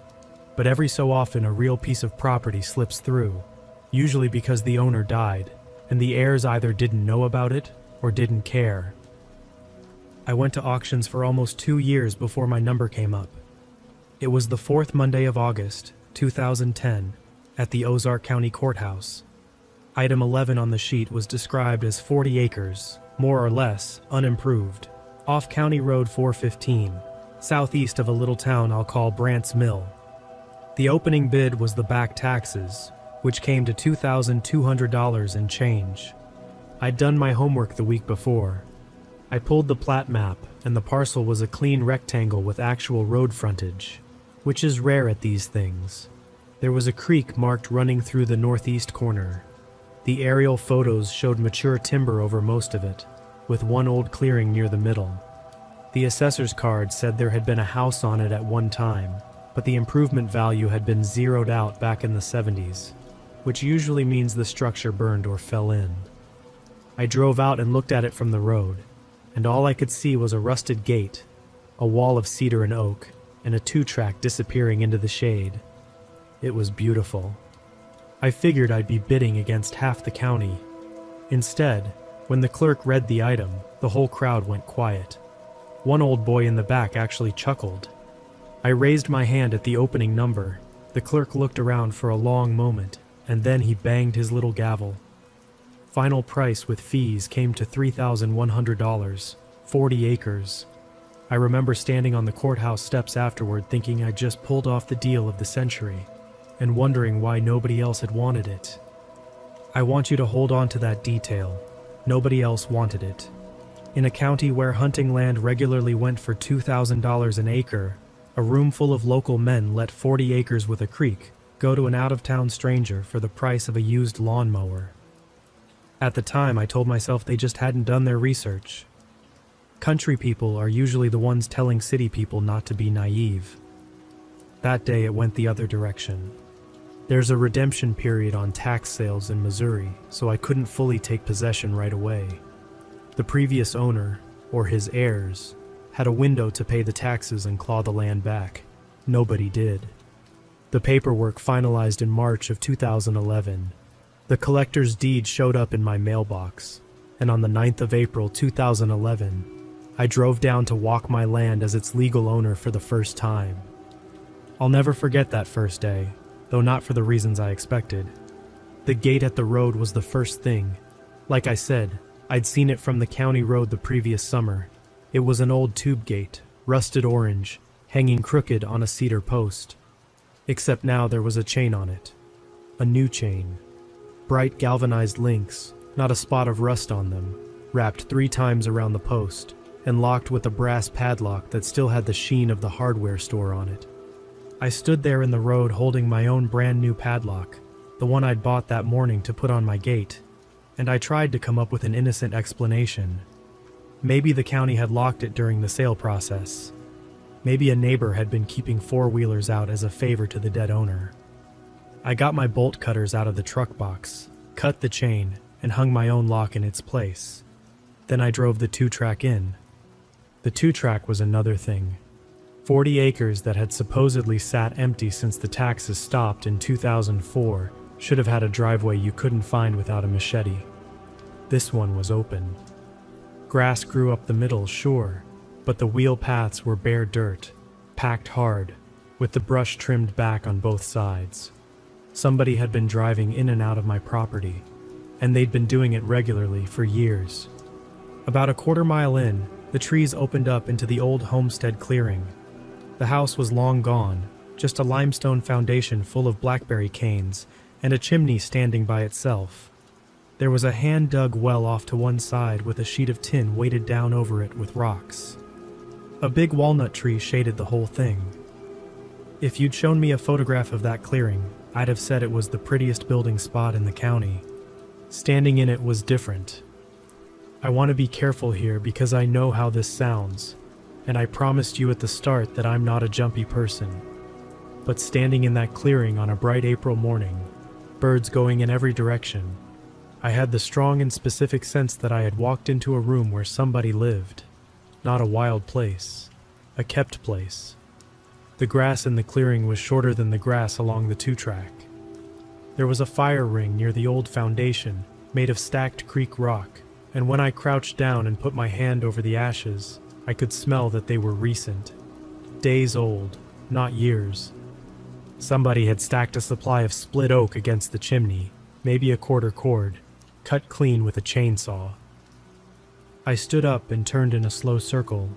But every so often a real piece of property slips through, usually because the owner died, and the heirs either didn't know about it or didn't care. I went to auctions for almost 2 years before my number came up. It was the 4th Monday of August, 2010, at the Ozark County Courthouse. Item 11 on the sheet was described as 40 acres, more or less, unimproved, off County Road 415, southeast of a little town I'll call Brant's Mill. The opening bid was the back taxes, which came to $2,200 and change. I'd done my homework the week before. I pulled the plat map, and the parcel was a clean rectangle with actual road frontage, which is rare at these things. There was a creek marked running through the northeast corner. The aerial photos showed mature timber over most of it, with one old clearing near the middle. The assessor's card said there had been a house on it at one time, but the improvement value had been zeroed out back in the 70s, which usually means the structure burned or fell in. I drove out and looked at it from the road, and all I could see was a rusted gate, a wall of cedar and oak, and a 2-track disappearing into the shade. It was beautiful. I figured I'd be bidding against half the county. Instead, when the clerk read the item, the whole crowd went quiet. One old boy in the back actually chuckled. I raised my hand at the opening number. The clerk looked around for a long moment, and then he banged his little gavel. Final price with fees came to $3,100, 40 acres. I remember standing on the courthouse steps afterward thinking I'd just pulled off the deal of the century, and wondering why nobody else had wanted it. I want you to hold on to that detail. Nobody else wanted it. In a county where hunting land regularly went for $2,000 an acre, a room full of local men let 40 acres with a creek go to an out-of-town stranger for the price of a used lawnmower. At the time, I told myself they just hadn't done their research. Country people are usually the ones telling city people not to be naive. That day, it went the other direction. There's a redemption period on tax sales in Missouri, so I couldn't fully take possession right away. The previous owner, or his heirs, had a window to pay the taxes and claw the land back. Nobody did. The paperwork finalized in March of 2011. The collector's deed showed up in my mailbox, and on the 9th of April 2011, I drove down to walk my land as its legal owner for the first time. I'll never forget that first day, though not for the reasons I expected. The gate at the road was the first thing. Like I said, I'd seen it from the county road the previous summer. It was an old tube gate, rusted orange, hanging crooked on a cedar post. Except now there was a chain on it. A new chain. Bright galvanized links, not a spot of rust on them, wrapped 3 times around the post, and locked with a brass padlock that still had the sheen of the hardware store on it. I stood there in the road holding my own brand new padlock, the one I'd bought that morning to put on my gate, and I tried to come up with an innocent explanation. Maybe the county had locked it during the sale process. Maybe a neighbor had been keeping 4-wheelers out as a favor to the dead owner. I got my bolt cutters out of the truck box, cut the chain, and hung my own lock in its place. Then I drove the 2-track in. The 2-track was another thing. 40 acres that had supposedly sat empty since the taxes stopped in 2004 should have had a driveway you couldn't find without a machete. This one was open. Grass grew up the middle, sure, but the wheel paths were bare dirt, packed hard, with the brush trimmed back on both sides. Somebody had been driving in and out of my property, and they'd been doing it regularly for years. About a quarter-mile in, the trees opened up into the old homestead clearing. The house was long gone, just a limestone foundation full of blackberry canes and a chimney standing by itself. There was a hand-dug well off to one side with a sheet of tin weighted down over it with rocks. A big walnut tree shaded the whole thing. If you'd shown me a photograph of that clearing, I'd have said it was the prettiest building spot in the county. Standing in it was different. I want to be careful here because I know how this sounds, and I promised you at the start that I'm not a jumpy person. But standing in that clearing on a bright April morning, birds going in every direction, I had the strong and specific sense that I had walked into a room where somebody lived. Not a wild place, a kept place. The grass in the clearing was shorter than the grass along the two-track. There was a fire ring near the old foundation, made of stacked creek rock, and when I crouched down and put my hand over the ashes, I could smell that they were recent. Days old, not years. Somebody had stacked a supply of split oak against the chimney, maybe a quarter cord, cut clean with a chainsaw. I stood up and turned in a slow circle,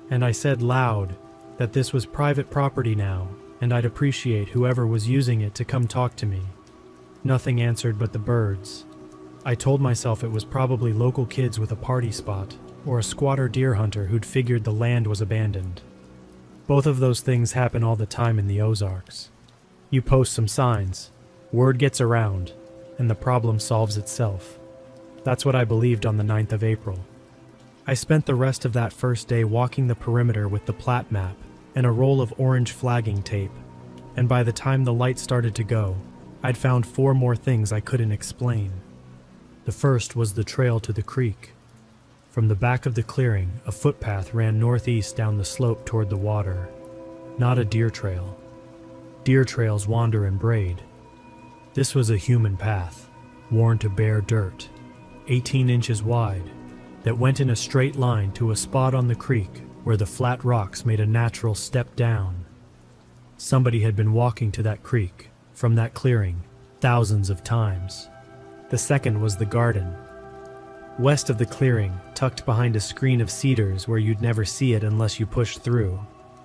and I said loud that this was private property now, and I'd appreciate whoever was using it to come talk to me. Nothing answered but the birds. I told myself it was probably local kids with a party spot, or a squatter deer hunter who'd figured the land was abandoned. Both of those things happen all the time in the Ozarks. You post some signs, word gets around, and the problem solves itself. That's what I believed on the 9th of April. I spent the rest of that first day walking the perimeter with the plat map and a roll of orange flagging tape, and by the time the light started to go, I'd found 4 more things I couldn't explain. The first was the trail to the creek. From the back of the clearing, a footpath ran northeast down the slope toward the water. Not a deer trail. Deer trails wander and braid. This was a human path, worn to bare dirt, 18 inches wide, that went in a straight line to a spot on the creek where the flat rocks made a natural step down. Somebody had been walking to that creek, from that clearing, thousands of times. The second was the garden. West of the clearing, tucked behind a screen of cedars where you'd never see it unless you pushed through,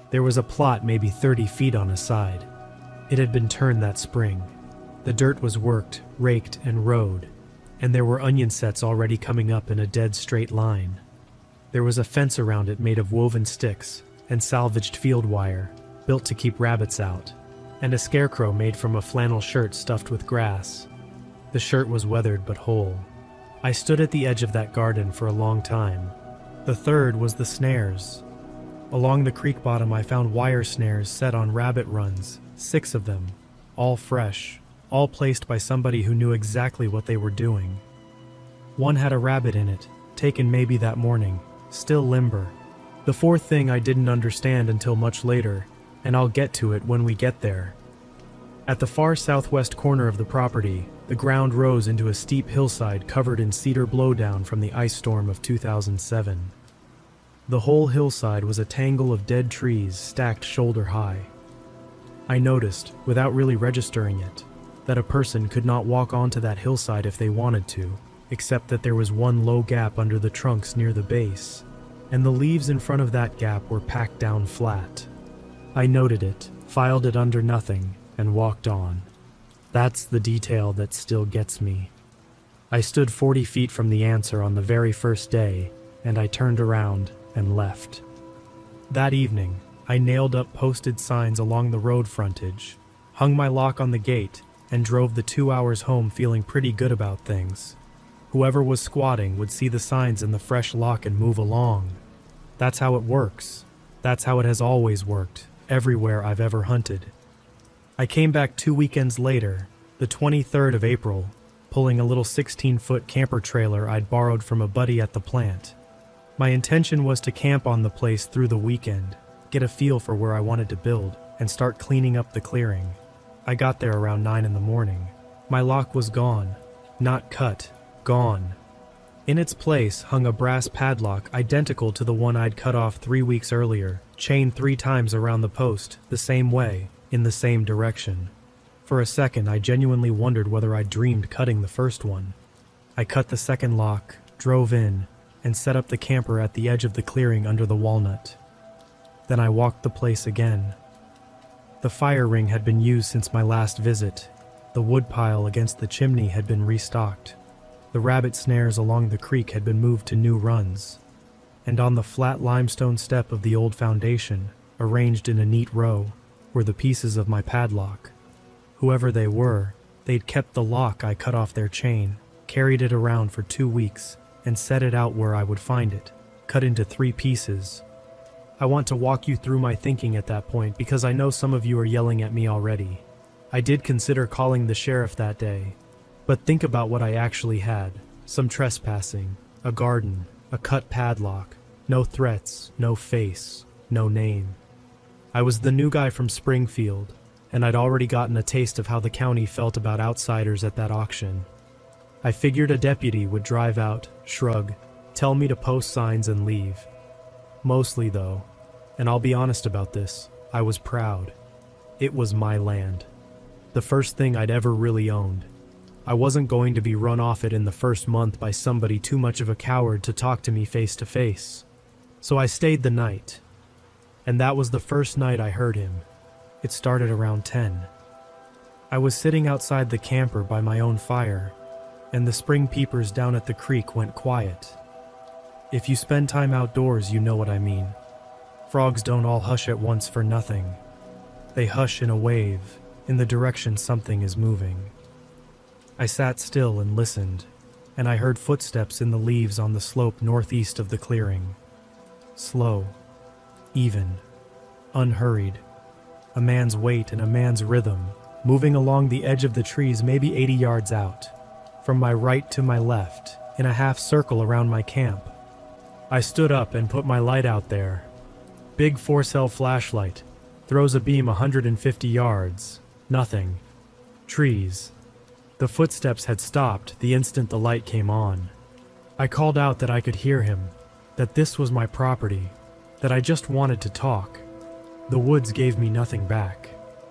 there was a plot maybe 30 feet on a side. It had been turned that spring. The dirt was worked, raked, and rowed, and there were onion sets already coming up in a dead straight line. There was a fence around it made of woven sticks and salvaged field wire, built to keep rabbits out, and a scarecrow made from a flannel shirt stuffed with grass. The shirt was weathered but whole. I stood at the edge of that garden for a long time. The third was the snares. Along the creek bottom I found wire snares set on rabbit runs, 6 of them, all fresh, all placed by somebody who knew exactly what they were doing. One had a rabbit in it, taken maybe that morning, still limber. The fourth thing I didn't understand until much later, and I'll get to it when we get there. At the far southwest corner of the property, the ground rose into a steep hillside covered in cedar blowdown from the ice storm of 2007. The whole hillside was a tangle of dead trees stacked shoulder high. I noticed, without really registering it, that a person could not walk onto that hillside if they wanted to, except that there was one low gap under the trunks near the base, and the leaves in front of that gap were packed down flat. I noted it, filed it under nothing, and walked on. That's the detail that still gets me. I stood 40 feet from the answer on the very first day, and I turned around and left. That evening, I nailed up posted signs along the road frontage, hung my lock on the gate, and drove the 2 hours home feeling pretty good about things. Whoever was squatting would see the signs in the fresh lock and move along. That's how it works. That's how it has always worked, everywhere I've ever hunted. I came back 2 weekends later, the 23rd of April, pulling a little 16-foot camper trailer I'd borrowed from a buddy at the plant. My intention was to camp on the place through the weekend, get a feel for where I wanted to build, and start cleaning up the clearing. I got there around 9 in the morning. My lock was gone. Not cut. Gone. In its place hung a brass padlock identical to the one I'd cut off 3 weeks earlier, chained 3 times around the post, the same way, in the same direction. For a second, I genuinely wondered whether I'd dreamed cutting the first one. I cut the second lock, drove in, and set up the camper at the edge of the clearing under the walnut. Then I walked the place again. The fire ring had been used since my last visit. The woodpile against the chimney had been restocked. The rabbit snares along the creek had been moved to new runs. and on the flat limestone step of the old foundation, arranged in a neat row, were the pieces of my padlock. Whoever they were, they'd kept the lock I cut off their chain, carried it around for 2 weeks, and set it out where I would find it, cut into 3 pieces. I want to walk you through my thinking at that point because I know some of you are yelling at me already. I did consider calling the sheriff that day, but think about what I actually had. Some trespassing, a garden, a cut padlock, no threats, no face, no name. I was the new guy from Springfield, and I'd already gotten a taste of how the county felt about outsiders at that auction. I figured a deputy would drive out, shrug, tell me to post signs and leave. Mostly though, and I'll be honest about this, I was proud. It was my land. The first thing I'd ever really owned. I wasn't going to be run off it in the first month by somebody too much of a coward to talk to me face to face. So I stayed the night. And that was the first night I heard him. It started around 10. I was sitting outside the camper by my own fire, and the spring peepers down at the creek went quiet. If you spend time outdoors, you know what I mean. Frogs don't all hush at once for nothing. They hush in a wave, in the direction something is moving. I sat still and listened, and I heard footsteps in the leaves on the slope northeast of the clearing. Slow, even, unhurried. A man's weight and a man's rhythm, moving along the edge of the trees maybe 80 yards out, from my right to my left, in a half circle around my camp. I stood up and put my light out there. Big 4-cell flashlight, throws a beam 150 yards, nothing. Trees. The footsteps had stopped the instant the light came on. I called out that I could hear him, that this was my property, that I just wanted to talk. The woods gave me nothing back.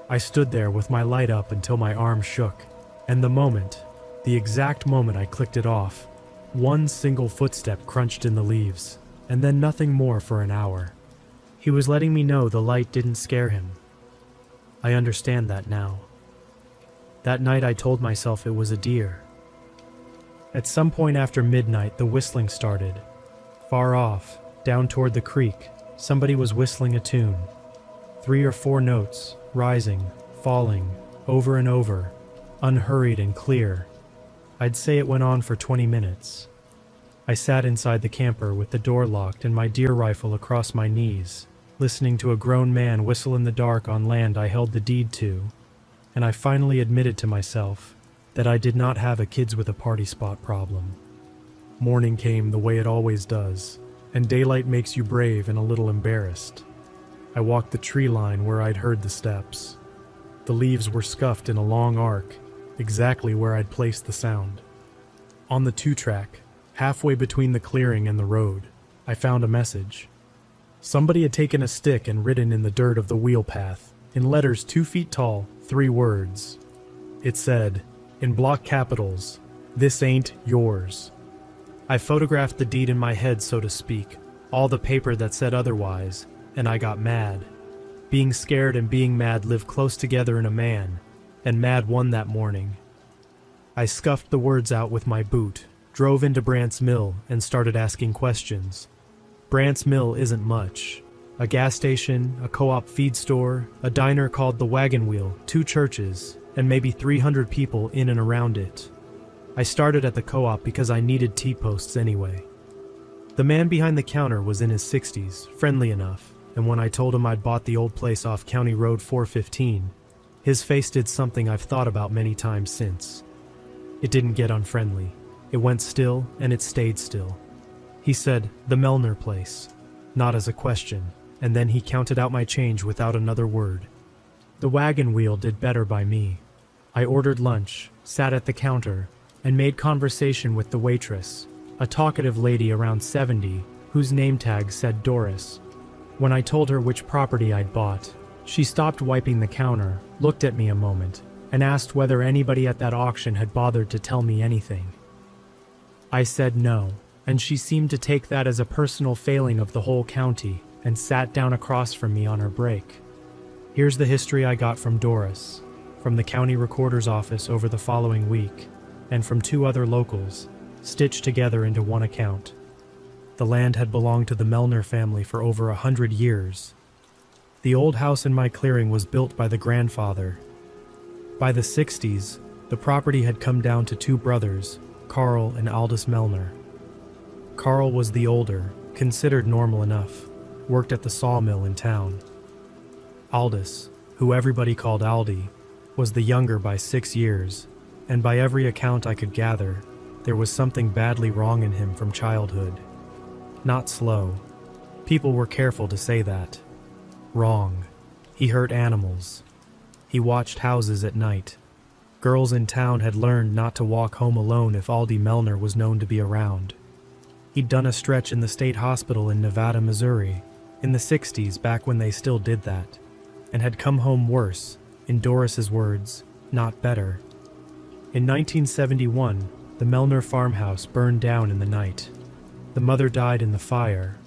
I stood there with my light up until my arm shook, and the exact moment I clicked it off, one single footstep crunched in the leaves, and then nothing more for an hour. He was letting me know the light didn't scare him. I understand that now. That night I told myself it was a deer. At some point after midnight, the whistling started. Far off, down toward the creek, somebody was whistling a tune. 3 or 4 notes, rising, falling, over and over, unhurried and clear. I'd say it went on for 20 minutes. I sat inside the camper with the door locked and my deer rifle across my knees, listening to a grown man whistle in the dark on land I held the deed to, and I finally admitted to myself that I did not have a kids with a party spot problem. Morning came the way it always does, and daylight makes you brave and a little embarrassed. I walked the tree line where I'd heard the steps. The leaves were scuffed in a long arc, exactly where I'd placed the sound. On the 2-track, halfway between the clearing and the road, I found a message. Somebody had taken a stick and written in the dirt of the wheel path, in letters 2 feet tall, 3 words. It said, in block capitals, "This ain't yours." I photographed the deed in my head, so to speak, all the paper that said otherwise, and I got mad. Being scared and being mad live close together in a man, and mad won that morning. I scuffed the words out with my boot, drove into Brandt's Mill, and started asking questions. Brandt's Mill isn't much. A gas station, a co-op feed store, a diner called the Wagon Wheel, 2 churches, and maybe 300 people in and around it. I started at the co-op because I needed T-posts anyway. The man behind the counter was in his 60s, friendly enough, and when I told him I'd bought the old place off County Road 415, his face did something I've thought about many times since. It didn't get unfriendly. It went still, and it stayed still. He said, "The Melner place," not as a question, and then he counted out my change without another word. The Wagon Wheel did better by me. I ordered lunch, sat at the counter, and made conversation with the waitress, a talkative lady around 70, whose name tag said Doris. When I told her which property I'd bought, she stopped wiping the counter, looked at me a moment, and asked whether anybody at that auction had bothered to tell me anything. I said no, and she seemed to take that as a personal failing of the whole county, and sat down across from me on her break. Here's the history I got from Doris, from the county recorder's office over the following week, and from 2 other locals, stitched together into one account. The land had belonged to the Melner family for over 100 years. The old house in my clearing was built by the grandfather. By the 60s, the property had come down to two brothers, Carl and Aldous Melner. Carl was the older, considered normal enough, worked at the sawmill in town. Aldous, who everybody called Aldi, was the younger by 6 years, and by every account I could gather, there was something badly wrong in him from childhood. Not slow. People were careful to say that. Wrong. He hurt animals. He watched houses at night. Girls in town had learned not to walk home alone if Aldi Melner was known to be around. He'd done a stretch in the state hospital in Nevada, Missouri, in the 60s, back when they still did that, and had come home worse, in Doris's words, not better. In 1971, the Melner farmhouse burned down in the night. The mother died in the fire.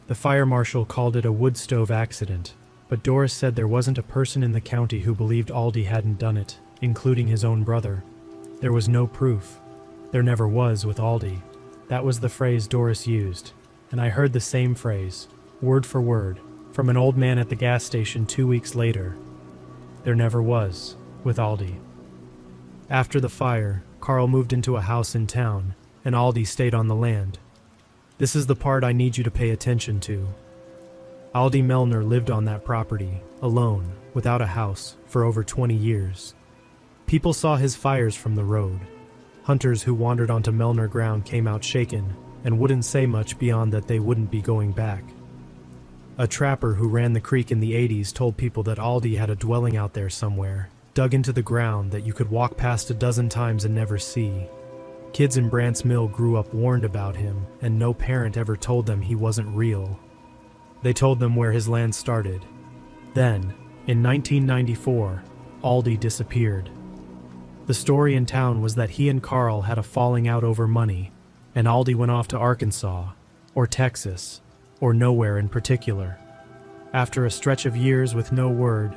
The fire marshal called it a wood stove accident, but Doris said there wasn't a person in the county who believed Aldi hadn't done it, including his own brother. There was no proof. There never was with Aldi. That was the phrase Doris used, and I heard the same phrase, word for word, from an old man at the gas station 2 weeks later. There never was, with Aldi. After the fire, Carl moved into a house in town, and Aldi stayed on the land. This is the part I need you to pay attention to. Aldi Melner lived on that property, alone, without a house, for over 20 years. People saw his fires from the road. Hunters who wandered onto Melner ground came out shaken, and wouldn't say much beyond that they wouldn't be going back. A trapper who ran the creek in the 80s told people that Aldi had a dwelling out there somewhere, dug into the ground that you could walk past a dozen times and never see. Kids in Brant's Mill grew up warned about him, and no parent ever told them he wasn't real. They told them where his land started. Then, in 1994, Aldi disappeared. The story in town was that he and Carl had a falling out over money, and Aldi went off to Arkansas, or Texas, or nowhere in particular. After a stretch of years with no word,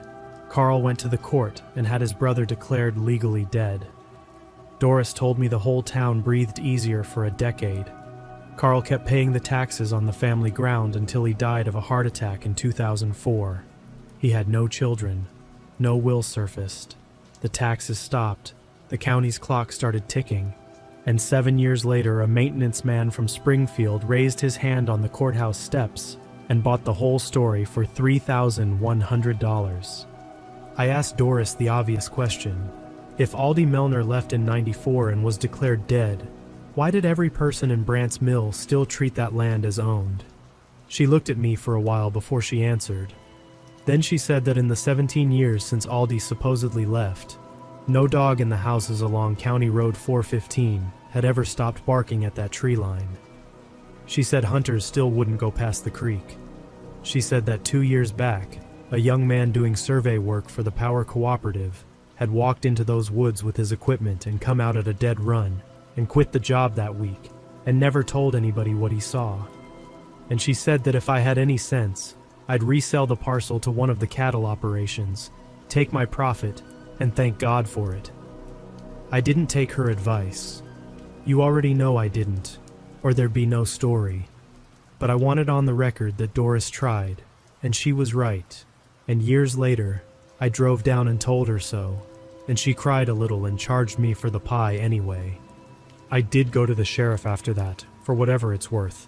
Carl went to the court and had his brother declared legally dead. Doris told me the whole town breathed easier for a decade. Carl kept paying the taxes on the family ground until he died of a heart attack in 2004. He had no children. No will surfaced. The taxes stopped. The county's clock started ticking. And 7 years later, a maintenance man from Springfield raised his hand on the courthouse steps and bought the whole story for $3,100. I asked Doris the obvious question. If Aldi Melner left in '94 and was declared dead, why did every person in Brant's Mill still treat that land as owned? She looked at me for a while before she answered. Then she said that in the 17 years since Aldi supposedly left, no dog in the houses along County Road 415 had ever stopped barking at that tree line. She said hunters still wouldn't go past the creek. She said that 2 years back, a young man doing survey work for the Power Cooperative had walked into those woods with his equipment and come out at a dead run and quit the job that week and never told anybody what he saw. And she said that if I had any sense, I'd resell the parcel to one of the cattle operations, take my profit, and thank God for it. I didn't take her advice. You already know I didn't, or there'd be no story. But I wanted on the record that Doris tried, and she was right. And years later, I drove down and told her so, and she cried a little and charged me for the pie anyway. I did go to the sheriff after that, for whatever it's worth.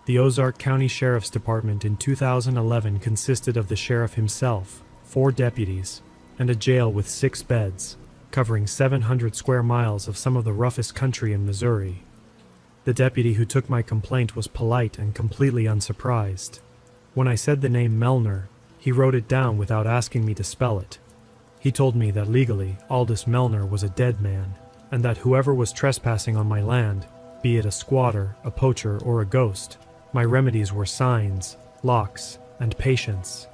The Ozark County Sheriff's Department in 2011 consisted of the sheriff himself, 4 deputies, and a jail with 6 beds, covering 700 square miles of some of the roughest country in Missouri. The deputy who took my complaint was polite and completely unsurprised. When I said the name Melner, he wrote it down without asking me to spell it. He told me that legally, Aldous Melner was a dead man, and that whoever was trespassing on my land, be it a squatter, a poacher, or a ghost, my remedies were signs, locks, and patience.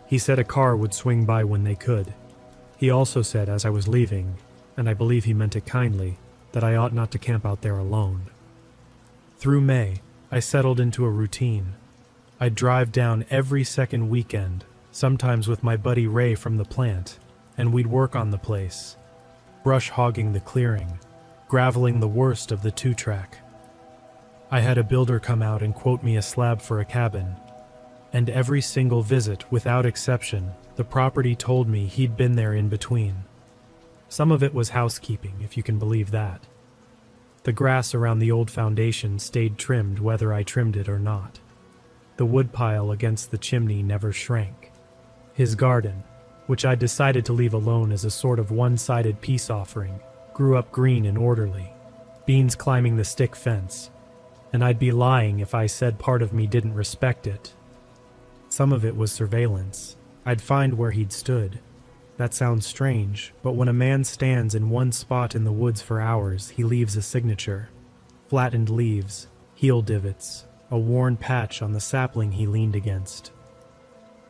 He said a car would swing by when they could. He also said as I was leaving, and I believe he meant it kindly, that I ought not to camp out there alone. Through May, I settled into a routine. I'd drive down every second weekend, sometimes with my buddy Ray from the plant, and we'd work on the place, brush hogging the clearing, graveling the worst of the 2-track. I had a builder come out and quote me a slab for a cabin. And every single visit, without exception, the property told me he'd been there in between. Some of it was housekeeping, if you can believe that. The grass around the old foundation stayed trimmed whether I trimmed it or not. The woodpile against the chimney never shrank. His garden, which I decided to leave alone as a sort of one-sided peace offering, grew up green and orderly, beans climbing the stick fence, and I'd be lying if I said part of me didn't respect it. Some of it was surveillance. I'd find where he'd stood. That sounds strange, but when a man stands in one spot in the woods for hours, he leaves a signature. Flattened leaves, heel divots, a worn patch on the sapling he leaned against.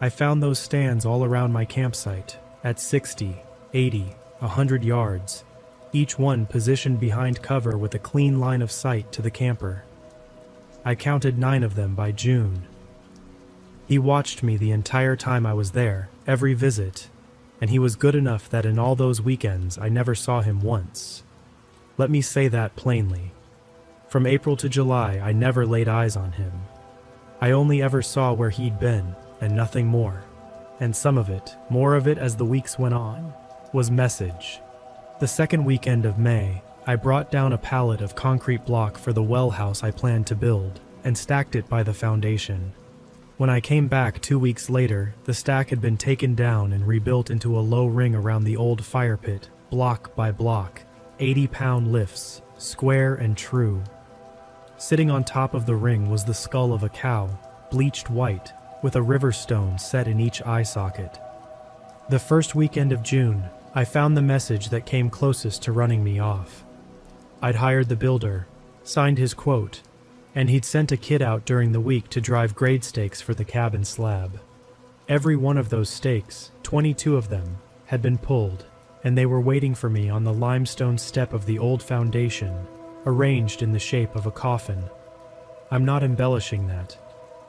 I found those stands all around my campsite, at 60, 80, 100 yards, each one positioned behind cover with a clean line of sight to the camper. I counted 9 of them by June. He watched me the entire time I was there, every visit, and he was good enough that in all those weekends I never saw him once. Let me say that plainly. From April to July, I never laid eyes on him. I only ever saw where he'd been, and nothing more. And some of it, more of it as the weeks went on, was message. The second weekend of May, I brought down a pallet of concrete block for the well house I planned to build, and stacked it by the foundation. When I came back 2 weeks later, the stack had been taken down and rebuilt into a low ring around the old fire pit, block by block, 80-pound lifts, square and true. Sitting on top of the ring was the skull of a cow, bleached white, with a river stone set in each eye socket. The first weekend of June, I found the message that came closest to running me off. I'd hired the builder, signed his quote, and he'd sent a kid out during the week to drive grade stakes for the cabin slab. Every one of those stakes, 22 of them, had been pulled, and they were waiting for me on the limestone step of the old foundation, arranged in the shape of a coffin. I'm not embellishing that.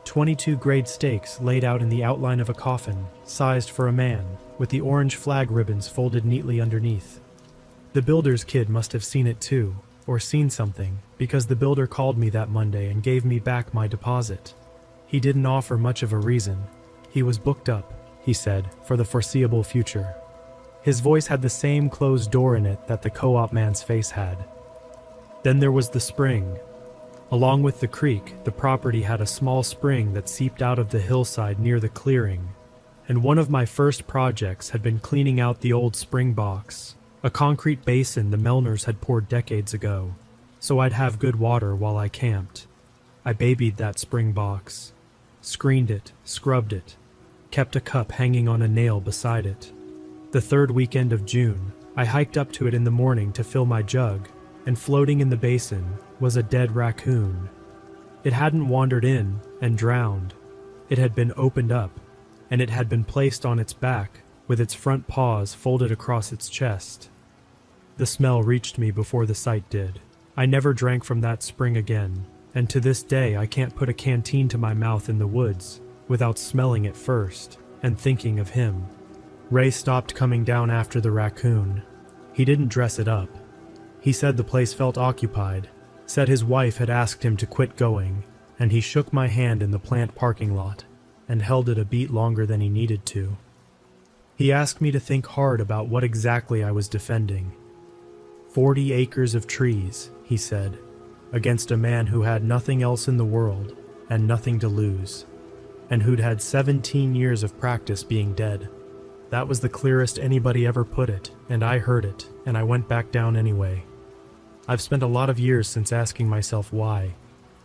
22 grade stakes laid out in the outline of a coffin, sized for a man, with the orange flag ribbons folded neatly underneath. The builder's kid must have seen it too, or seen something, because the builder called me that Monday and gave me back my deposit. He didn't offer much of a reason. He was booked up, he said, for the foreseeable future. His voice had the same closed door in it that the co-op man's face had. Then there was the spring. Along with the creek, the property had a small spring that seeped out of the hillside near the clearing, and one of my first projects had been cleaning out the old spring box, a concrete basin the Melners had poured decades ago, so I'd have good water while I camped. I babied that spring box, screened it, scrubbed it, kept a cup hanging on a nail beside it. The third weekend of June, I hiked up to it in the morning to fill my jug, and floating in the basin was a dead raccoon. It hadn't wandered in and drowned. It had been opened up, and it had been placed on its back, with its front paws folded across its chest. The smell reached me before the sight did. I never drank from that spring again, and to this day I can't put a canteen to my mouth in the woods without smelling it first and thinking of him. Ray stopped coming down after the raccoon. He didn't dress it up. He said the place felt occupied, said his wife had asked him to quit going, and he shook my hand in the plant parking lot and held it a beat longer than he needed to. He asked me to think hard about what exactly I was defending. 40 acres of trees, he said, against a man who had nothing else in the world and nothing to lose, and who'd had 17 years of practice being dead. That was the clearest anybody ever put it, and I heard it, and I went back down anyway. I've spent a lot of years since asking myself why.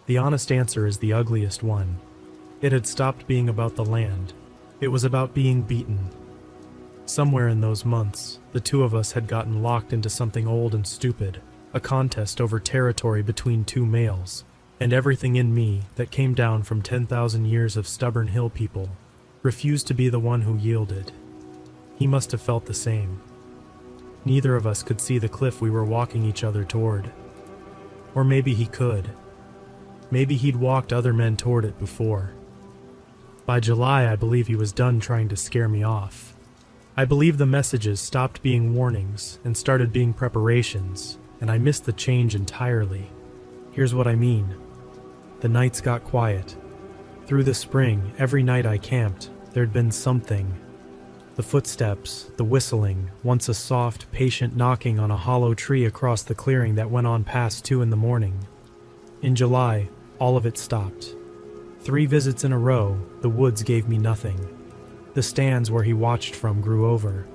The honest answer is the ugliest one. It had stopped being about the land. It was about being beaten. Somewhere in those months, the two of us had gotten locked into something old and stupid, a contest over territory between two males, and everything in me that came down from 10,000 years of stubborn hill people refused to be the one who yielded. He must have felt the same. Neither of us could see the cliff we were walking each other toward. Or maybe he could. Maybe he'd walked other men toward it before. By July, I believe he was done trying to scare me off. I believe the messages stopped being warnings and started being preparations, and I missed the change entirely. Here's what I mean. the nights got quiet. Through the spring, every night I camped, there'd been something. The footsteps, the whistling, once a soft, patient knocking on a hollow tree across the clearing that went on past 2 in the morning. In July, all of it stopped. 3 visits in a row, the woods gave me nothing. The stands where he watched from grew over.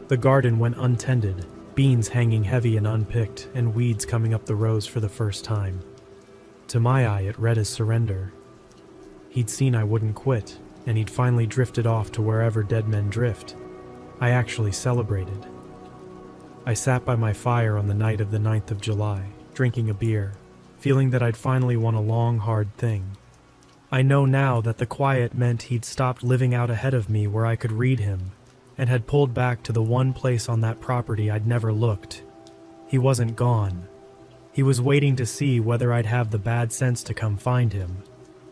The garden went untended, beans hanging heavy and unpicked, and weeds coming up the rows for the first time. To my eye, it read as surrender. He'd seen I wouldn't quit, and he'd finally drifted off to wherever dead men drift. I actually celebrated. I sat by my fire on the night of the 9th of July, drinking a beer, feeling that I'd finally won a long, hard thing. I know now that the quiet meant he'd stopped living out ahead of me where I could read him, and had pulled back to the one place on that property I'd never looked. He wasn't gone. He was waiting to see whether I'd have the bad sense to come find him.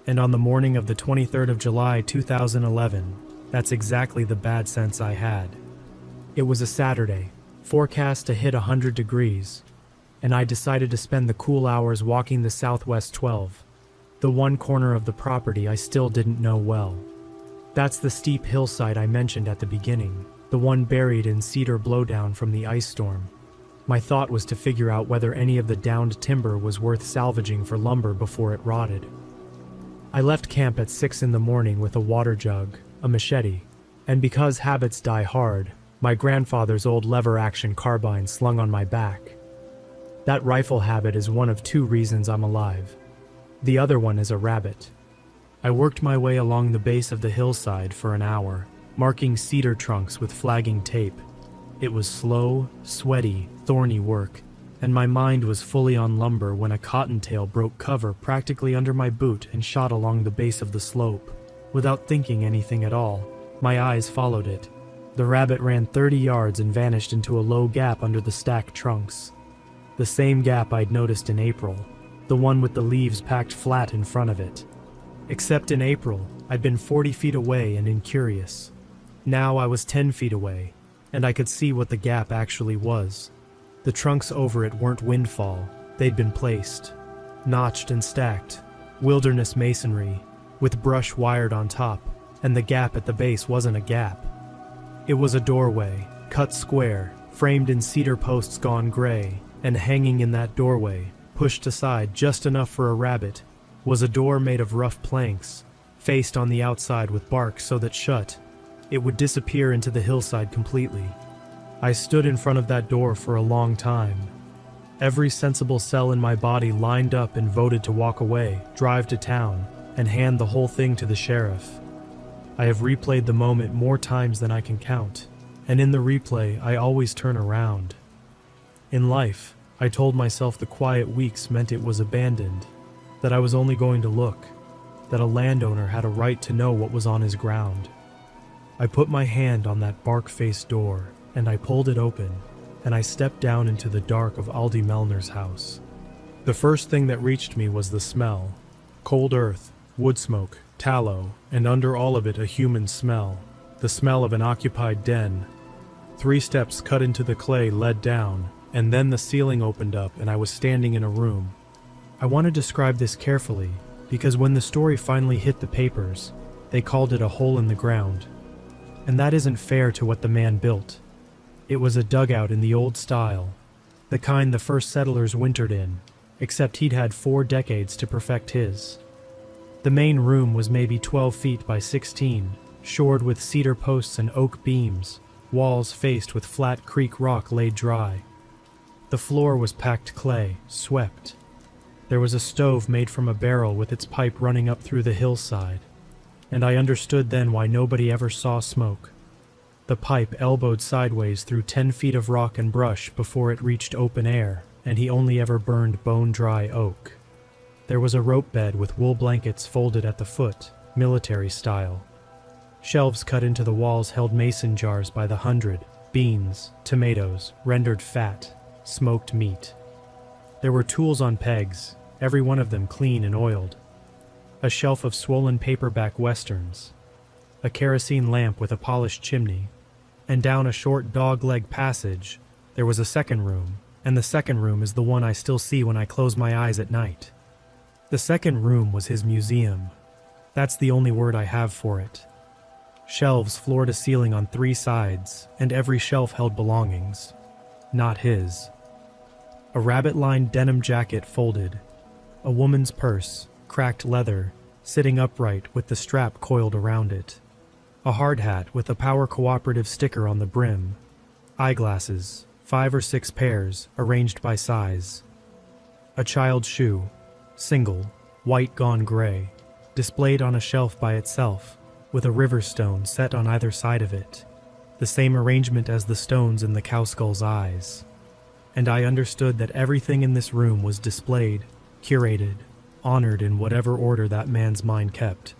And on the morning of the 23rd of July 2011, that's exactly the bad sense I had. It was a Saturday, forecast to hit 100 degrees, and I decided to spend the cool hours walking the Southwest 12, the one corner of the property I still didn't know well. That's the steep hillside I mentioned at the beginning, the one buried in cedar blowdown from the ice storm. My thought was to figure out whether any of the downed timber was worth salvaging for lumber before it rotted. I left camp at 6 in the morning with a water jug, a machete, and because habits die hard, my grandfather's old lever-action carbine slung on my back. That rifle habit is one of 2 reasons I'm alive. The other one is a rabbit. I worked my way along the base of the hillside for an hour, marking cedar trunks with flagging tape. It was slow, sweaty, thorny work, and my mind was fully on lumber when a cottontail broke cover practically under my boot and shot along the base of the slope. Without thinking anything at all, my eyes followed it. The rabbit ran 30 yards and vanished into a low gap under the stacked trunks. The same gap I'd noticed in April, the one with the leaves packed flat in front of it. Except in April, I'd been 40 feet away and incurious. Now I was 10 feet away, and I could see what the gap actually was. The trunks over it weren't windfall, they'd been placed. Notched and stacked, wilderness masonry, with brush wired on top, and the gap at the base wasn't a gap. It was a doorway, cut square, framed in cedar posts gone gray, and hanging in that doorway, pushed aside just enough for a rabbit, was a door made of rough planks, faced on the outside with bark so that shut, it would disappear into the hillside completely. I stood in front of that door for a long time. Every sensible cell in my body lined up and voted to walk away, drive to town, and hand the whole thing to the sheriff. I have replayed the moment more times than I can count, and in the replay I always turn around. In life, I told myself the quiet weeks meant it was abandoned, that I was only going to look, that a landowner had a right to know what was on his ground. I put my hand on that bark-faced door, and I pulled it open, and I stepped down into the dark of Aldi Melner's house. The first thing that reached me was the smell. Cold earth, wood smoke, tallow, and under all of it a human smell, the smell of an occupied den. 3 steps cut into the clay led down, and then the ceiling opened up and I was standing in a room. I want to describe this carefully, because when the story finally hit the papers, they called it a hole in the ground. And that isn't fair to what the man built. It was a dugout in the old style, the kind the first settlers wintered in, except he'd had 4 decades to perfect his. The main room was maybe 12 feet by 16, shored with cedar posts and oak beams, walls faced with flat creek rock laid dry. The floor was packed clay, swept. There was a stove made from a barrel with its pipe running up through the hillside, and I understood then why nobody ever saw smoke. The pipe elbowed sideways through 10 feet of rock and brush before it reached open air, and he only ever burned bone-dry oak. There was a rope bed with wool blankets folded at the foot, military style. Shelves cut into the walls held mason jars by the 100, beans, tomatoes, rendered fat, smoked meat. There were tools on pegs, every one of them clean and oiled. A shelf of swollen paperback westerns. A kerosene lamp with a polished chimney. And down a short dog-leg passage, there was a second room, and the second room is the one I still see when I close my eyes at night. The second room was his museum. That's the only word I have for it. Shelves floor to ceiling on 3 sides, and every shelf held belongings. Not his. A rabbit-lined denim jacket folded. A woman's purse, cracked leather, sitting upright with the strap coiled around it. A hard hat with a Power Cooperative sticker on the brim. Eyeglasses, 5 or 6 pairs, arranged by size. A child's shoe, single, white gone gray, displayed on a shelf by itself, with a river stone set on either side of it, the same arrangement as the stones in the cowskull's eyes. And I understood that everything in this room was displayed, curated, honored in whatever order that man's mind kept.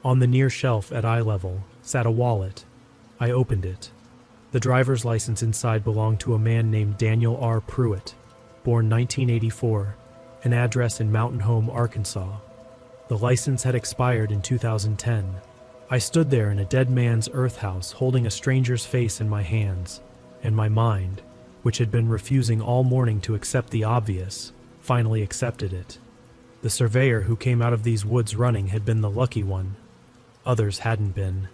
On the near shelf at eye level sat a wallet. I opened it. The driver's license inside belonged to a man named Daniel R. Pruitt, born 1984, an address in Mountain Home, Arkansas. The license had expired in 2010. I stood there in a dead man's earth house holding a stranger's face in my hands, and my mind, which had been refusing all morning to accept the obvious, finally accepted it. The surveyor who came out of these woods running had been the lucky one. Others hadn't been.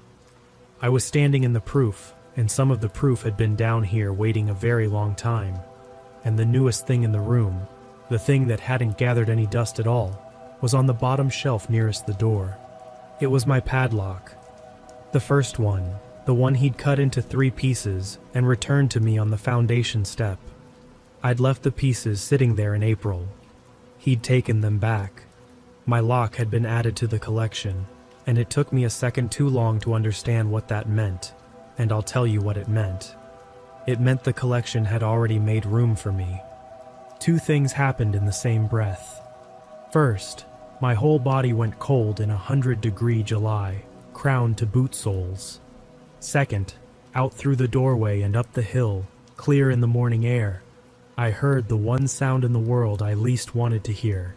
I was standing in the proof, and some of the proof had been down here waiting a very long time. And the newest thing in the room, the thing that hadn't gathered any dust at all, was on the bottom shelf nearest the door. It was my padlock. The first one, the one he'd cut into 3 pieces and returned to me on the foundation step. I'd left the pieces sitting there in April. He'd taken them back. My lock had been added to the collection, and it took me a second too long to understand what that meant, and I'll tell you what it meant. It meant the collection had already made room for me. 2 things happened in the same breath. First, my whole body went cold in 100-degree July, crowned to boot soles. Second, out through the doorway and up the hill, clear in the morning air, I heard the one sound in the world I least wanted to hear.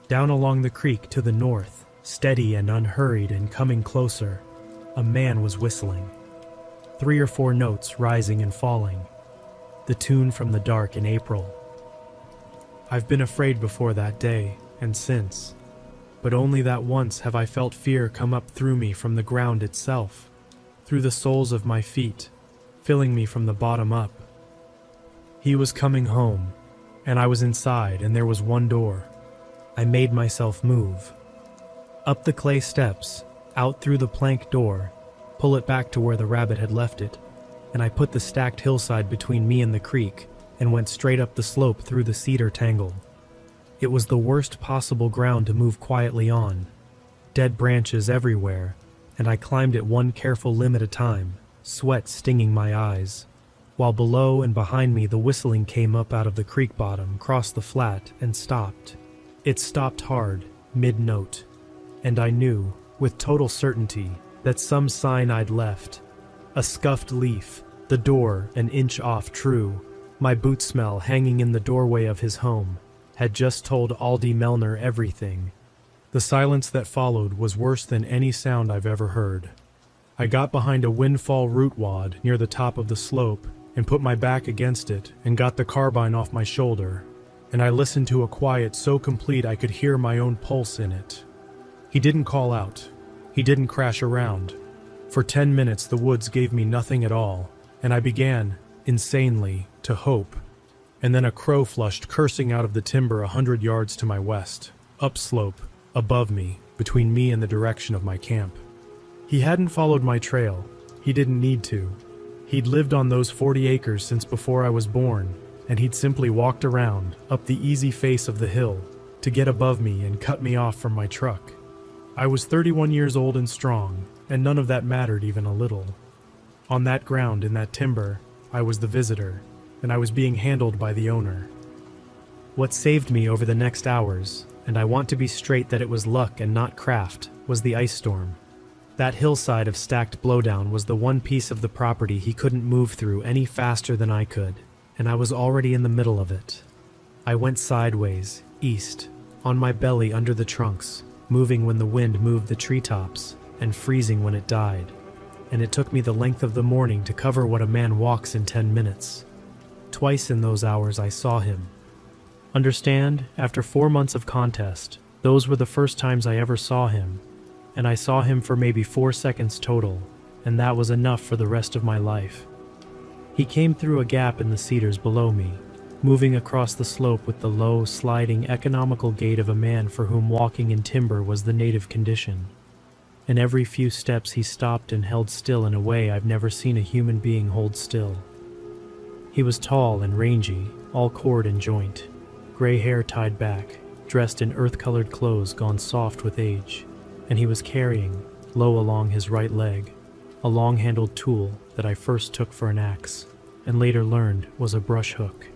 Down along the creek to the north, steady and unhurried and coming closer, a man was whistling. 3 or 4 notes rising and falling. The tune from the dark in April. I've been afraid before that day, and since, but only that once have I felt fear come up through me from the ground itself, through the soles of my feet, filling me from the bottom up. He was coming home, and I was inside, and there was one door. I made myself move. Up the clay steps, out through the plank door, pull it back to where the rabbit had left it, and I put the stacked hillside between me and the creek, and went straight up the slope through the cedar tangle. It was the worst possible ground to move quietly on. Dead branches everywhere, and I climbed it one careful limb at a time, sweat stinging my eyes, while below and behind me the whistling came up out of the creek bottom, crossed the flat, and stopped. It stopped hard, mid-note, and I knew, with total certainty, that some sign I'd left. A scuffed leaf, the door an inch off true, my boot smell hanging in the doorway of his home, had just told Aldi Melner everything. The silence that followed was worse than any sound I've ever heard. I got behind a windfall root wad near the top of the slope and put my back against it and got the carbine off my shoulder, and I listened to a quiet so complete I could hear my own pulse in it. He didn't call out. He didn't crash around. For 10 minutes the woods gave me nothing at all, and I began, insanely, to hope. And then a crow flushed cursing out of the timber 100 yards to my west, upslope, above me, between me and the direction of my camp. He hadn't followed my trail. He didn't need to. He'd lived on those 40 acres since before I was born, and he'd simply walked around, up the easy face of the hill, to get above me and cut me off from my truck. I was 31 years old and strong, and none of that mattered even a little. On that ground, in that timber, I was the visitor, and I was being handled by the owner. What saved me over the next hours, and I want to be straight that it was luck and not craft, was the ice storm. That hillside of stacked blowdown was the one piece of the property he couldn't move through any faster than I could, and I was already in the middle of it. I went sideways, east, on my belly under the trunks, moving when the wind moved the treetops, and freezing when it died. And it took me the length of the morning to cover what a man walks in 10 minutes. Twice in those hours I saw him. Understand, after 4 months of contest, Those were the first times I ever saw him, and I saw him for maybe 4 seconds total, and that was enough for the rest of my life. He came through a gap in the cedars below me, moving across the slope with the low, sliding, economical gait of a man for whom walking in timber was the native condition. And every few steps he stopped and held still in a way I've never seen a human being hold still. He was tall and rangy, all cord and joint, gray hair tied back, dressed in earth-colored clothes gone soft with age, and he was carrying, low along his right leg, a long-handled tool that I first took for an axe, and later learned was a brush hook.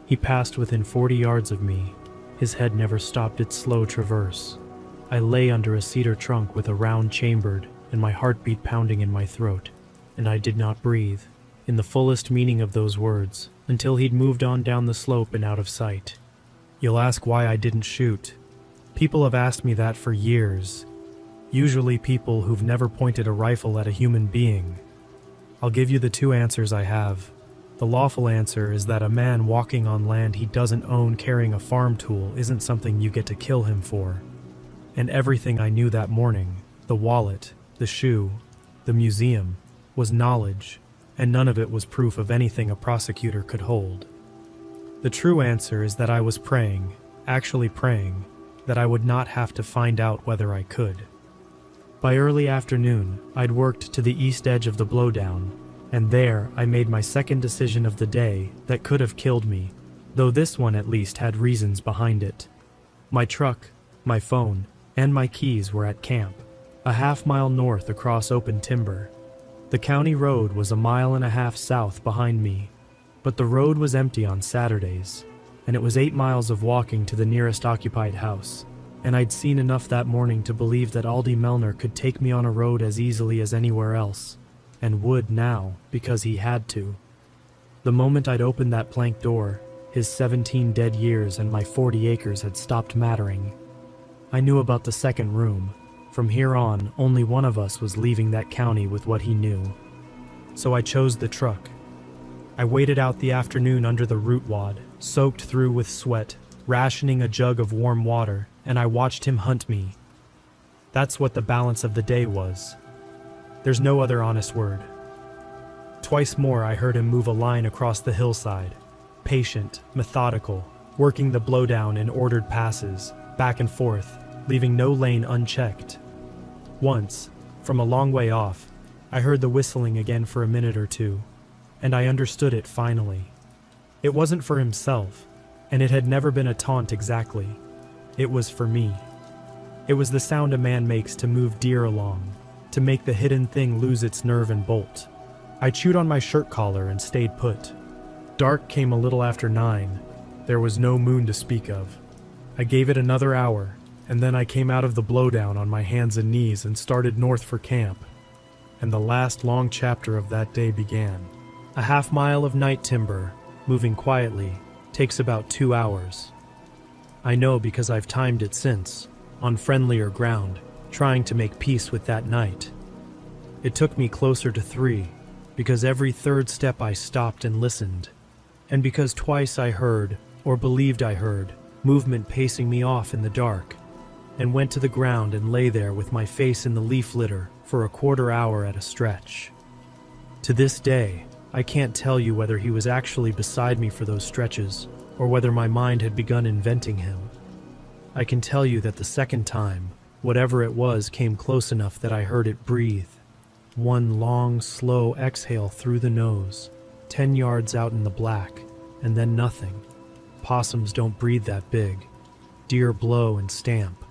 He passed within 40 yards of me. His head never stopped its slow traverse. I lay under a cedar trunk with a round chambered and my heartbeat pounding in my throat, and I did not breathe, in the fullest meaning of those words, until he'd moved on down the slope and out of sight. You'll ask why I didn't shoot. People have asked me that for years. Usually people who've never pointed a rifle at a human being. I'll give you the 2 answers I have. The lawful answer is that a man walking on land he doesn't own carrying a farm tool isn't something you get to kill him for. And everything I knew that morning, the wallet, the shoe, the museum, was knowledge, and none of it was proof of anything a prosecutor could hold. The true answer is that I was praying, actually praying, that I would not have to find out whether I could. By early afternoon, I'd worked to the east edge of the blowdown, and there I made my second decision of the day that could have killed me, though this one at least had reasons behind it. My truck, my phone, and my keys were at camp, a half-mile north across open timber. The county road was a 1.5 miles south behind me, but the road was empty on Saturdays, and it was 8 miles of walking to the nearest occupied house, and I'd seen enough that morning to believe that Aldi Melner could take me on a road as easily as anywhere else, and would now, because he had to. The moment I'd opened that plank door, his 17 dead years and my 40 acres had stopped mattering. I knew about the second room. From here on, only one of us was leaving that county with what he knew. So I chose the truck. I waited out the afternoon under the root wad, soaked through with sweat, rationing a jug of warm water, and I watched him hunt me. That's what the balance of the day was. There's no other honest word. Twice more I heard him move a line across the hillside, patient, methodical, working the blowdown in ordered passes, back and forth, leaving no lane unchecked. Once, from a long way off, I heard the whistling again for a minute or two, and I understood it finally. It wasn't for himself, and it had never been a taunt exactly. It was for me. It was the sound a man makes to move deer along, to make the hidden thing lose its nerve and bolt. I chewed on my shirt collar and stayed put. Dark came a little after 9. There was no moon to speak of. I gave it another hour, and then I came out of the blowdown on my hands and knees and started north for camp. And the last long chapter of that day began. A half-mile of night timber, moving quietly, takes about 2 hours. I know because I've timed it since, on friendlier ground, trying to make peace with that night. It took me closer to 3, because every third step I stopped and listened, and because twice I heard, or believed I heard, movement pacing me off in the dark, and went to the ground and lay there with my face in the leaf litter for a quarter hour at a stretch. To this day, I can't tell you whether he was actually beside me for those stretches, or whether my mind had begun inventing him. I can tell you that the second time, whatever it was came close enough that I heard it breathe. One long, slow exhale through the nose, 10 yards out in the black, and then nothing. Possums don't breathe that big. Deer blow and stamp.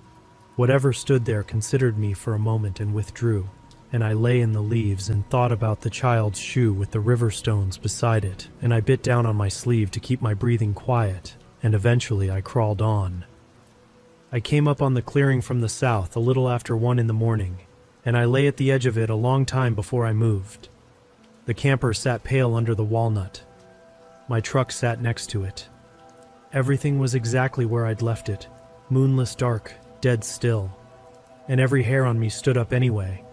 Whatever stood there considered me for a moment and withdrew, and I lay in the leaves and thought about the child's shoe with the river stones beside it, and I bit down on my sleeve to keep my breathing quiet, and eventually I crawled on. I came up on the clearing from the south a little after 1 in the morning, and I lay at the edge of it a long time before I moved. The camper sat pale under the walnut. My truck sat next to it. Everything was exactly where I'd left it, moonless dark, dead still. And every hair on me stood up anyway,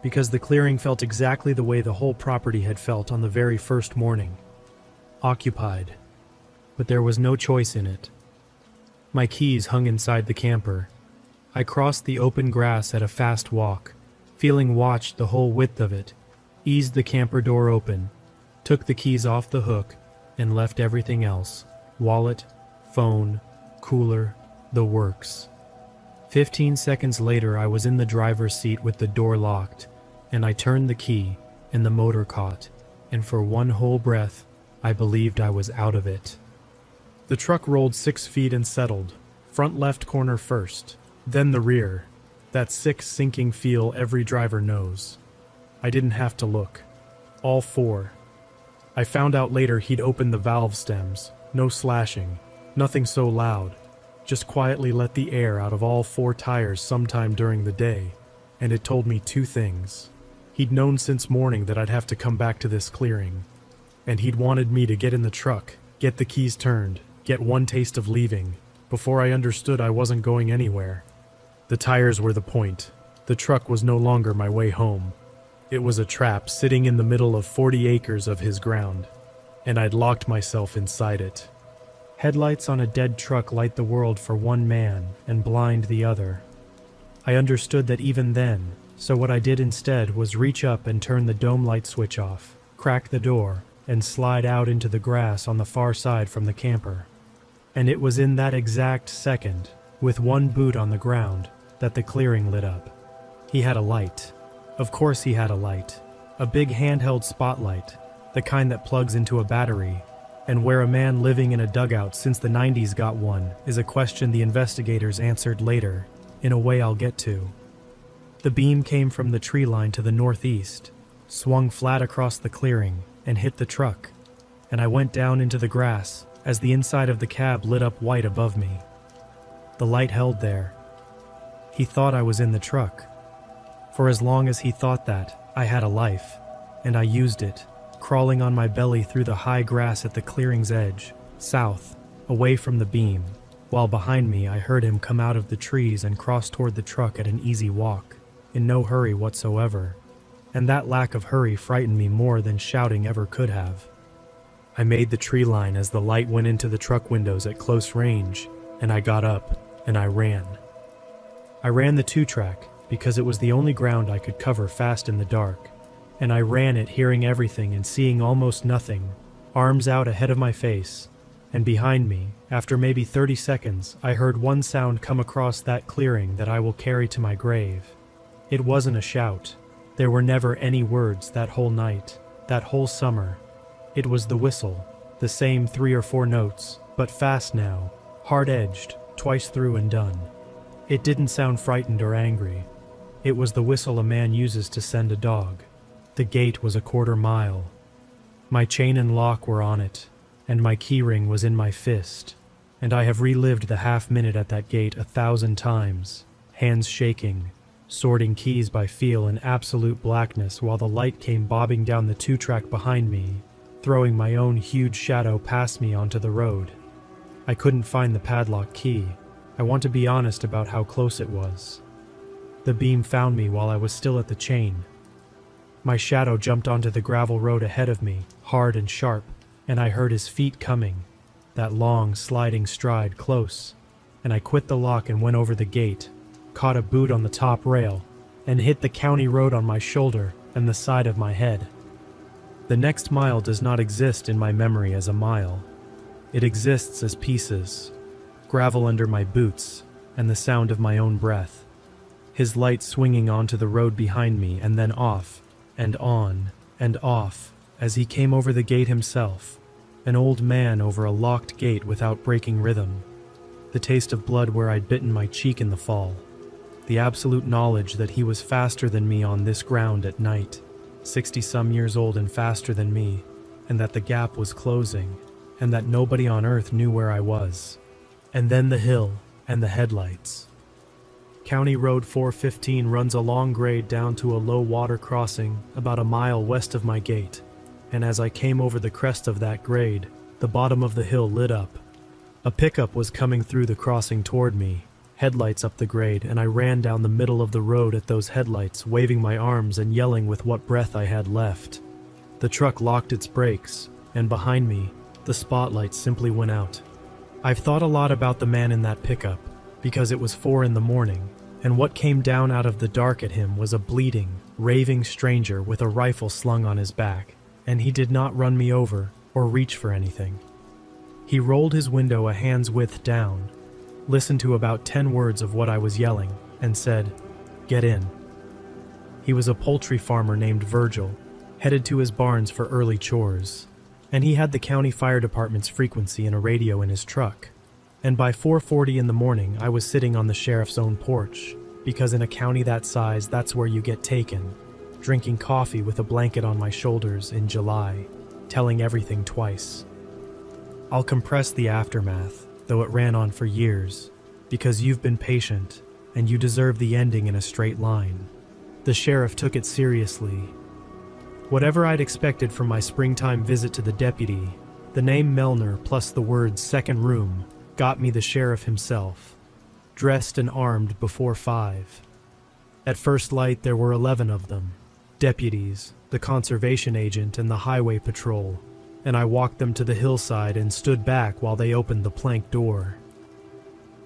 because the clearing felt exactly the way the whole property had felt on the very first morning. Occupied. But there was no choice in it. My keys hung inside the camper, I crossed the open grass at a fast walk, feeling watched the whole width of it, eased the camper door open, took the keys off the hook, and left everything else, wallet, phone, cooler, the works. 15 seconds later, I was in the driver's seat with the door locked, and I turned the key, and the motor caught, and for one whole breath, I believed I was out of it.
The truck rolled 6 feet and settled, front left corner first, then the rear. That sick sinking feel every driver knows. I didn't have to look. All 4. I found out later he'd opened the valve stems, no slashing, nothing so loud. Just quietly let the air out of all 4 tires sometime during the day, and it told me 2 things. He'd known since morning that I'd have to come back to this clearing, and he'd wanted me to get in the truck, get the keys turned, get one taste of leaving, before I understood I wasn't going anywhere. The tires were the point. The truck was no longer my way home. It was a trap sitting in the middle of 40 acres of his ground, and I'd locked myself inside it.
Headlights on a dead truck light the world for one man and blind the other. I understood that even then, so what I did instead was reach up and turn the dome light switch off, crack the door, and slide out into the grass on the far side from the camper. And it was in that exact second, with one boot on the ground, that the clearing lit up. He had a light. Of course he had a light. A big handheld spotlight, the kind that plugs into a battery. And where a man living in a dugout since the 90s got one is a question the investigators answered later, in a way I'll get to. The beam came from the tree line to the northeast, swung flat across the clearing, and hit the truck, and I went down into the grass as the inside of the cab lit up white above me. The light held there. He thought I was in the truck. For as long as he thought that, I had a life, and I used it, crawling on my belly through the high grass at the clearing's edge, south, away from the beam, while behind me I heard him come out of the trees and cross toward the truck at an easy walk, in no hurry whatsoever, and that lack of hurry frightened me more than shouting ever could have. I made the tree line as the light went into the truck windows at close range, and I got up, and I ran. I ran the 2-track because it was the only ground I could cover fast in the dark, and I ran it hearing everything and seeing almost nothing, arms out ahead of my face, and behind me, after maybe 30 seconds, I heard one sound come across that clearing that I will carry to my grave. It wasn't a shout. There were never any words that whole night, that whole summer. It was the whistle, the same 3 or 4 notes, but fast now, hard-edged, twice through and done. It didn't sound frightened or angry. It was the whistle a man uses to send a dog. The gate was a 1/4 mile. My chain and lock were on it, and my keyring was in my fist, and I have relived the half-minute at that gate 1,000 times, hands shaking, sorting keys by feel in absolute blackness while the light came bobbing down the 2-track behind me, throwing my own huge shadow past me onto the road. I couldn't find the padlock key. I want to be honest about how close it was. The beam found me while I was still at the chain. My shadow jumped onto the gravel road ahead of me, hard and sharp, and I heard his feet coming, that long, sliding stride close, and I quit the lock and went over the gate, caught a boot on the top rail, and hit the county road on my shoulder and the side of my head. The next mile does not exist in my memory as a mile. It exists as pieces, gravel under my boots, and the sound of my own breath. His light swinging onto the road behind me and then off, and on, and off, as he came over the gate himself, an old man over a locked gate without breaking rhythm. The taste of blood where I'd bitten my cheek in the fall. The absolute knowledge that he was faster than me on this ground at night, 60-some years old and faster than me, and that the gap was closing, and that nobody on earth knew where I was. And then the hill, and the headlights. County Road 415 runs a long grade down to a low water crossing about a mile west of my gate, and as I came over the crest of that grade, the bottom of the hill lit up. A pickup was coming through the crossing toward me, headlights up the grade, and I ran down the middle of the road at those headlights, waving my arms and yelling with what breath I had left. The truck locked its brakes, and behind me, the spotlight simply went out. I've thought a lot about the man in that pickup, because it was 4 in the morning, and what came down out of the dark at him was a bleeding, raving stranger with a rifle slung on his back, and he did not run me over or reach for anything. He rolled his window a hand's width down, listened to about 10 words of what I was yelling, and said, "Get in." He was a poultry farmer named Virgil, headed to his barns for early chores, and he had the county fire department's frequency and a radio in his truck. And by 4:40 in the morning, I was sitting on the sheriff's own porch, because in a county that size, that's where you get taken, drinking coffee with a blanket on my shoulders in July, telling everything twice. I'll compress the aftermath, though it ran on for years, because you've been patient, and you deserve the ending in a straight line. The sheriff took it seriously. Whatever I'd expected from my springtime visit to the deputy, the name Melner plus the words second room got me the sheriff himself, dressed and armed before 5. At first light there were 11 of them, deputies, the conservation agent, and the highway patrol, and I walked them to the hillside and stood back while they opened the plank door.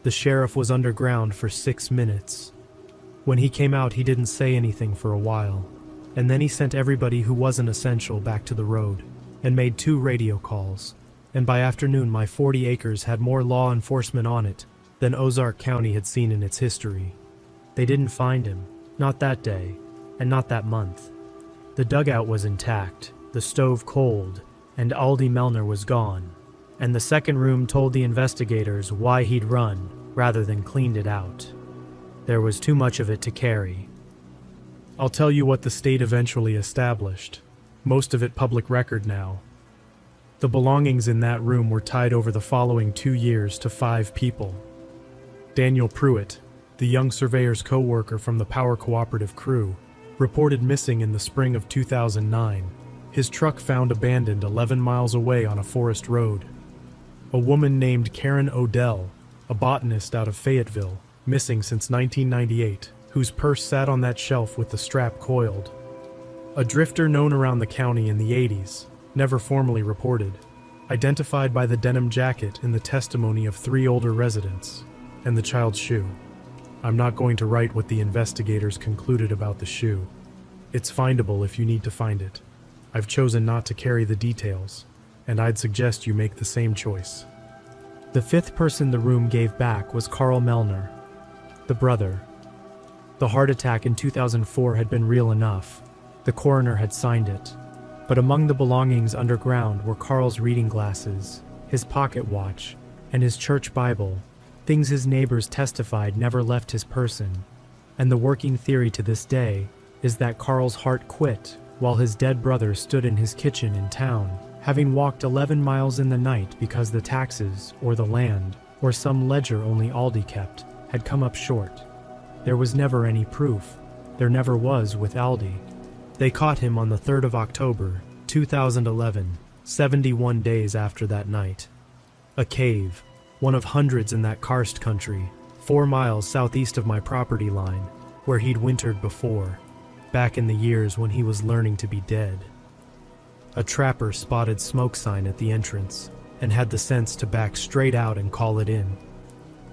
The sheriff was underground for 6 minutes. When he came out, he didn't say anything for a while, and then he sent everybody who wasn't essential back to the road and made 2 radio calls, and by afternoon my 40 acres had more law enforcement on it than Ozark County had seen in its history. They didn't find him, not that day, and not that month. The dugout was intact, the stove cold, and Aldi Melner was gone, and the second room told the investigators why he'd run rather than cleaned it out. There was too much of it to carry. I'll tell you what the state eventually established, most of it public record now. The belongings in that room were tied over the following 2 years to 5 people. Daniel Pruitt, the young surveyor's co-worker from the Power Cooperative crew, reported missing in the spring of 2009. His truck found abandoned 11 miles away on a forest road. A woman named Karen Odell, a botanist out of Fayetteville, missing since 1998, whose purse sat on that shelf with the strap coiled. A drifter known around the county in the 80s, never formally reported, identified by the denim jacket in the testimony of 3 older residents, and the child's shoe. I'm not going to write what the investigators concluded about the shoe. It's findable if you need to find it. I've chosen not to carry the details, and I'd suggest you make the same choice. The 5th person the room gave back was Carl Melner, the brother. The heart attack in 2004 had been real enough. The coroner had signed it. But among the belongings underground were Carl's reading glasses, his pocket watch, and his church Bible, things his neighbors testified never left his person. And the working theory to this day is that Carl's heart quit while his dead brother stood in his kitchen in town, having walked 11 miles in the night because the taxes, or the land, or some ledger only Aldi kept, had come up short. There was never any proof. There never was with Aldi. They caught him on the 3rd of October, 2011, 71 days after that night. A cave, one of hundreds in that karst country, 4 miles southeast of my property line, where he'd wintered before, back in the years when he was learning to be dead. A trapper spotted smoke sign at the entrance and had the sense to back straight out and call it in.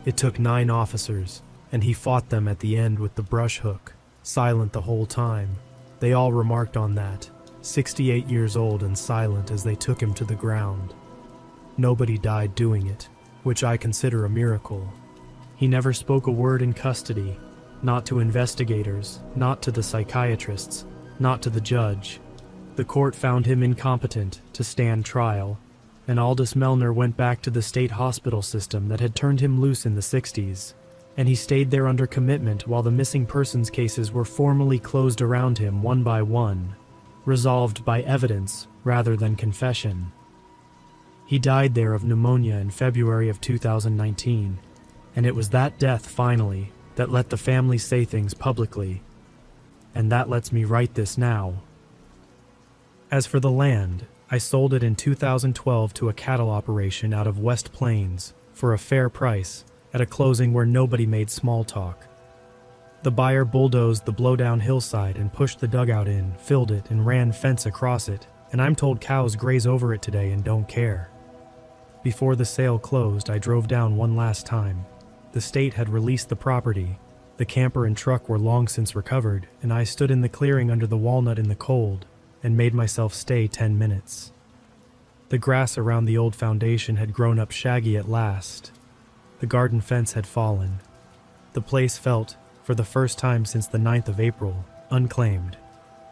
It took 9 officers, and he fought them at the end with the brush hook, silent the whole time. They all remarked on that, 68 years old and silent as they took him to the ground. Nobody died doing it, which I consider a miracle. He never spoke a word in custody, not to investigators, not to the psychiatrists, not to the judge. The court found him incompetent to stand trial, and Aldous Melner went back to the state hospital system that had turned him loose in the 60s, and he stayed there under commitment while the missing persons cases were formally closed around him one by one, resolved by evidence rather than confession. He died there of pneumonia in February of 2019, and it was that death, finally, that let the family say things publicly. And that lets me write this now. As for the land, I sold it in 2012 to a cattle operation out of West Plains for a fair price at a closing where nobody made small talk. The buyer bulldozed the blowdown hillside and pushed the dugout in, filled it, and ran fence across it, and I'm told cows graze over it today and don't care. Before the sale closed, I drove down one last time. The state had released the property, The camper and truck were long since recovered, and I stood in the clearing under the walnut in the cold and made myself stay 10 minutes. The grass around the old foundation had grown up shaggy at last. The garden fence had fallen. The place felt, for the first time since the 9th of April, unclaimed.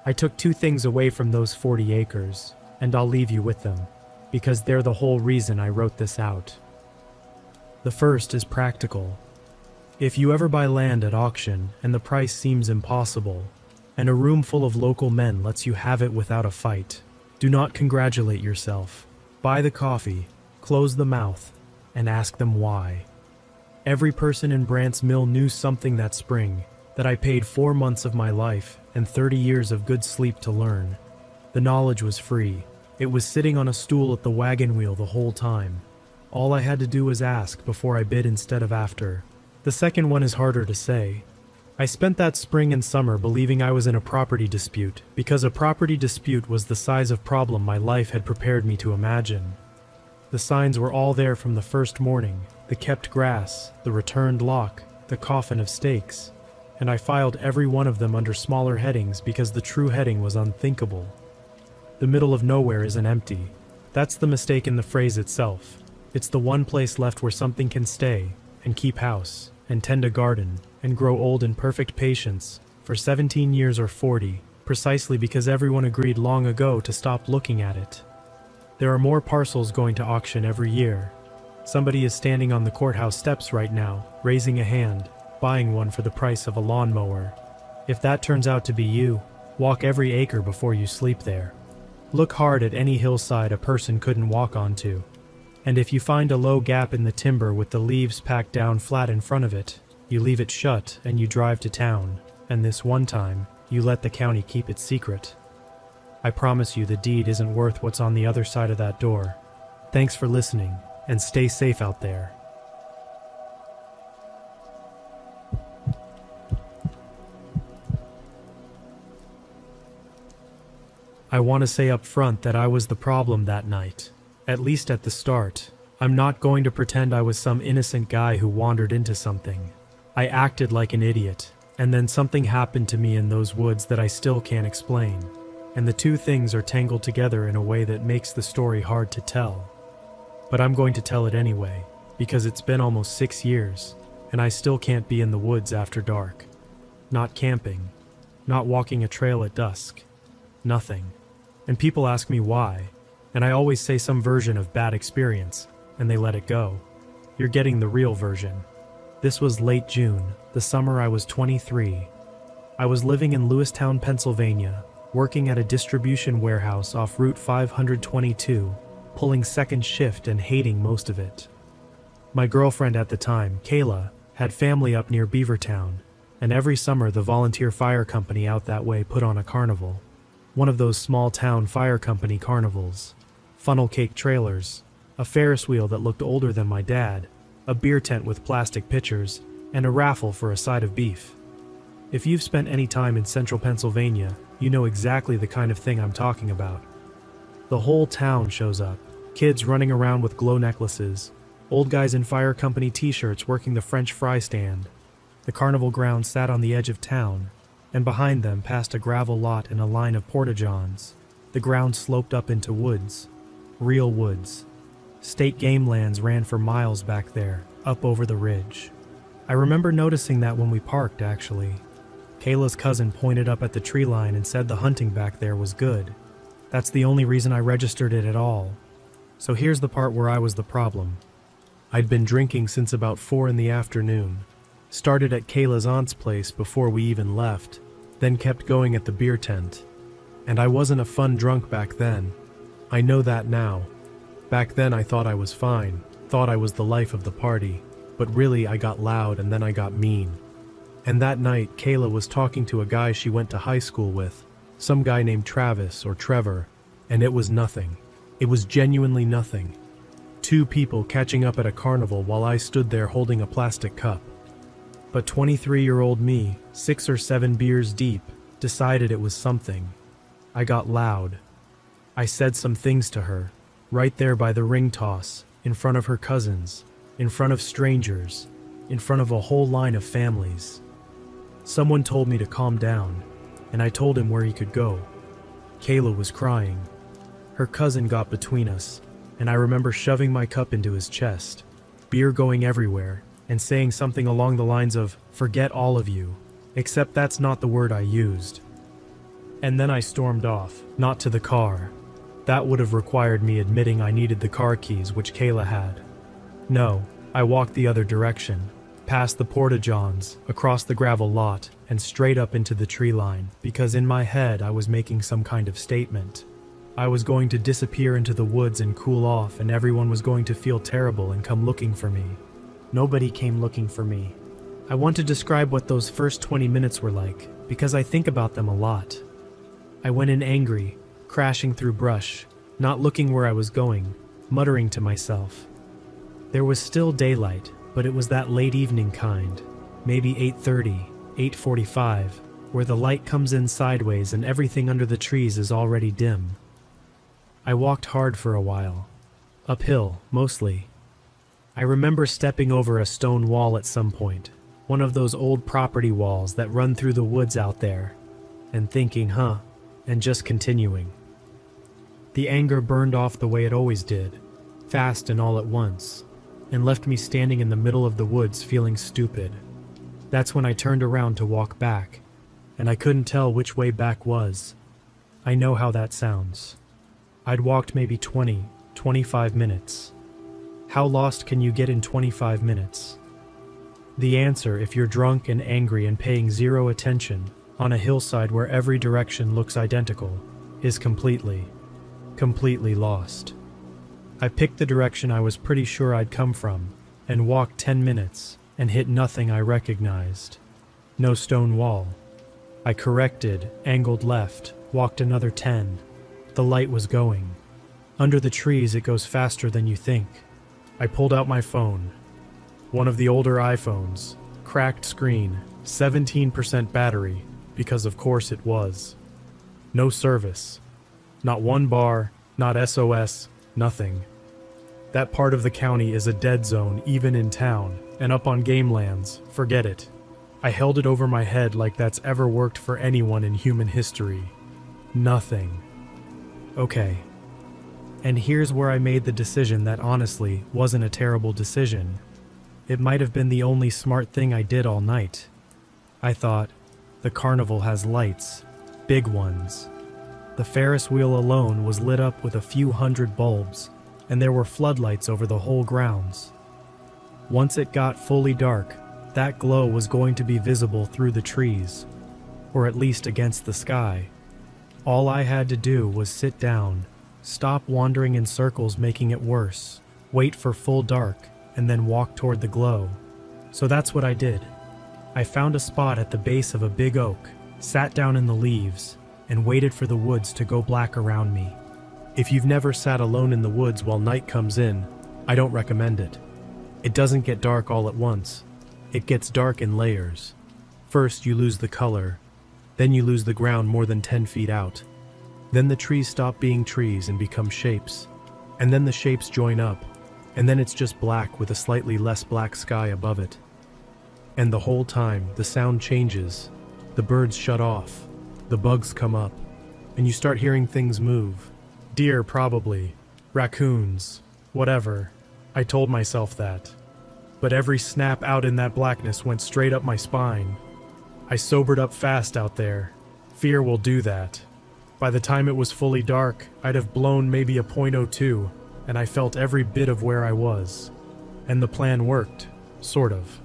I took 2 things away from those 40 acres, and I'll leave you with them, because they're the whole reason I wrote this out. The first is practical. If you ever buy land at auction and the price seems impossible, and a room full of local men lets you have it without a fight, do not congratulate yourself. Buy the coffee, close the mouth, and ask them why. Every person in Brant's Mill knew something that spring, that I paid 4 months of my life and 30 years of good sleep to learn. The knowledge was free. It was sitting on a stool at the wagon wheel the whole time. All I had to do was ask before I bid instead of after. The second one is harder to say. I spent that spring and summer believing I was in a property dispute, because a property dispute was the size of problem my life had prepared me to imagine. The signs were all there from the first morning, the kept grass, the returned lock, the coffin of stakes, and I filed every one of them under smaller headings because the true heading was unthinkable. The middle of nowhere isn't empty. That's the mistake in the phrase itself. It's the one place left where something can stay, and keep house, and tend a garden, and grow old in perfect patience, for 17 years or 40, precisely because everyone agreed long ago to stop looking at it. There are more parcels going to auction every year. Somebody is standing on the courthouse steps right now, raising a hand, buying one for the price of a lawnmower. If that turns out to be you, walk every acre before you sleep there. Look hard at any hillside a person couldn't walk onto. And if you find a low gap in the timber with the leaves packed down flat in front of it, you leave it shut and you drive to town, and this one time, you let the county keep it secret. I promise you the deed isn't worth what's on the other side of that door. Thanks for listening, and stay safe out there. I want to say up front that I was the problem that night. At least at the start. I'm not going to pretend I was some innocent guy who wandered into something. I acted like an idiot, and then something happened to me in those woods that I still can't explain. And the 2 things are tangled together in a way that makes the story hard to tell. But I'm going to tell it anyway, because it's been almost 6 years, and I still can't be in the woods after dark. Not camping, not walking a trail at dusk, nothing. And people ask me why. And I always say some version of bad experience, and they let it go. You're getting the real version. This was late June, the summer I was 23. I was living in Lewistown, Pennsylvania, working at a distribution warehouse off Route 522, pulling second shift and hating most of it. My girlfriend at the time, Kayla, had family up near Beavertown, and every summer the volunteer fire company out that way put on a carnival. One of those small-town fire company carnivals. Funnel cake trailers, a Ferris wheel that looked older than my dad, a beer tent with plastic pitchers, and a raffle for a side of beef. If you've spent any time in central Pennsylvania, you know exactly the kind of thing I'm talking about. The whole town shows up, kids running around with glow necklaces, old guys in fire company t-shirts working the French fry stand. The carnival grounds sat on the edge of town, and behind them past a gravel lot and a line of porta-johns. The ground sloped up into woods. Real woods. State game lands ran for miles back there, up over the ridge. I remember noticing that when we parked, actually. Kayla's cousin pointed up at the tree line and said the hunting back there was good. That's the only reason I registered it at all. So here's the part where I was the problem. I'd been drinking since about 4 in the afternoon. Started at Kayla's aunt's place before we even left, then kept going at the beer tent. And I wasn't a fun drunk back then. I know that now. Back then I thought I was fine, thought I was the life of the party, but really I got loud and then I got mean. And that night Kayla was talking to a guy she went to high school with, some guy named Travis or Trevor, and it was nothing. It was genuinely nothing. 2 people catching up at a carnival while I stood there holding a plastic cup. But 23-year-old me, 6 or 7 beers deep, decided it was something. I got loud. I said some things to her, right there by the ring toss, in front of her cousins, in front of strangers, in front of a whole line of families. Someone told me to calm down, and I told him where he could go. Kayla was crying. Her cousin got between us, and I remember shoving my cup into his chest, beer going everywhere, and saying something along the lines of, "Forget all of you," except that's not the word I used. And then I stormed off, not to the car. That would have required me admitting I needed the car keys which Kayla had. No, I walked the other direction, past the porta-johns, across the gravel lot, and straight up into the tree line, because in my head I was making some kind of statement. I was going to disappear into the woods and cool off, and everyone was going to feel terrible and come looking for me. Nobody came looking for me. I want to describe what those first 20 minutes were like, because I think about them a lot. I went in angry, crashing through brush, not looking where I was going, muttering to myself. There was still daylight, but it was that late evening kind, maybe 8:30, 8:45, where the light comes in sideways and everything under the trees is already dim. I walked hard for a while, uphill, mostly. I remember stepping over a stone wall at some point, one of those old property walls that run through the woods out there, and thinking, and just continuing. The anger burned off the way it always did, fast and all at once, and left me standing in the middle of the woods feeling stupid. That's when I turned around to walk back, and I couldn't tell which way back was. I know how that sounds. I'd walked maybe 20, 25 minutes. How lost can you get in 25 minutes? The answer, if you're drunk and angry and paying zero attention, on a hillside where every direction looks identical, is completely lost. I picked the direction I was pretty sure I'd come from, and walked 10 minutes, and hit nothing I recognized. No stone wall. I corrected, angled left, walked another 10. The light was going. Under the trees it goes faster than you think. I pulled out my phone. One of the older iPhones. Cracked screen, 17% battery, because of course it was. No service. Not one bar, not SOS, nothing. That part of the county is a dead zone even in town, and up on game lands, forget it. I held it over my head like that's ever worked for anyone in human history. Nothing. Okay. And here's where I made the decision that honestly wasn't a terrible decision. It might have been the only smart thing I did all night. I thought, the carnival has lights, big ones. The Ferris wheel alone was lit up with a few hundred bulbs, and there were floodlights over the whole grounds. Once it got fully dark, that glow was going to be visible through the trees, or at least against the sky. All I had to do was sit down, stop wandering in circles making it worse, wait for full dark, and then walk toward the glow. So that's what I did. I found a spot at the base of a big oak, sat down in the leaves, and waited for the woods to go black around me. If you've never sat alone in the woods while night comes in, I don't recommend it. It doesn't get dark all at once. It gets dark in layers. First you lose the color, then you lose the ground more than 10 feet out. Then the trees stop being trees and become shapes, and then the shapes join up, and then it's just black with a slightly less black sky above it. And the whole time, the sound changes. The birds shut off, the bugs come up, and you start hearing things move. Deer probably, raccoons, whatever. I told myself that. But every snap out in that blackness went straight up my spine. I sobered up fast out there. Fear will do that. By the time it was fully dark, I'd have blown maybe a .02, and I felt every bit of where I was. And the plan worked, sort of.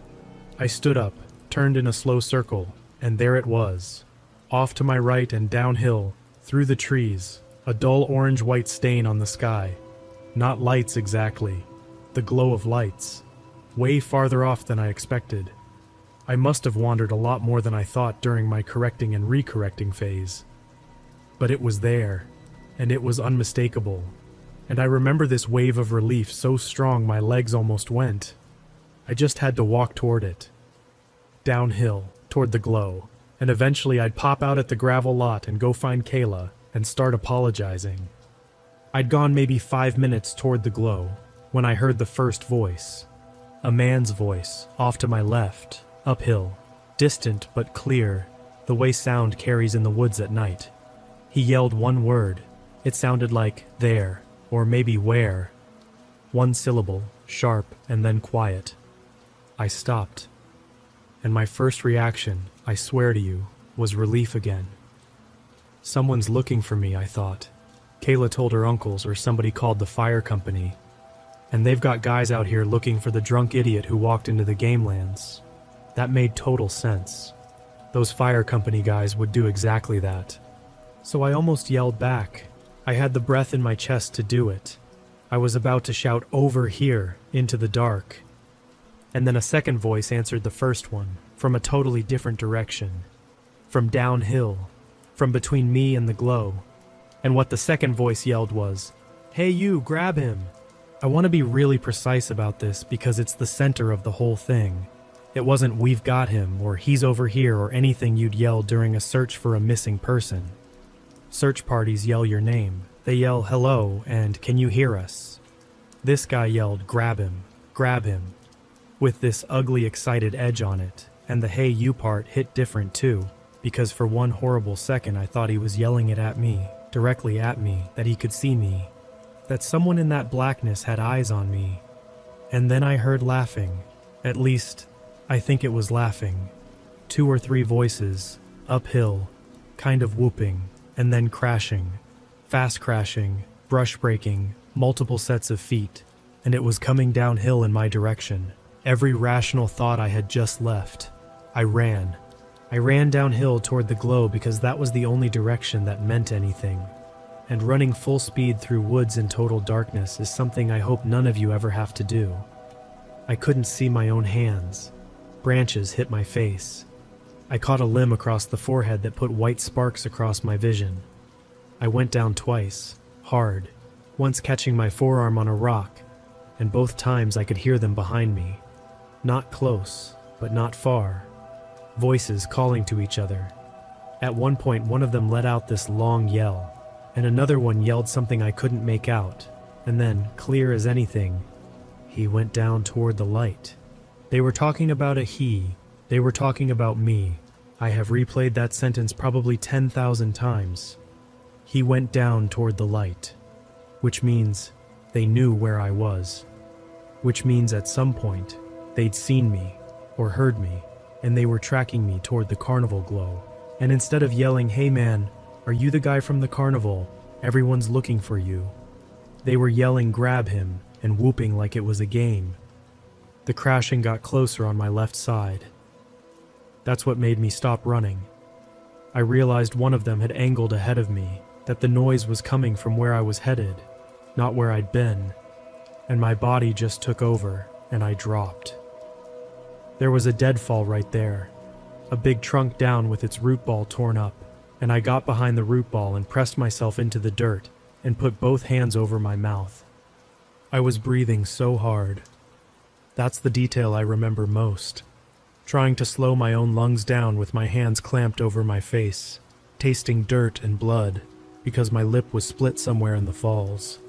I stood up, turned in a slow circle, and there it was. Off to my right and downhill, through the trees, a dull orange-white stain on the sky. Not lights exactly, the glow of lights. Way farther off than I expected. I must have wandered a lot more than I thought during my correcting and recorrecting phase. But it was there, and it was unmistakable. And I remember this wave of relief so strong my legs almost went. I just had to walk toward it. Downhill, toward the glow, and eventually I'd pop out at the gravel lot and go find Kayla and start apologizing. I'd gone maybe 5 minutes toward the glow when I heard the first voice. A man's voice, off to my left, uphill, distant but clear, the way sound carries in the woods at night. He yelled one word. It sounded like there, or maybe where. One syllable, sharp and then quiet. I stopped. And my first reaction, I swear to you, was relief again. Someone's looking for me, I thought. Kayla told her uncles or somebody called the fire company. And they've got guys out here looking for the drunk idiot who walked into the game lands. That made total sense. Those fire company guys would do exactly that. So I almost yelled back. I had the breath in my chest to do it. I was about to shout over here into the dark. And then a second voice answered the first one, from a totally different direction. From downhill. From between me and the glow. And what the second voice yelled was, "Hey you, grab him!" I want to be really precise about this because it's the center of the whole thing. It wasn't "we've got him" or "he's over here" or anything you'd yell during a search for a missing person. Search parties yell your name. They yell "hello" and "can you hear us?" This guy yelled "grab him, grab him," with this ugly excited edge on it, and the "hey you" part hit different too, because for one horrible second I thought he was yelling it at me, directly at me, that he could see me, that someone in that blackness had eyes on me. And then I heard laughing. At least, I think it was laughing. 2 or 3 voices, uphill, kind of whooping, and then crashing. Fast crashing, brush breaking, multiple sets of feet, and it was coming downhill in my direction. Every rational thought I had just left. I ran. I ran downhill toward the glow because that was the only direction that meant anything. And running full speed through woods in total darkness is something I hope none of you ever have to do. I couldn't see my own hands. Branches hit my face. I caught a limb across the forehead that put white sparks across my vision. I went down twice, hard, once catching my forearm on a rock, and both times I could hear them behind me. Not close, but not far. Voices calling to each other. At one point, one of them let out this long yell, and another one yelled something I couldn't make out, and then, clear as anything, he went down toward the light. They were talking about a he. They were talking about me. I have replayed that sentence probably 10,000 times. He went down toward the light, which means they knew where I was, which means at some point they'd seen me or heard me, and they were tracking me toward the carnival glow. And instead of yelling, "Hey man, are you the guy from the carnival? Everyone's looking for you," they were yelling, "Grab him," and whooping like it was a game. The crashing got closer on my left side. That's what made me stop running. I realized one of them had angled ahead of me, that the noise was coming from where I was headed, not where I'd been, and my body just took over, and I dropped. There was a deadfall right there, a big trunk down with its root ball torn up, and I got behind the root ball and pressed myself into the dirt and put both hands over my mouth. I was breathing so hard. That's the detail I remember most. Trying to slow my own lungs down with my hands clamped over my face, tasting dirt and blood, because my lip was split somewhere in the falls.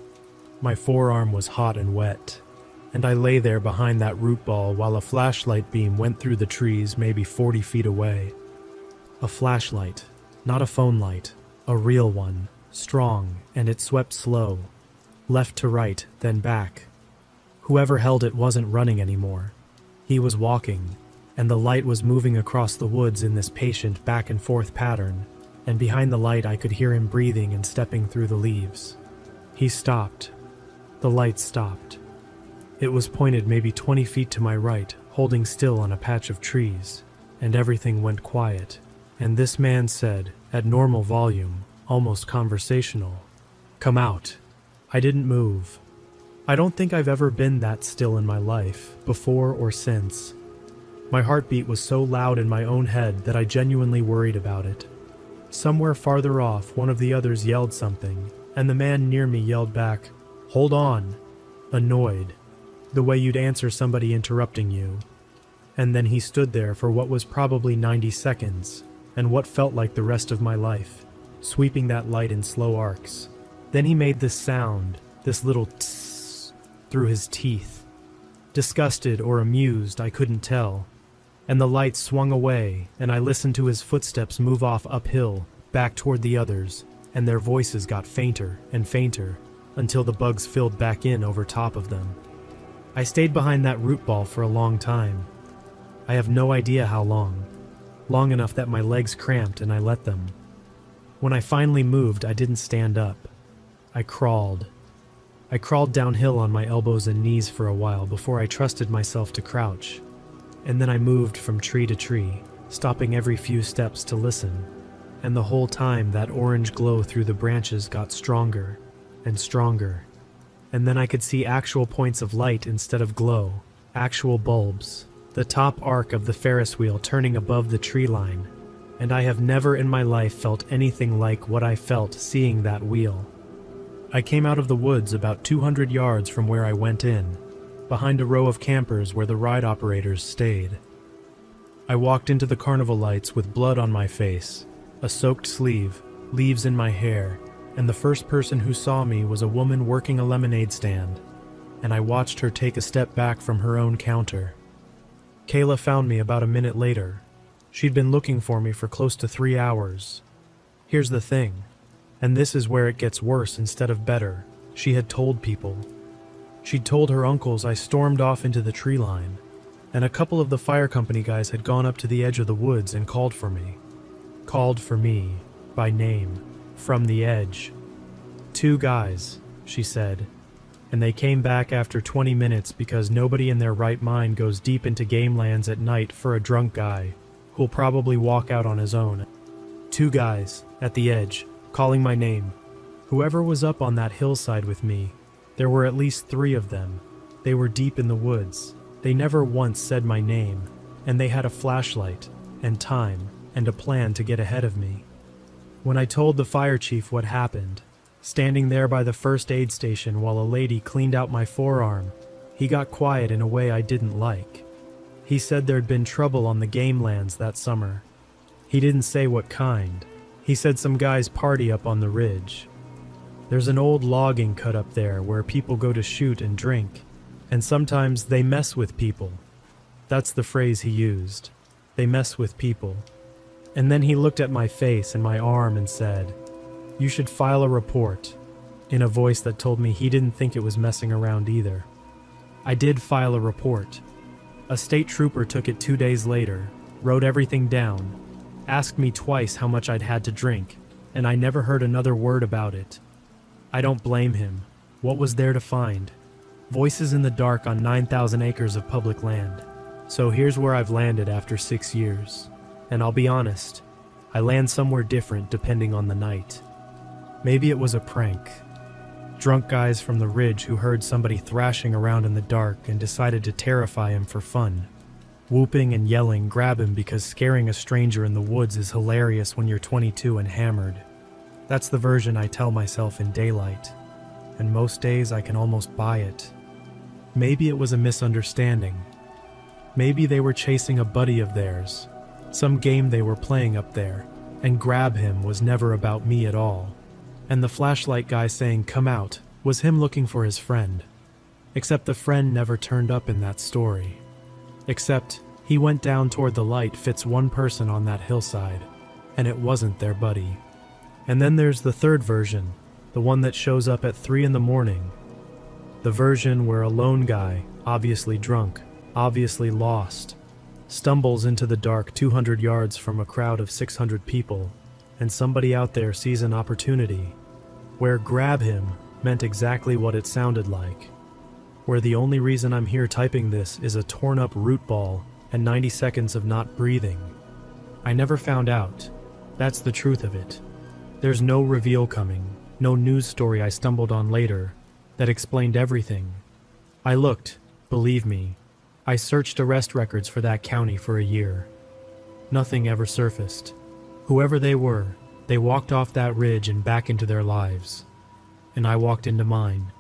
My forearm was hot and wet, and I lay there behind that root ball while a flashlight beam went through the trees maybe 40 feet away. A flashlight, not a phone light, a real one, strong, and it swept slow, left to right, then back. Whoever held it wasn't running anymore. He was walking, and the light was moving across the woods in this patient back and forth pattern, and behind the light I could hear him breathing and stepping through the leaves. He stopped. The light stopped. It was pointed maybe 20 feet to my right, holding still on a patch of trees, and everything went quiet, and this man said, at normal volume, almost conversational, "Come out." I didn't move. I don't think I've ever been that still in my life, before or since. My heartbeat was so loud in my own head that I genuinely worried about it. Somewhere farther off, one of the others yelled something, and the man near me yelled back, "Hold on," annoyed, the way you'd answer somebody interrupting you. And then he stood there for what was probably 90 seconds, and what felt like the rest of my life, sweeping that light in slow arcs. Then he made this sound, this little tss, through his teeth. Disgusted or amused, I couldn't tell. And the light swung away, and I listened to his footsteps move off uphill, back toward the others, and their voices got fainter and fainter, until the bugs filled back in over top of them. I stayed behind that root ball for a long time. I have no idea how long. Long enough that my legs cramped and I let them. When I finally moved, I didn't stand up. I crawled. I crawled downhill on my elbows and knees for a while before I trusted myself to crouch. And then I moved from tree to tree, stopping every few steps to listen. And the whole time that orange glow through the branches got stronger and stronger. And then I could see actual points of light instead of glow, actual bulbs, the top arc of the Ferris wheel turning above the tree line. And I have never in my life felt anything like what I felt seeing that wheel. I came out of the woods about 200 yards from where I went in, behind a row of campers where the ride operators stayed. I walked into the carnival lights with blood on my face, a soaked sleeve, leaves in my hair, and the first person who saw me was a woman working a lemonade stand, and I watched her take a step back from her own counter. Kayla found me about a minute later. She'd been looking for me for close to 3 hours. Here's the thing, and this is where it gets worse instead of better. She had told people. She'd told her uncles I stormed off into the tree line, and a couple of the fire company guys had gone up to the edge of the woods and called for me. Called for me, by name, from the edge. 2 guys, she said, and they came back after 20 minutes because nobody in their right mind goes deep into game lands at night for a drunk guy who'll probably walk out on his own. 2 guys, at the edge, calling my name. Whoever was up on that hillside with me, there were at least 3 of them. They were deep in the woods. They never once said my name, and they had a flashlight, and time, and a plan to get ahead of me. When I told the fire chief what happened, standing there by the first aid station while a lady cleaned out my forearm, he got quiet in a way I didn't like. He said there'd been trouble on the game lands that summer. He didn't say what kind. He said some guys party up on the ridge. There's an old logging cut up there where people go to shoot and drink, and sometimes they mess with people. That's the phrase he used. They mess with people. And then he looked at my face and my arm and said, "You should file a report," in a voice that told me he didn't think it was messing around either. I did file a report. A state trooper took it 2 days later, wrote everything down, asked me twice how much I'd had to drink, and I never heard another word about it. I don't blame him. What was there to find? Voices in the dark on 9,000 acres of public land. So here's where I've landed after 6 years. And I'll be honest, I land somewhere different depending on the night. Maybe it was a prank. Drunk guys from the ridge who heard somebody thrashing around in the dark and decided to terrify him for fun. Whooping and yelling grab him because scaring a stranger in the woods is hilarious when you're 22 and hammered. That's the version I tell myself in daylight, and most days I can almost buy it. Maybe it was a misunderstanding. Maybe they were chasing a buddy of theirs, some game they were playing up there, and grab him was never about me at all. And the flashlight guy saying "come out" was him looking for his friend. Except the friend never turned up in that story. Except he went down toward the light fits one person on that hillside, and it wasn't their buddy. And then there's the third version, the one that shows up at 3 in the morning. The version where a lone guy, obviously drunk, obviously lost, stumbles into the dark 200 yards from a crowd of 600 people, and somebody out there sees an opportunity, where grab him meant exactly what it sounded like, where the only reason I'm here typing this is a torn up root ball and 90 seconds of not breathing. I never found out. That's the truth of it. There's no reveal coming, no news story I stumbled on later that explained everything. I looked, believe me. I searched arrest records for that county for a year. Nothing ever surfaced. Whoever they were, they walked off that ridge and back into their lives. And I walked into mine.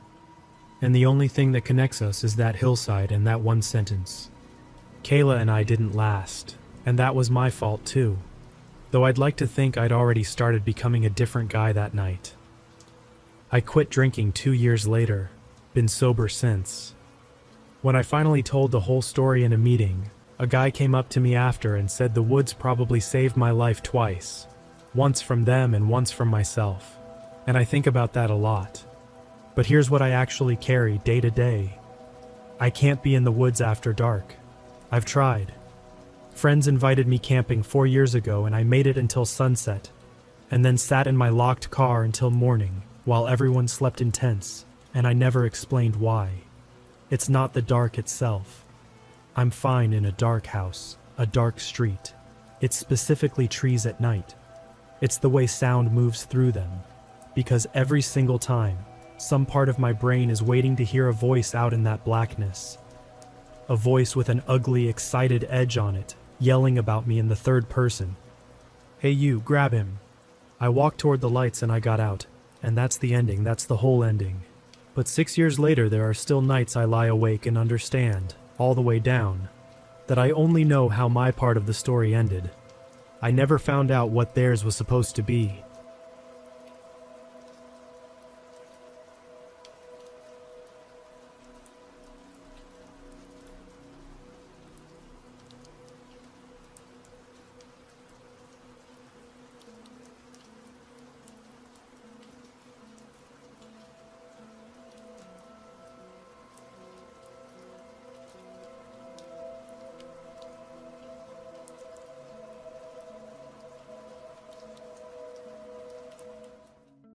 And the only thing that connects us is that hillside and that one sentence. Kayla and I didn't last, and that was my fault too. Though I'd like to think I'd already started becoming a different guy that night. I quit drinking 2 years later, been sober since. When I finally told the whole story in a meeting, A guy came up to me after and said the woods probably saved my life twice. Once from them and once from myself. And I think about that a lot. But here's what I actually carry day to day. I can't be in the woods after dark. I've tried. Friends invited me camping 4 years ago and I made it until sunset, and then sat in my locked car until morning while everyone slept in tents, and I never explained why. It's not the dark itself. I'm fine in a dark house, a dark street. It's specifically trees at night. It's the way sound moves through them, because every single time, some part of my brain is waiting to hear a voice out in that blackness. A voice with an ugly, excited edge on it, yelling about me in the third person. Hey you, grab him. I walked toward the lights and I got out, and that's the ending, that's the whole ending. But 6 years later there are still nights I lie awake and understand, all the way down, that I only know how my part of the story ended. I never found out what theirs was supposed to be.